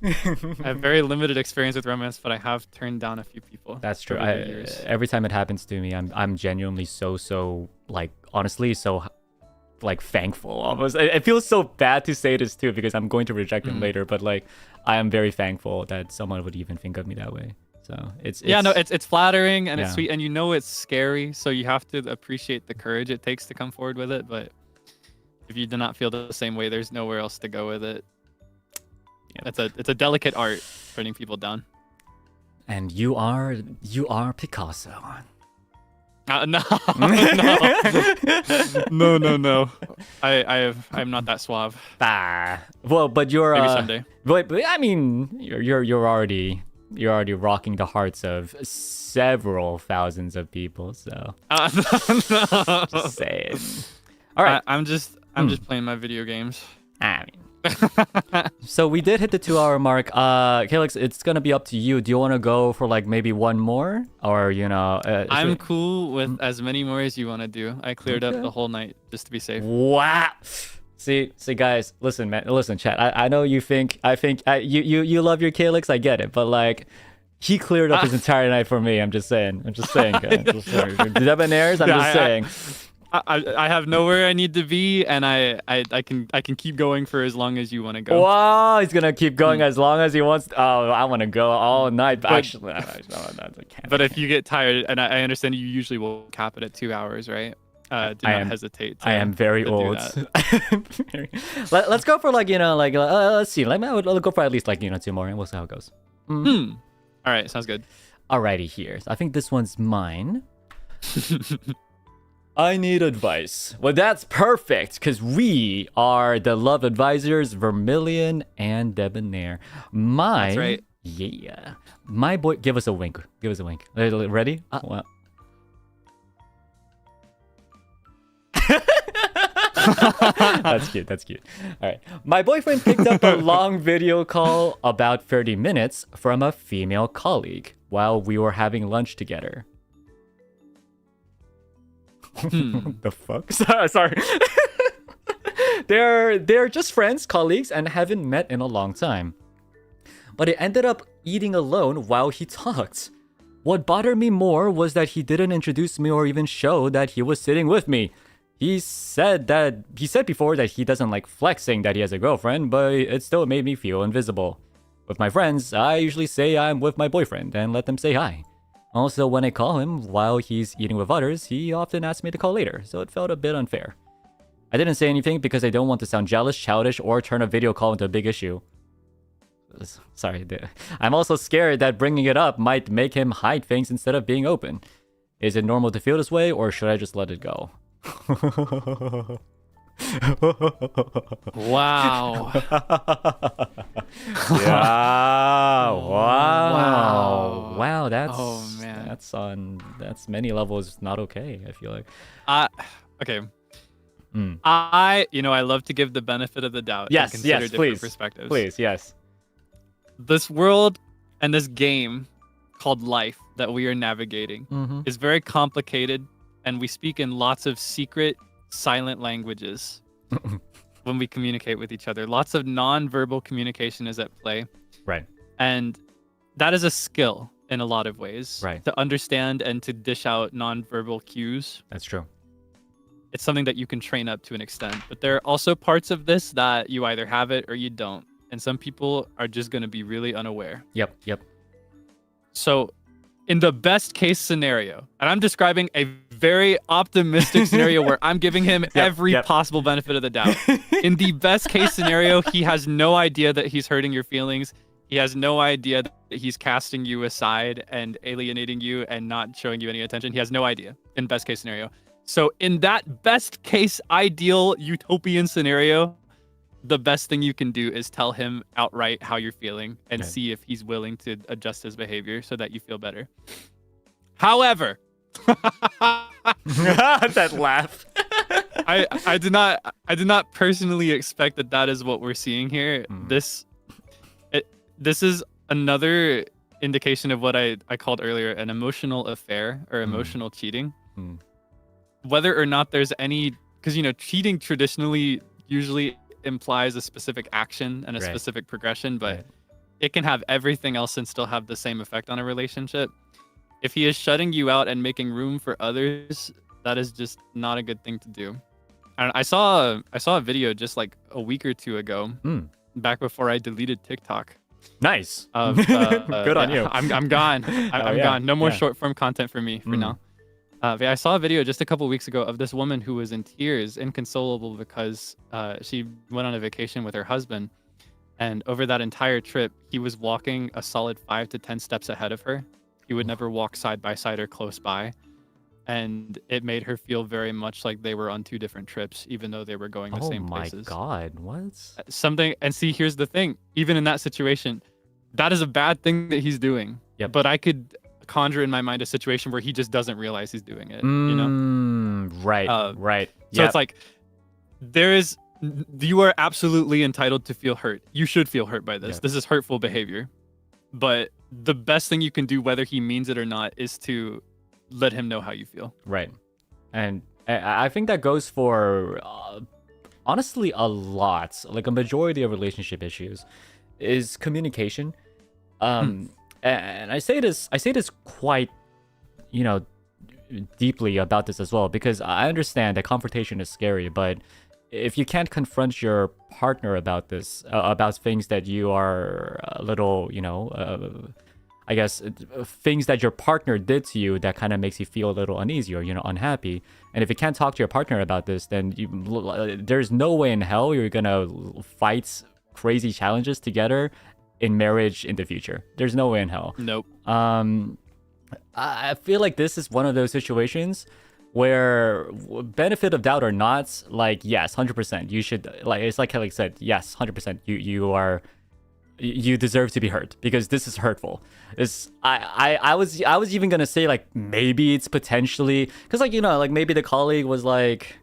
I have very limited experience with romance, but I have turned down a few people. That's true. Every time it happens to me, I'm genuinely so like honestly so like thankful almost. It feels so bad to say this too because I'm going to reject them later, but like I am very thankful that someone would even think of me that way. So it's flattering and it's sweet, and it's scary, so you have to appreciate the courage it takes to come forward with it. But if you do not feel the same way, there's nowhere else to go with it. Yeah, it's a delicate art, putting people down. And you are Picasso. No. no. I'm not that suave. Well, but you're maybe someday. But I mean, you're already rocking the hearts of several thousands of people. So just saying. All right, I'm just playing my video games. I mean. So we did hit the 2-hour mark. Kaelix, it's gonna be up to you. Do you want to go for like maybe one more, or I'm cool with as many more as you want to do. I cleared up the whole night just to be safe. Wow. See, guys, listen, chat. I know you think you love your Kaelix. I get it, but like, He cleared up his entire night for me. I'm just saying. Guys. Just saying. Debonaires, I'm just saying. I have nowhere I need to be, and I can keep going for as long as you want to go. Wow, he's gonna keep going as long as he wants. Oh, I want to go all night. But actually, but if you get tired, and I understand you usually will cap it at 2 hours, right? Do not hesitate. I am very old. Let's go for let's see. I'll go for at least 2 more, and we'll see how it goes. All right, sounds good. Alrighty, here. I think this one's mine. I need advice. Well, that's perfect, because we are the love advisors, Vermillion and Debonair. That's right. Yeah. My boy, give us a wink. Give us a wink. Ready? Well. That's cute. All right. My boyfriend picked up a long video call about 30 minutes from a female colleague while we were having lunch together. The fuck? Sorry. They're just friends, colleagues, and haven't met in a long time. But it ended up eating alone while he talked. What bothered me more was that he didn't introduce me or even show that he was sitting with me. He said before that he doesn't like flexing that he has a girlfriend, but it still made me feel invisible. With my friends, I usually say I'm with my boyfriend and let them say hi. Also, when I call him while he's eating with others, he often asks me to call later, so it felt a bit unfair. I didn't say anything because I don't want to sound jealous, childish, or turn a video call into a big issue. Sorry. I'm also scared that bringing it up might make him hide things instead of being open. Is it normal to feel this way, or should I just let it go? Wow. Yeah. Wow. That's many levels not okay, I feel like. Okay. I love to give the benefit of the doubt and consider different perspectives. Please, yes. This world and this game called life that we are navigating is very complicated, and we speak in lots of secret, silent languages when we communicate with each other. Lots of non-verbal communication is at play. Right. And that is a skill in a lot of ways. Right. To understand and to dish out non-verbal cues. That's true. It's something that you can train up to an extent. But there are also parts of this that you either have it or you don't. And some people are just going to be really unaware. Yep. So in the best case scenario, and I'm describing a very optimistic scenario where I'm giving him every possible benefit of the doubt. In the best case scenario, he has no idea that he's hurting your feelings. He has no idea that he's casting you aside and alienating you and not showing you any attention. He has no idea in best case scenario. So in that best case, ideal, utopian scenario, the best thing you can do is tell him outright how you're feeling and see if he's willing to adjust his behavior so that you feel better. However, that laugh. I did not personally expect that is what we're seeing here. This is another indication of what I called earlier an emotional affair or emotional cheating. Whether or not there's any, because cheating traditionally usually implies a specific action and a specific progression, but it can have everything else and still have the same effect on a relationship. If he is shutting you out and making room for others, that is just not a good thing to do. And I saw a video just like a week or two ago, back before I deleted TikTok. Nice. Good on you. I'm gone. I'm gone. No more short form content for me for now. I saw a video just a couple weeks ago of this woman who was in tears, inconsolable, because she went on a vacation with her husband. And over that entire trip, he was walking a solid 5 to 10 steps ahead of her. He would never walk side by side or close by. And it made her feel very much like they were on 2 different trips, even though they were going the same places. Oh my God, what? And see, here's the thing. Even in that situation, that is a bad thing that he's doing. Yep. But I could conjure in my mind a situation where he just doesn't realize he's doing it, Right. So it's like, you are absolutely entitled to feel hurt. You should feel hurt by this. This is hurtful behavior. But the best thing you can do, whether he means it or not, is to let him know how you feel. Right. And I think that goes for, honestly, a lot. Like a majority of relationship issues is communication. and I say this quite, you know, deeply about this as well, because I understand that confrontation is scary, but if you can't confront your partner about this, about things that you are a little, you know, I guess things that your partner did to you that kind of makes you feel a little uneasy or, you know, unhappy. And if you can't talk to your partner about this, then there's no way in hell you're gonna fight crazy challenges together in marriage in the future. There's no way in hell. Nope. I feel like this is one of those situations where, benefit of doubt or not, like, yes, 100%, you should, like, it's like Kaelix said, yes, 100%, you deserve to be hurt, because this is hurtful. I was even gonna say, like, maybe it's potentially, because, like, you know, like, maybe the colleague was like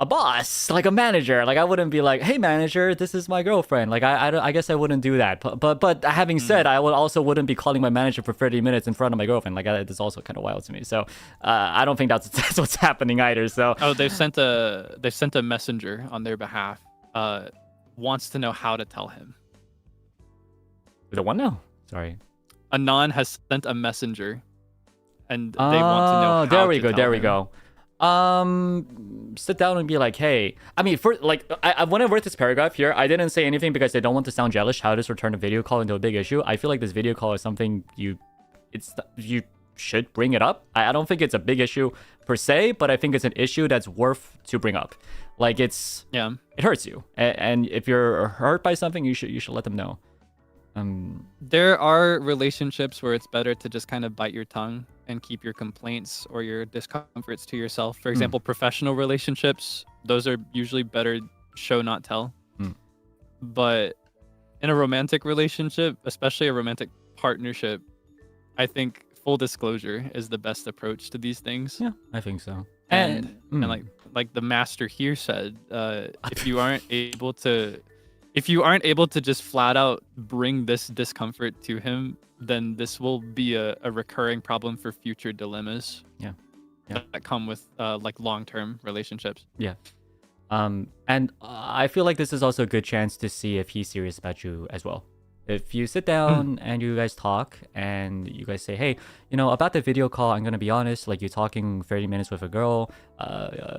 a boss, like a manager. Like, I wouldn't be like, hey manager, this is my girlfriend. Like, I guess I wouldn't do that. But having said, I wouldn't be calling my manager for 30 minutes in front of my girlfriend. Like, that's also kind of wild to me. So I don't think that's what's happening either. So they've sent a messenger on their behalf, wants to know how to tell him. The one now? Sorry. Anon has sent a messenger, and they want to know how there we to go. tell There we him. go. Sit down and be like, hey, I mean, for like, when I wrote this paragraph here, I didn't say anything because I don't want to sound jealous. How does return a video call into a big issue? I feel like this video call is something you should bring it up. I don't think it's a big issue per se, but I think it's an issue that's worth to bring up. Like, it hurts you, and if you're hurt by something, you should let them know. There are relationships where it's better to just kind of bite your tongue and keep your complaints or your discomforts to yourself. For example, professional relationships, those are usually better show not tell. But in a romantic relationship, especially a romantic partnership, I think full disclosure is the best approach to these things. Yeah, I think so. And like the master here said, if you aren't able to just flat out bring this discomfort to him, then this will be a recurring problem for future dilemmas. Yeah. That come with like long-term relationships. Yeah. And I feel like this is also a good chance to see if he's serious about you as well. If you sit down and you guys talk and you guys say, hey, you know, about the video call, I'm going to be honest, like, you're talking 30 minutes with a girl,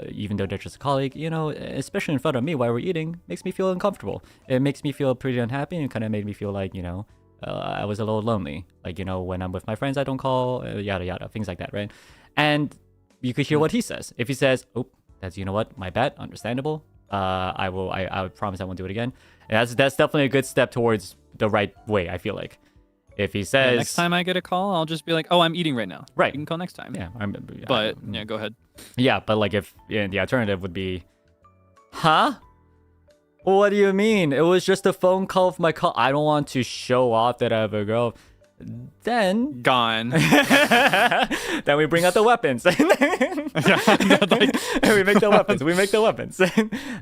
even though they're just a colleague, you know, especially in front of me while we're eating, makes me feel uncomfortable. It makes me feel pretty unhappy, and kind of made me feel like, you know, I was a little lonely. Like, you know, when I'm with my friends, I don't call, yada, yada, things like that, right? And you could hear what he says. If he says, oh, that's, you know what, my bad, understandable. I would promise I won't do it again. And that's definitely a good step towards the right way, I feel like. If he says, next time I get a call, I'll just be like, oh, I'm eating right now. Right. You can call next time. Yeah. But yeah, go ahead. Yeah, but like, if the alternative would be, huh? What do you mean? It was just a phone call with my call. I don't want to show off that I have a girl. Then gone. Then we bring out the weapons. We make the weapons. We make the weapons.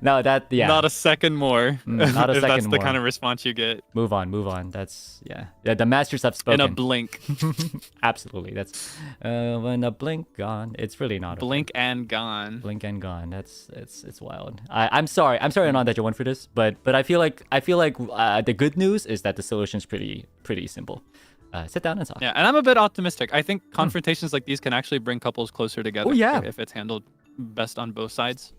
No, that, yeah. Not a second more. Not a if second that's more. the kind of response you get. Move on. That's, yeah. The masters have spoken. In a blink. Absolutely. That's when a blink gone. It's really not. Blink and gone. Blink and gone. That's it's wild. I'm sorry, Anon, that you went for this, but I feel like the good news is that the solution is pretty simple. Sit down and talk. Yeah, and I'm a bit optimistic. I think confrontations like these can actually bring couples closer together. Oh, yeah. If it's handled best on both sides.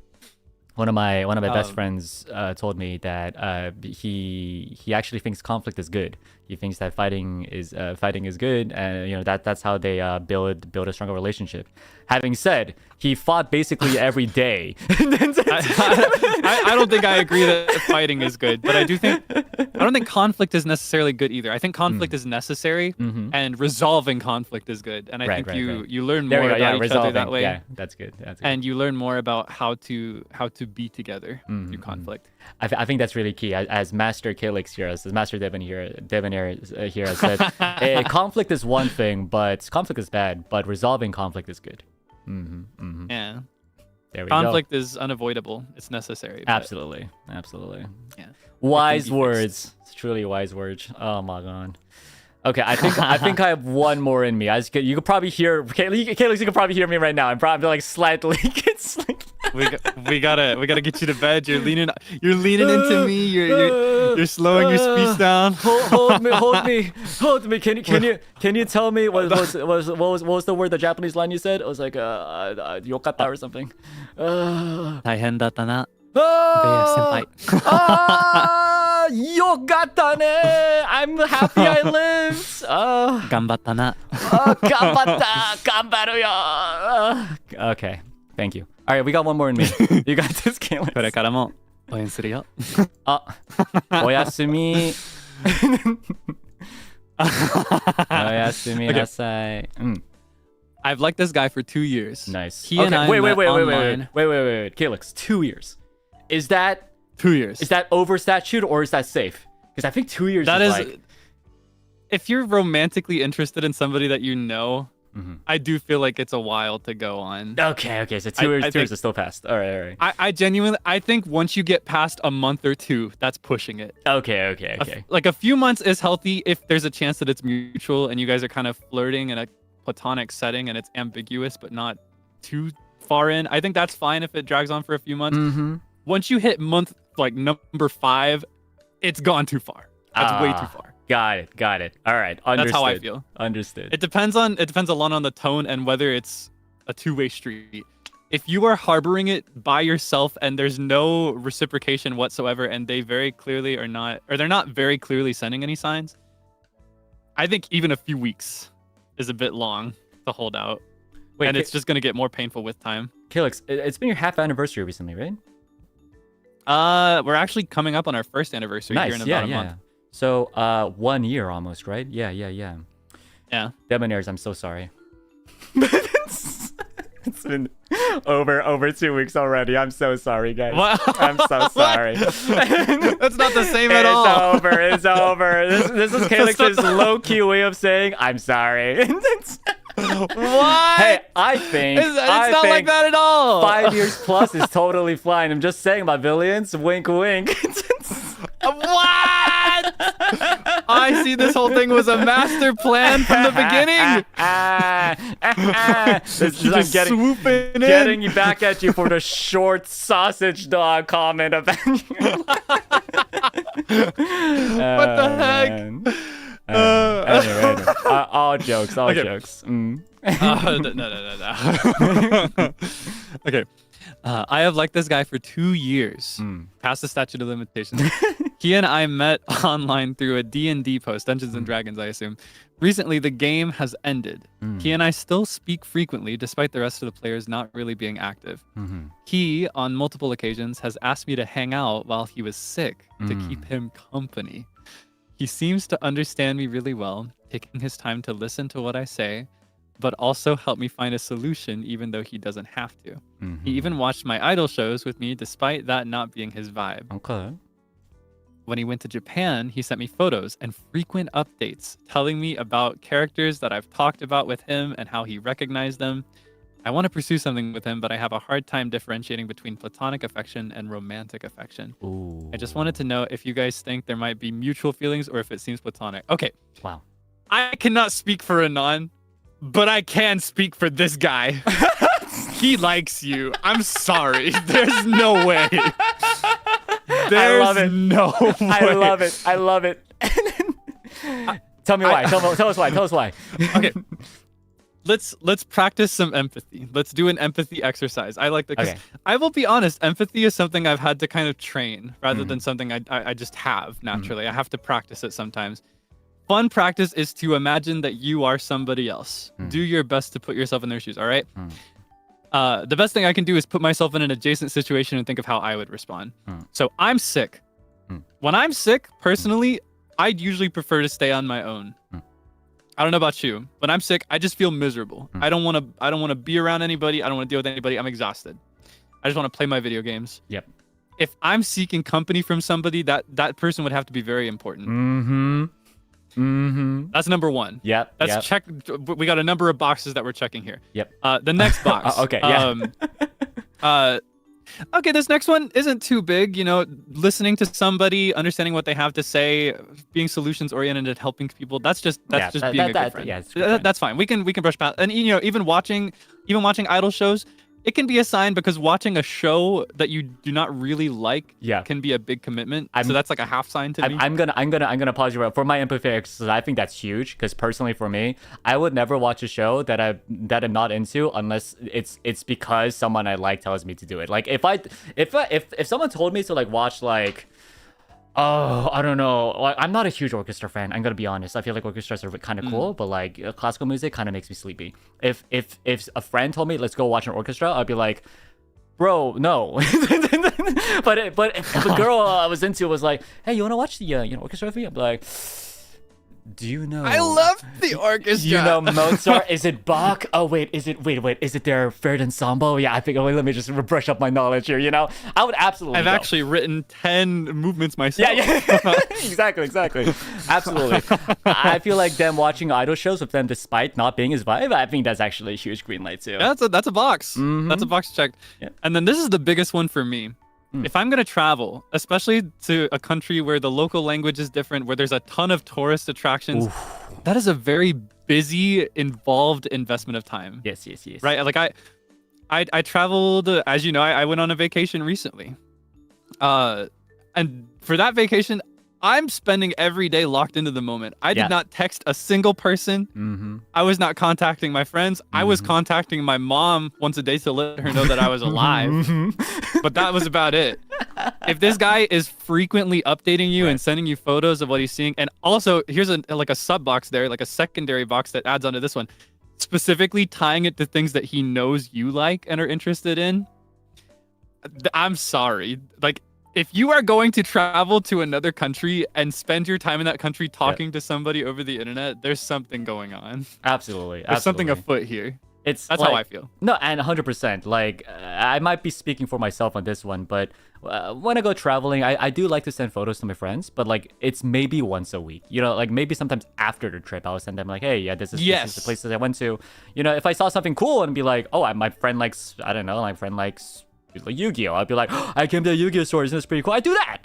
One of my best friends told me that he actually thinks conflict is good. He thinks that fighting is good, and you know that's how they build a stronger relationship. Having said, he fought basically every day. I don't think I agree that fighting is good, but I don't think conflict is necessarily good either. I think conflict is necessary, and resolving conflict is good. And I think you learn more about each other that way. Yeah, that's good. And you learn more about how to be together through conflict. I think that's really key. As Master Kaelix here, as Master Debonair here has said, conflict is one thing, but conflict is bad, but resolving conflict is good. Yeah. There we Conflict go. is unavoidable. It's necessary. Absolutely. Yeah. Wise words. It's truly wise words. Oh my god. Okay, I think I have one more in me. You could probably hear Kaelix. You could probably hear me right now. I'm probably like slightly. It's like we gotta get you to bed. You're leaning into me. You're slowing your speech down. Hold me. Can you tell me what was the word, the Japanese line you said? It was like yokata or something. 大変だったな。 Ah, yokata ne. I'm happy I lived. 頑張ったな。 Ganbatta, ganbaru yo. Okay, thank you. All right, we got one more in me. You got this, Kaelix. これからも応援するよ。おやすみ。おやすみなさい。I've liked this guy for 2 years. Nice. He and I met online. Wait. Kaelix, 2 years. Is that 2 years? Is that over statute or is that safe? Because I think 2 years That is is like... If you're romantically interested in somebody that you know, I do feel like it's a while to go on. Okay. So 2 years is still passed. All right. I genuinely, I think once you get past a month or two, that's pushing it. Okay. Like a few months is healthy if there's a chance that it's mutual and you guys are kind of flirting in a platonic setting and it's ambiguous but not too far in. I think that's fine if it drags on for a few months. Once you hit month like number 5, it's gone too far. That's way too far. Got it. All right. Understood. That's how I feel. Understood. It depends a lot on the tone and whether it's a two-way street. If you are harboring it by yourself and there's no reciprocation whatsoever and they very clearly are not, or they're not very clearly sending any signs, I think even a few weeks is a bit long to hold out. Wait, and it's just going to get more painful with time. Kaelix, it's been your half anniversary recently, right? We're actually coming up on our first anniversary here in about a month. So 1 year almost, right? Yeah. Yeah. Debonaires, I'm so sorry. It's been over 2 weeks already. I'm so sorry, guys. What? I'm so sorry. That's not the same at all. It's over. This is Kaelix's low-key way of saying I'm sorry. What? Hey, I think it's not like that at all. 5 years plus is totally fine. I'm just saying about villains. Wink, wink. What? I see this whole thing was a master plan from the beginning. I'm getting you back at you for the short sausage dog comment about you. What the heck? Anyway. All jokes. No. Okay. I have liked this guy for 2 years, past the statute of limitations. He and I met online through a D&D post, Dungeons and Dragons, I assume. Recently, the game has ended. He and I still speak frequently, despite the rest of the players not really being active. He, on multiple occasions, has asked me to hang out while he was sick to keep him company. He seems to understand me really well, taking his time to listen to what I say, but also help me find a solution even though he doesn't have to. He even watched my idol shows with me despite that not being his vibe. Okay. When he went to Japan, he sent me photos and frequent updates telling me about characters that I've talked about with him and how he recognized them. I want to pursue something with him, but I have a hard time differentiating between platonic affection and romantic affection. Ooh. I just wanted to know if you guys think there might be mutual feelings or if it seems platonic. Okay. Wow. I cannot speak for Anon, but I can speak for this guy. He likes you. I'm sorry. There's no way. There's no way. I love it. Tell me why. Tell us why. Okay. Let's practice some empathy. Let's do an empathy exercise. I like that because I will be honest, empathy is something I've had to kind of train rather than something I just have naturally. I have to practice it sometimes. Fun practice is to imagine that you are somebody else. Do your best to put yourself in their shoes, all right? The best thing I can do is put myself in an adjacent situation and think of how I would respond. So I'm sick. When I'm sick, personally, I'd usually prefer to stay on my own. I don't know about you. When I'm sick, I just feel miserable. I don't want to be around anybody. I don't want to deal with anybody. I'm exhausted. I just want to play my video games. Yep. If I'm seeking company from somebody, that person would have to be very important. That's number one. Yep. That's check. We got a number of boxes that we're checking here. Yep. The next box. Okay. Yeah. Okay, this next one isn't too big. Listening to somebody, understanding what they have to say, being solutions oriented and helping people. That's just being a good friend. Yeah, That's fine. We can brush past. And even watching idol shows, it can be a sign because watching a show that you do not really like Yeah. can be a big commitment. I'm- So that's like a half sign to me. I'm gonna pause you right for my empathy exercise. I think that's huge because personally for me, I would never watch a show that I'm not into unless it's because someone I like tells me to do it. Like if someone told me to like watch like, oh, I don't know. Like, I'm not a huge orchestra fan. I'm gonna be honest. I feel like orchestras are kind of cool, but like classical music kind of makes me sleepy. If a friend told me let's go watch an orchestra, I'd be like, bro, no. but if the girl I was into was like, hey, you wanna watch the orchestra with me? I'd be like, do you know? I love the orchestra. You know Mozart? Is it Bach? Oh wait, is it is it their third ensemble? Yeah, I think. Let me just brush up my knowledge here. You know, I would absolutely. I've go. actually written 10 movements myself. Yeah. exactly. Absolutely. I feel like them watching idol shows with them, despite not being his vibe, I think that's actually a huge green light too. That's a box. That's a box check. Yeah. And then this is the biggest one for me. If I'm going to travel, especially to a country where the local language is different, where there's a ton of tourist attractions, that is a very busy, involved investment of time. Yes. Right? Like I traveled, as you know, I went on a vacation recently. And for that vacation, I'm spending every day locked into the moment. I did not text a single person. I was not contacting my friends. I was contacting my mom once a day to let her know that I was alive. But that was about it. If this guy is frequently updating you and sending you photos of what he's seeing, and also here's like a sub box there, like a secondary box that adds onto this one, specifically tying it to things that he knows you like and are interested in. I'm sorry. Like, if you are going to travel to another country and spend your time in that country talking to somebody over the internet, there's something going on. Absolutely. There's something afoot here. That's how I feel. No, and 100%. Like, I might be speaking for myself on this one, but when I go traveling, I do like to send photos to my friends, but like, it's maybe once a week. You know, like maybe sometimes after the trip, I'll send them like, hey, yeah, this is the places I went to. You know, if I saw something cool and be like, oh, my friend likes, I don't know, my friend likes like Yu-Gi-Oh! I'd be like, oh, I came to a Yu-Gi-Oh! Store, isn't this pretty cool? I do that.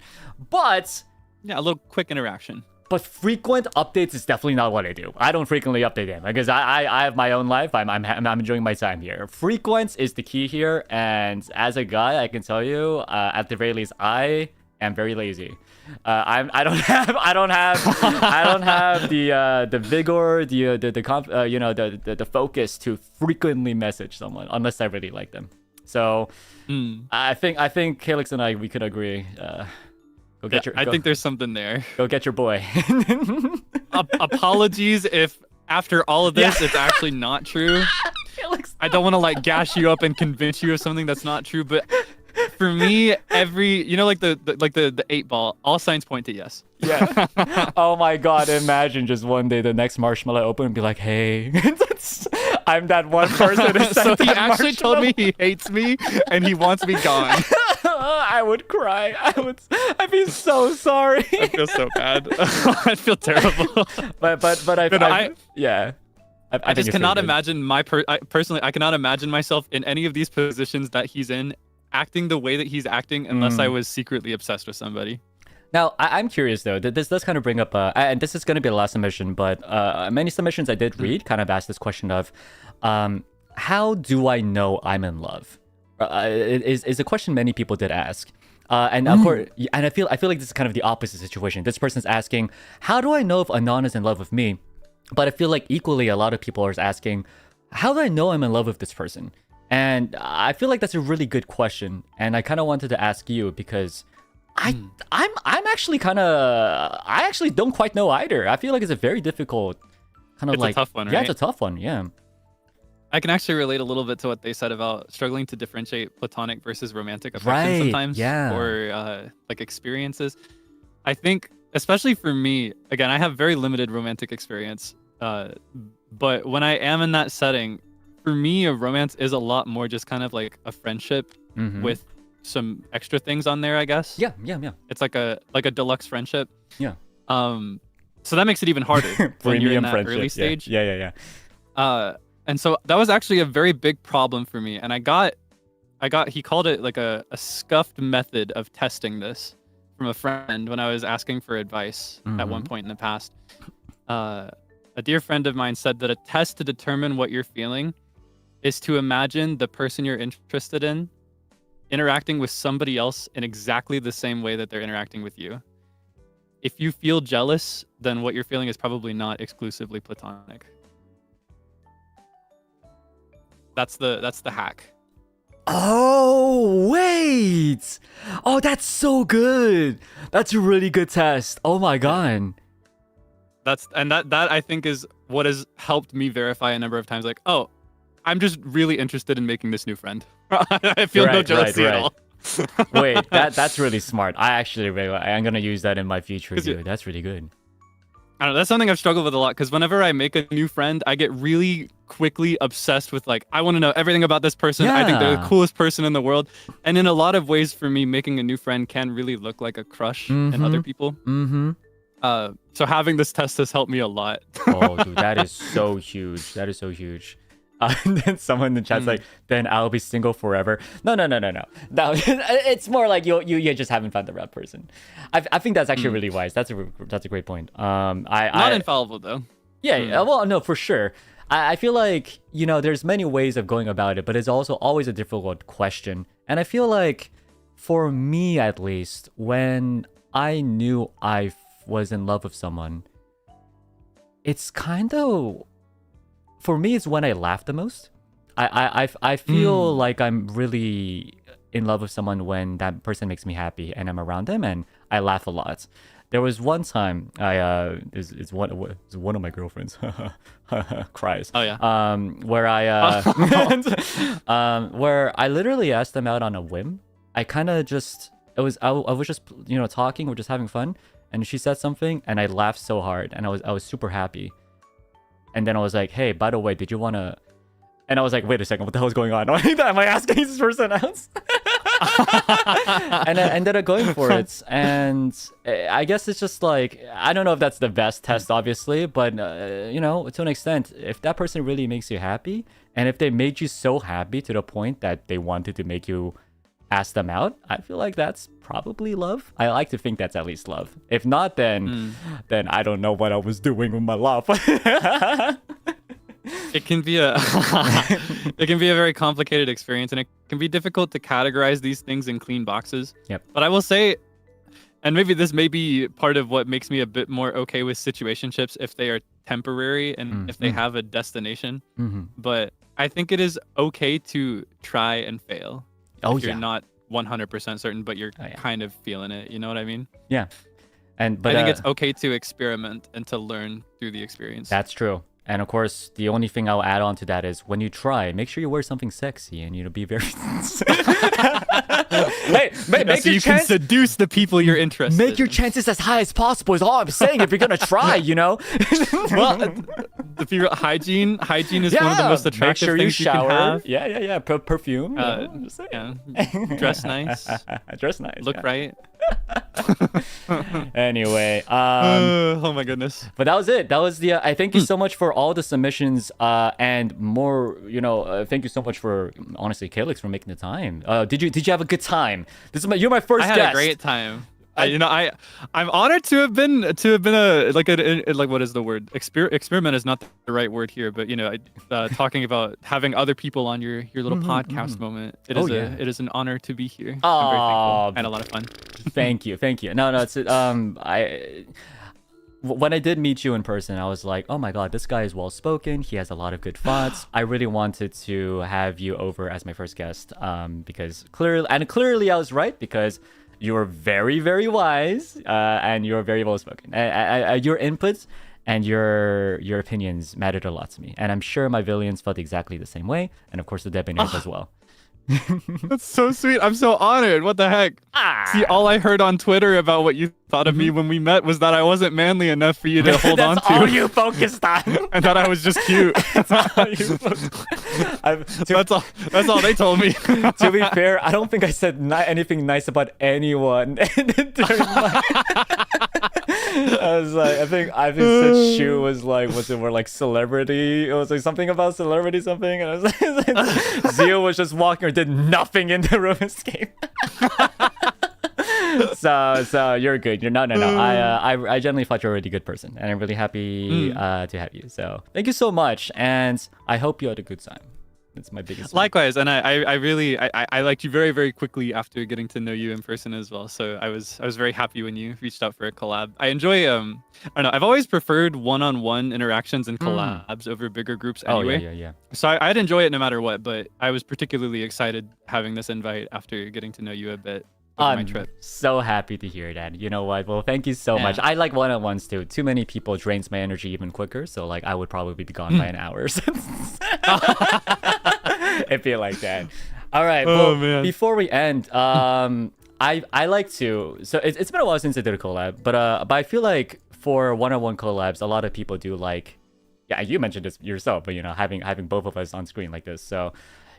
But yeah, a little quick interaction. But frequent updates is definitely not what I do. I don't frequently update them because I have my own life. I'm enjoying my time here. Frequency is the key here, and as a guy, I can tell you, at the very least, I am very lazy. I don't have the vigor, the focus to frequently message someone unless I really like them. So I think Kaelix and we could agree. I think there's something there. Go get your boy. Apologies if after all of this it's actually not true. I don't want to like gash you up and convince you of something that's not true, but for me, like the 8-ball, all signs point to yes. Yeah. Oh my god, imagine just one day the next marshmallow open and be like, hey, I'm that one person who So he actually told me he hates me and he wants me gone. I would cry. I'd be so sorry. I feel so bad. I'd feel terrible. But I just cannot imagine personally, I cannot imagine myself in any of these positions that he's in, acting the way that he's acting unless I was secretly obsessed with somebody. Now, I'm curious though, this does kind of bring up, and this is going to be the last submission, but many submissions I did read kind of asked this question of, how do I know I'm in love? Is a question many people did ask. And of course, and I feel like this is kind of the opposite situation. This person's asking, how do I know if Anon is in love with me? But I feel like equally a lot of people are asking, how do I know I'm in love with this person? And I feel like that's a really good question. And I kind of wanted to ask you because I'm actually I actually don't quite know either. I feel like it's a very difficult kind of it's a tough one, right? Yeah, it's a tough one. Yeah. I can actually relate a little bit to what they said about struggling to differentiate platonic versus romantic affection sometimes, or like experiences. I think, especially for me, again, I have very limited romantic experience, but when I am in that setting, for me, a romance is a lot more just kind of like a friendship with some extra things on there, I guess. Yeah. It's like a deluxe friendship. Yeah. So that makes it even harder when you're in that early stage. Yeah. And so that was actually a very big problem for me. And he called it like a scuffed method of testing this from a friend when I was asking for advice at one point in the past. A dear friend of mine said that a test to determine what you're feeling is to imagine the person you're interested in interacting with somebody else in exactly the same way that they're interacting with you. If you feel jealous, then what you're feeling is probably not exclusively platonic. That's the hack. Oh, wait. Oh, that's so good. That's a really good test. Oh my god. That I think is what has helped me verify a number of times. Like, oh, I'm just really interested in making this new friend. I feel no jealousy at all. Wait, that's really smart. I'm gonna use that in my future, dude. That's really good. I don't know, that's something I've struggled with a lot, because whenever I make a new friend, I get really quickly obsessed with, like, I want to know everything about this person. I think they're the coolest person in the world. And in a lot of ways, for me, making a new friend can really look like a crush in other people. So having this test has helped me a lot. Oh, dude, that is so huge. That is so huge. And then someone in the chat's like, then I'll be single forever. No. It's more like you just haven't found the right person. I think that's actually really wise. That's a great point. Not infallible though. Yeah, well, no, for sure. I feel like, there's many ways of going about it, but it's also always a difficult question. And I feel like, for me at least, when I knew I was in love with someone, it's kind of, for me, it's when I laugh the most. I feel like I'm really in love with someone when that person makes me happy and I'm around them and I laugh a lot. There was one time it's one of my girlfriends cries. Oh yeah. Where I literally asked them out on a whim. I kind of just I was just talking, we're just having fun, and she said something and I laughed so hard and I was super happy. And then I was like, hey, by the way, did you want to... And I was like, wait a second, what the hell is going on? Am I asking this person else? And I ended up going for it. And I guess it's just like, I don't know if that's the best test, obviously, but, to an extent, if that person really makes you happy, and if they made you so happy to the point that they wanted to make you ask them out, I feel like that's probably love. I like to think that's at least love. If not, then I don't know what I was doing with my love. It can be a very complicated experience, and it can be difficult to categorize these things in clean boxes. Yep. But I will say, and maybe this may be part of what makes me a bit more okay with situationships if they are temporary and if they have a destination. But I think it is okay to try and fail. If you're not 100% certain, but you're kind of feeling it. You know what I mean? Yeah. But I think it's okay to experiment and to learn through the experience. That's true. And of course, the only thing I'll add on to that is when you try, make sure you wear something sexy and be very. Hey, make so you can seduce the people you're interested. Make your chances as high as possible. Is all I'm saying. If you're gonna try, Well, hygiene is one of the most attractive things you can have. Yeah. Perfume. Dress nice. Dress nice. Look right. Anyway, oh my goodness. But that was it. That was the I thank you so much for all the submissions and more, thank you so much for, honestly, Kaelix, for making the time. Did you have a good time? You're my first guest. I had a great time. I'm honored to have been a what is the word? Experiment is not the right word here, but talking about having other people on your little podcast moment. It is an honor to be here. I'm very thankful. I had a lot of fun. Thank you. No, it's when I did meet you in person, I was like, oh my god, this guy is well spoken. He has a lot of good thoughts. I really wanted to have you over as my first guest, because clearly I was right, because you were very, very wise, and you were very well spoken. Your inputs and your opinions mattered a lot to me, and I'm sure my villains felt exactly the same way, and of course the Debonaires as well. That's so sweet. I'm so honored. What the heck? See, all I heard on Twitter about what you thought of me when we met was that I wasn't manly enough for you to hold on to. That's all you focused on. And that I was just cute. That's all you focused on. That's all they told me. To be fair, I don't think I said anything nice about anyone during my... I was like, I think said Shu was like, what's it word, like celebrity? It was like something about celebrity something, and I was like, Zio was just walking or did nothing in the room escape. So you're good. You're no. I generally thought you're a really good person, and I'm really happy to have you. So thank you so much, and I hope you had a good time. It's my biggest. Likewise, and I really I liked you very very quickly after getting to know you in person as well. So I was very happy when you reached out for a collab. I enjoy I don't know. I've always preferred one-on-one interactions and collabs over bigger groups anyway. Oh yeah. So I'd enjoy it no matter what. But I was particularly excited having this invite after getting to know you a bit. My trip. So happy to hear that. You know what? Well, thank you so much. I like one-on-ones too. Too many people drains my energy even quicker. So like I would probably be gone by an hour. If you like that. All right. Well, man. Before we end, I like to. So it's been a while since I did a collab, but I feel like for one-on-one collabs, a lot of people do like. Yeah, you mentioned this yourself, but you know, having both of us on screen like this. So.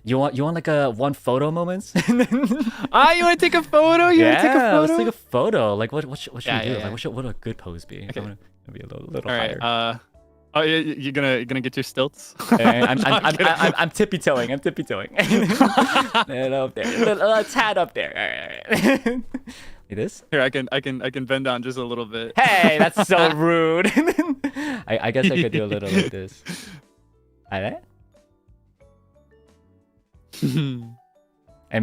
You want like a one photo moments? You want to take a photo? You want to take a photo? Let's take a photo. Like what should we do? Yeah. Like what would a good pose be? Okay. I want to be a little All higher. right. You're gonna get your stilts? I'm tippy toeing. I'm tippy toeing. Up there, a tad up there. All right. Like this? Here, I can bend down just a little bit. Hey, that's so rude. I guess I could do a little like this. Like that? And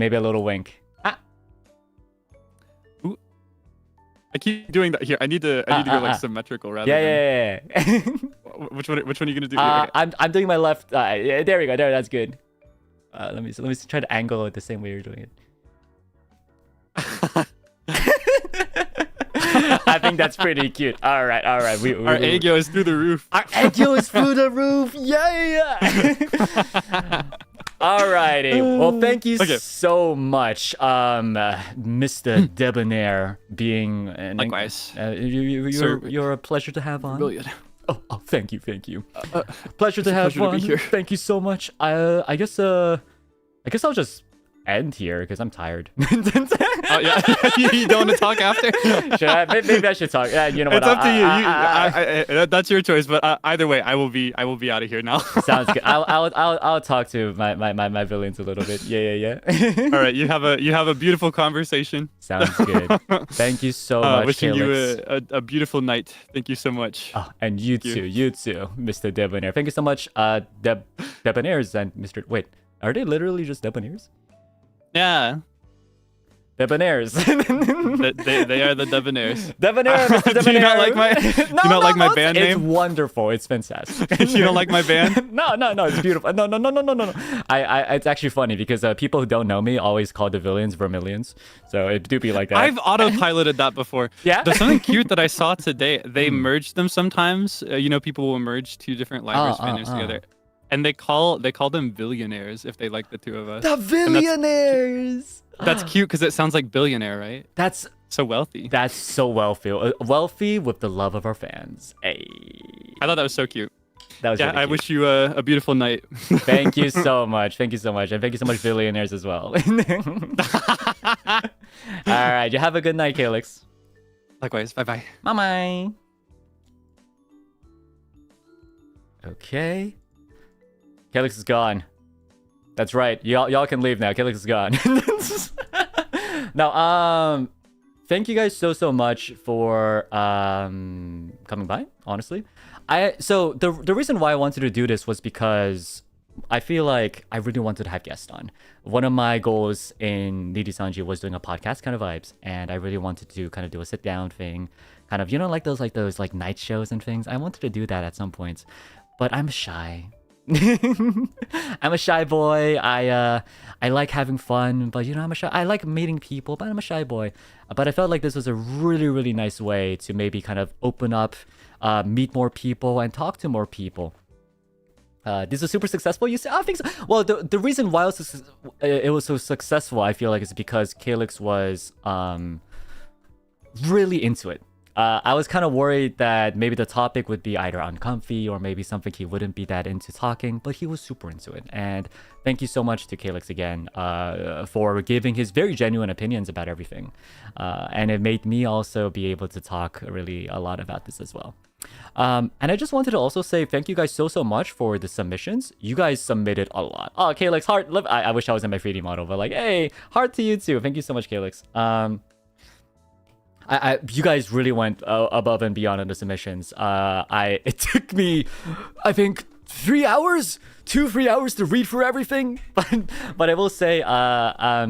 maybe a little wink. Ooh. I keep doing that. Here, I need to go like symmetrical rather than. Yeah. Which one are you gonna do? I'm doing my left. There we go. There, that's good. Let me try to angle it the same way you're doing it. I think that's pretty cute. All right. Our aegyo is through the roof. Our aegyo is through the roof. Yeah. Alrighty. Well, thank you so much, Mr. Debonair, being likewise. You're a pleasure to have on. Brilliant. Oh, thank you. Pleasure to have on. Thank you so much. I guess I'll just end here because I'm tired. Oh yeah, you don't want to talk after? Should I? Maybe I should talk. You know what? It's up to you. That's your choice. But either way, I will be out of here now. Sounds good. I'll talk to my villains a little bit. Yeah. All right. You have a beautiful conversation. Sounds good. Thank you so much. Wishing Kaelix. you a beautiful night. Thank you so much. Oh, and you too, Mr. Debonair. Thank you so much, Debonairs and Mr. Wait, are they literally just Debonairs? Yeah. Debonairs. they are the Debonairs. Debonair, Mr. Debonair. Do you not like my my band name? It's wonderful. It's fantastic. You don't like my band? No. It's beautiful. No. It's actually funny because people who don't know me always call the villains Vermillions. So it do be like that. I've autopiloted that before. Yeah. There's something cute that I saw today. They merge them sometimes. People will merge two different language banners together. And they call them billionaires if they like the two of us. The billionaires. That's cute because it sounds like billionaire, right? That's so wealthy. That's so wealthy. Wealthy with the love of our fans. Hey. I thought that was so cute. That was really cute. I wish you a beautiful night. Thank you so much. And thank you so much, billionaires, as well. All right. You have a good night, Kaelix. Likewise. Bye-bye. Bye-bye. Okay. Kaelix is gone. That's right. Y'all can leave now. Kaelix is gone. Now, thank you guys so much for coming by, honestly. So the reason why I wanted to do this was because I feel like I really wanted to have guests on. One of my goals in NIJISANJI was doing a podcast kind of vibes, and I really wanted to kind of do a sit down thing, kind of like those night shows and things. I wanted to do that at some points, but I'm shy. I'm a shy boy. I like having fun, but I'm a shy. I like meeting people, but I'm a shy boy. But I felt like this was a really nice way to maybe kind of open up, meet more people, and talk to more people. This is super successful. You say, I think so. Well, the reason why it was so successful, I feel like, is because Kaelix was really into it. I was kind of worried that maybe the topic would be either uncomfy or maybe something he wouldn't be that into talking, but he was super into it. And thank you so much to Kaelix again for giving his very genuine opinions about everything. And it made me also be able to talk really a lot about this as well. And I just wanted to also say thank you guys so much for the submissions. You guys submitted a lot. Oh, Kaelix, heart. I wish I was in my 3D model, but hey, heart to you too. Thank you so much, Kaelix. You guys really went above and beyond on the submissions. It took me, I think, 3 hours, 2-3 hours to read for everything. But I will say, I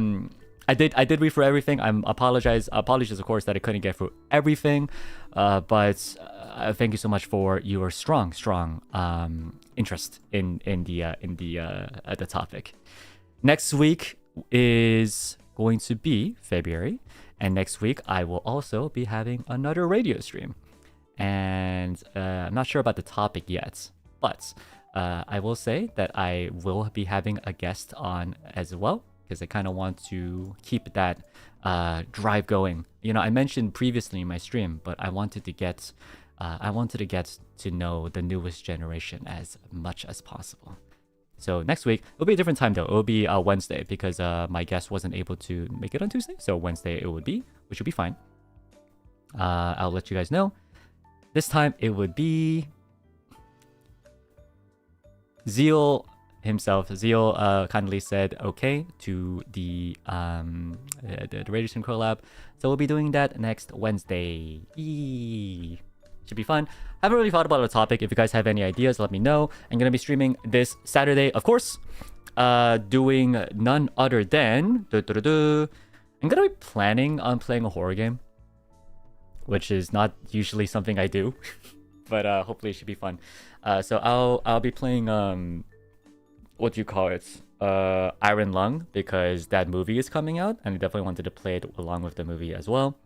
did read for everything. Apologies of course that I couldn't get through everything. But thank you so much for your strong interest in the topic. Next week is going to be February, and next week I will also be having another radio stream. And I'm not sure about the topic yet, but I will say that I will be having a guest on as well, because I kind of want to keep that drive going. You know, I mentioned previously in my stream, but I wanted to get to know the newest generation as much as possible. So next week, it'll be a different time though. It'll be Wednesday, because my guest wasn't able to make it on Tuesday. So Wednesday it would be, which would be fine. I'll let you guys know. This time it would be Zeal himself. Zeal kindly said okay to the radio stream collab. So we'll be doing that next Wednesday. Should be fun. I haven't really thought about the topic. If you guys have any ideas, let me know. I'm gonna be streaming this Saturday, of course. Doing none other than I'm gonna be planning on playing a horror game, which is not usually something I do, but hopefully it should be fun. So I'll be playing what do you call it? Iron Lung, because that movie is coming out, and I definitely wanted to play it along with the movie as well.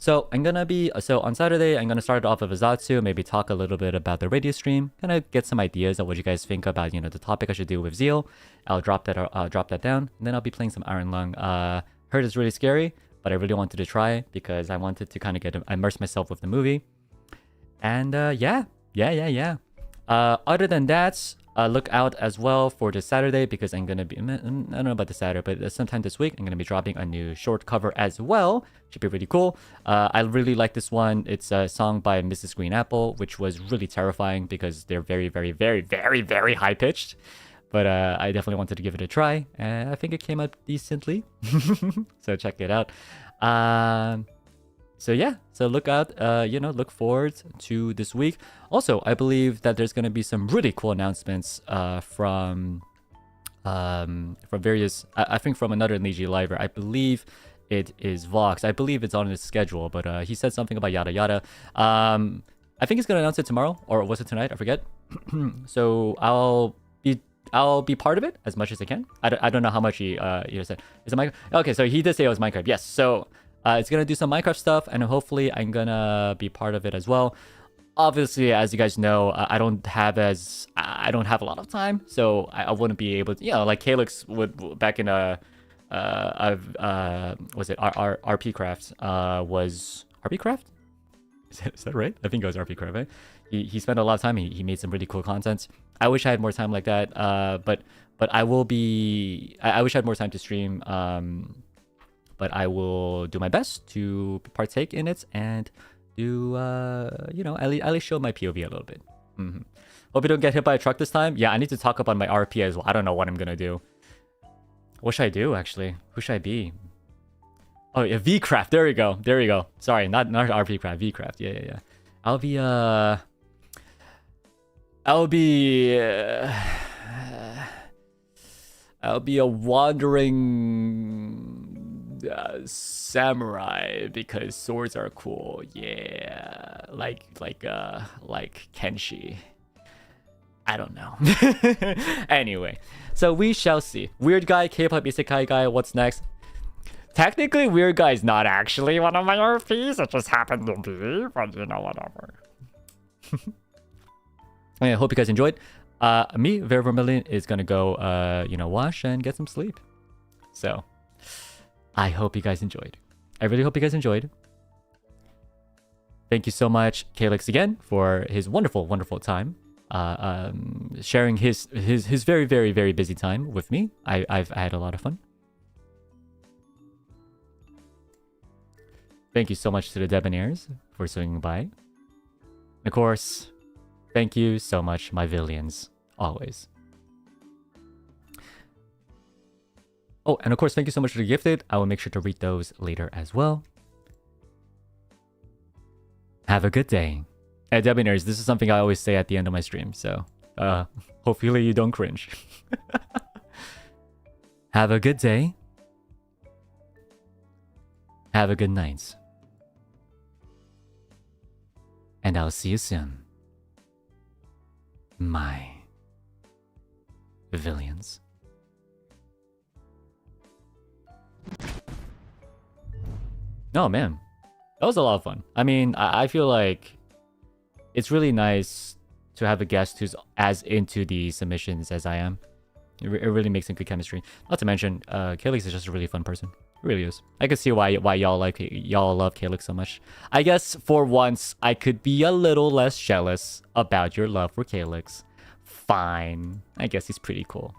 So on Saturday, I'm gonna start off with Azatsu, maybe talk a little bit about the radio stream, kind of get some ideas of what you guys think about, you know, the topic I should do with Zeal. I'll drop that down, and then I'll be playing some Iron Lung. Heard it's really scary, but I really wanted to try because I wanted to kind of immerse myself with the movie. And yeah. Other than that, look out as well for this Saturday, because I'm gonna be, I don't know about the Saturday, but sometime this week I'm gonna be dropping a new short cover as well. Should be really cool. I really like this one. It's a song by Mrs. Green Apple, which was really terrifying because they're very, very, very, very, very high pitched. But I definitely wanted to give it a try, and I think it came out decently. So check it out. So yeah, so look out, look forward to this week. Also, I believe that there's going to be some really cool announcements from various, I think from another Niji liver. I believe it is Vox. I believe it's on his schedule, but he said something about yada yada. I think he's going to announce it tomorrow, or was it tonight? I forget. So I'll be part of it as much as I can. I don't know how much he said. Is it Minecraft? Okay, so he did say it was Minecraft. Yes, so it's gonna do some Minecraft stuff, and hopefully I'm gonna be part of it as well. Obviously, as you guys know, I don't have a lot of time, so I wouldn't be able to, like Kaelix would back in was it RP Craft was RP Craft? Is that right? I think it was RP Craft, right? He spent a lot of time. He made some really cool content. I wish I had more time like that. But I will be. I wish I had more time to stream. But I will do my best to partake in it and do at least show my POV a little bit. Hope you don't get hit by a truck this time. Yeah, I need to talk about my RP as well. I don't know what I'm gonna do. What should I do actually? Who should I be? Oh yeah, VCraft. There we go. Sorry, not RP Craft. VCraft. Yeah. I'll be a wandering samurai because swords are cool. Yeah, like Kenshi. I don't know. Anyway, so we shall see. Weird guy, K-pop isekai guy. What's next? Technically, Weird Guy is not actually one of my RPs. It just happened to be, but whatever. I hope you guys enjoyed. Me, Vermillion, is gonna go, wash and get some sleep. So, I hope you guys enjoyed. I really hope you guys enjoyed. Thank you so much, Kaelix, again, for his wonderful, wonderful time. Sharing his very, very, very busy time with me. I had a lot of fun. Thank you so much to the Debonaires for swinging by. And of course, thank you so much, my villains, always. Oh, and of course, thank you so much to the gifted. I will make sure to read those later as well. Have a good day. Debonaires, this is something I always say at the end of my stream, so Hopefully you don't cringe. Have a good day. Have a good night. And I'll see you soon. My villains. Oh man, that was a lot of fun. I mean, I feel like it's really nice to have a guest who's as into the submissions as I am. It really makes a good chemistry. Not to mention, Kaelix is just a really fun person. It really is. I can see why y'all love Kaelix so much. I guess for once I could be a little less jealous about your love for Kaelix. Fine. I guess he's pretty cool.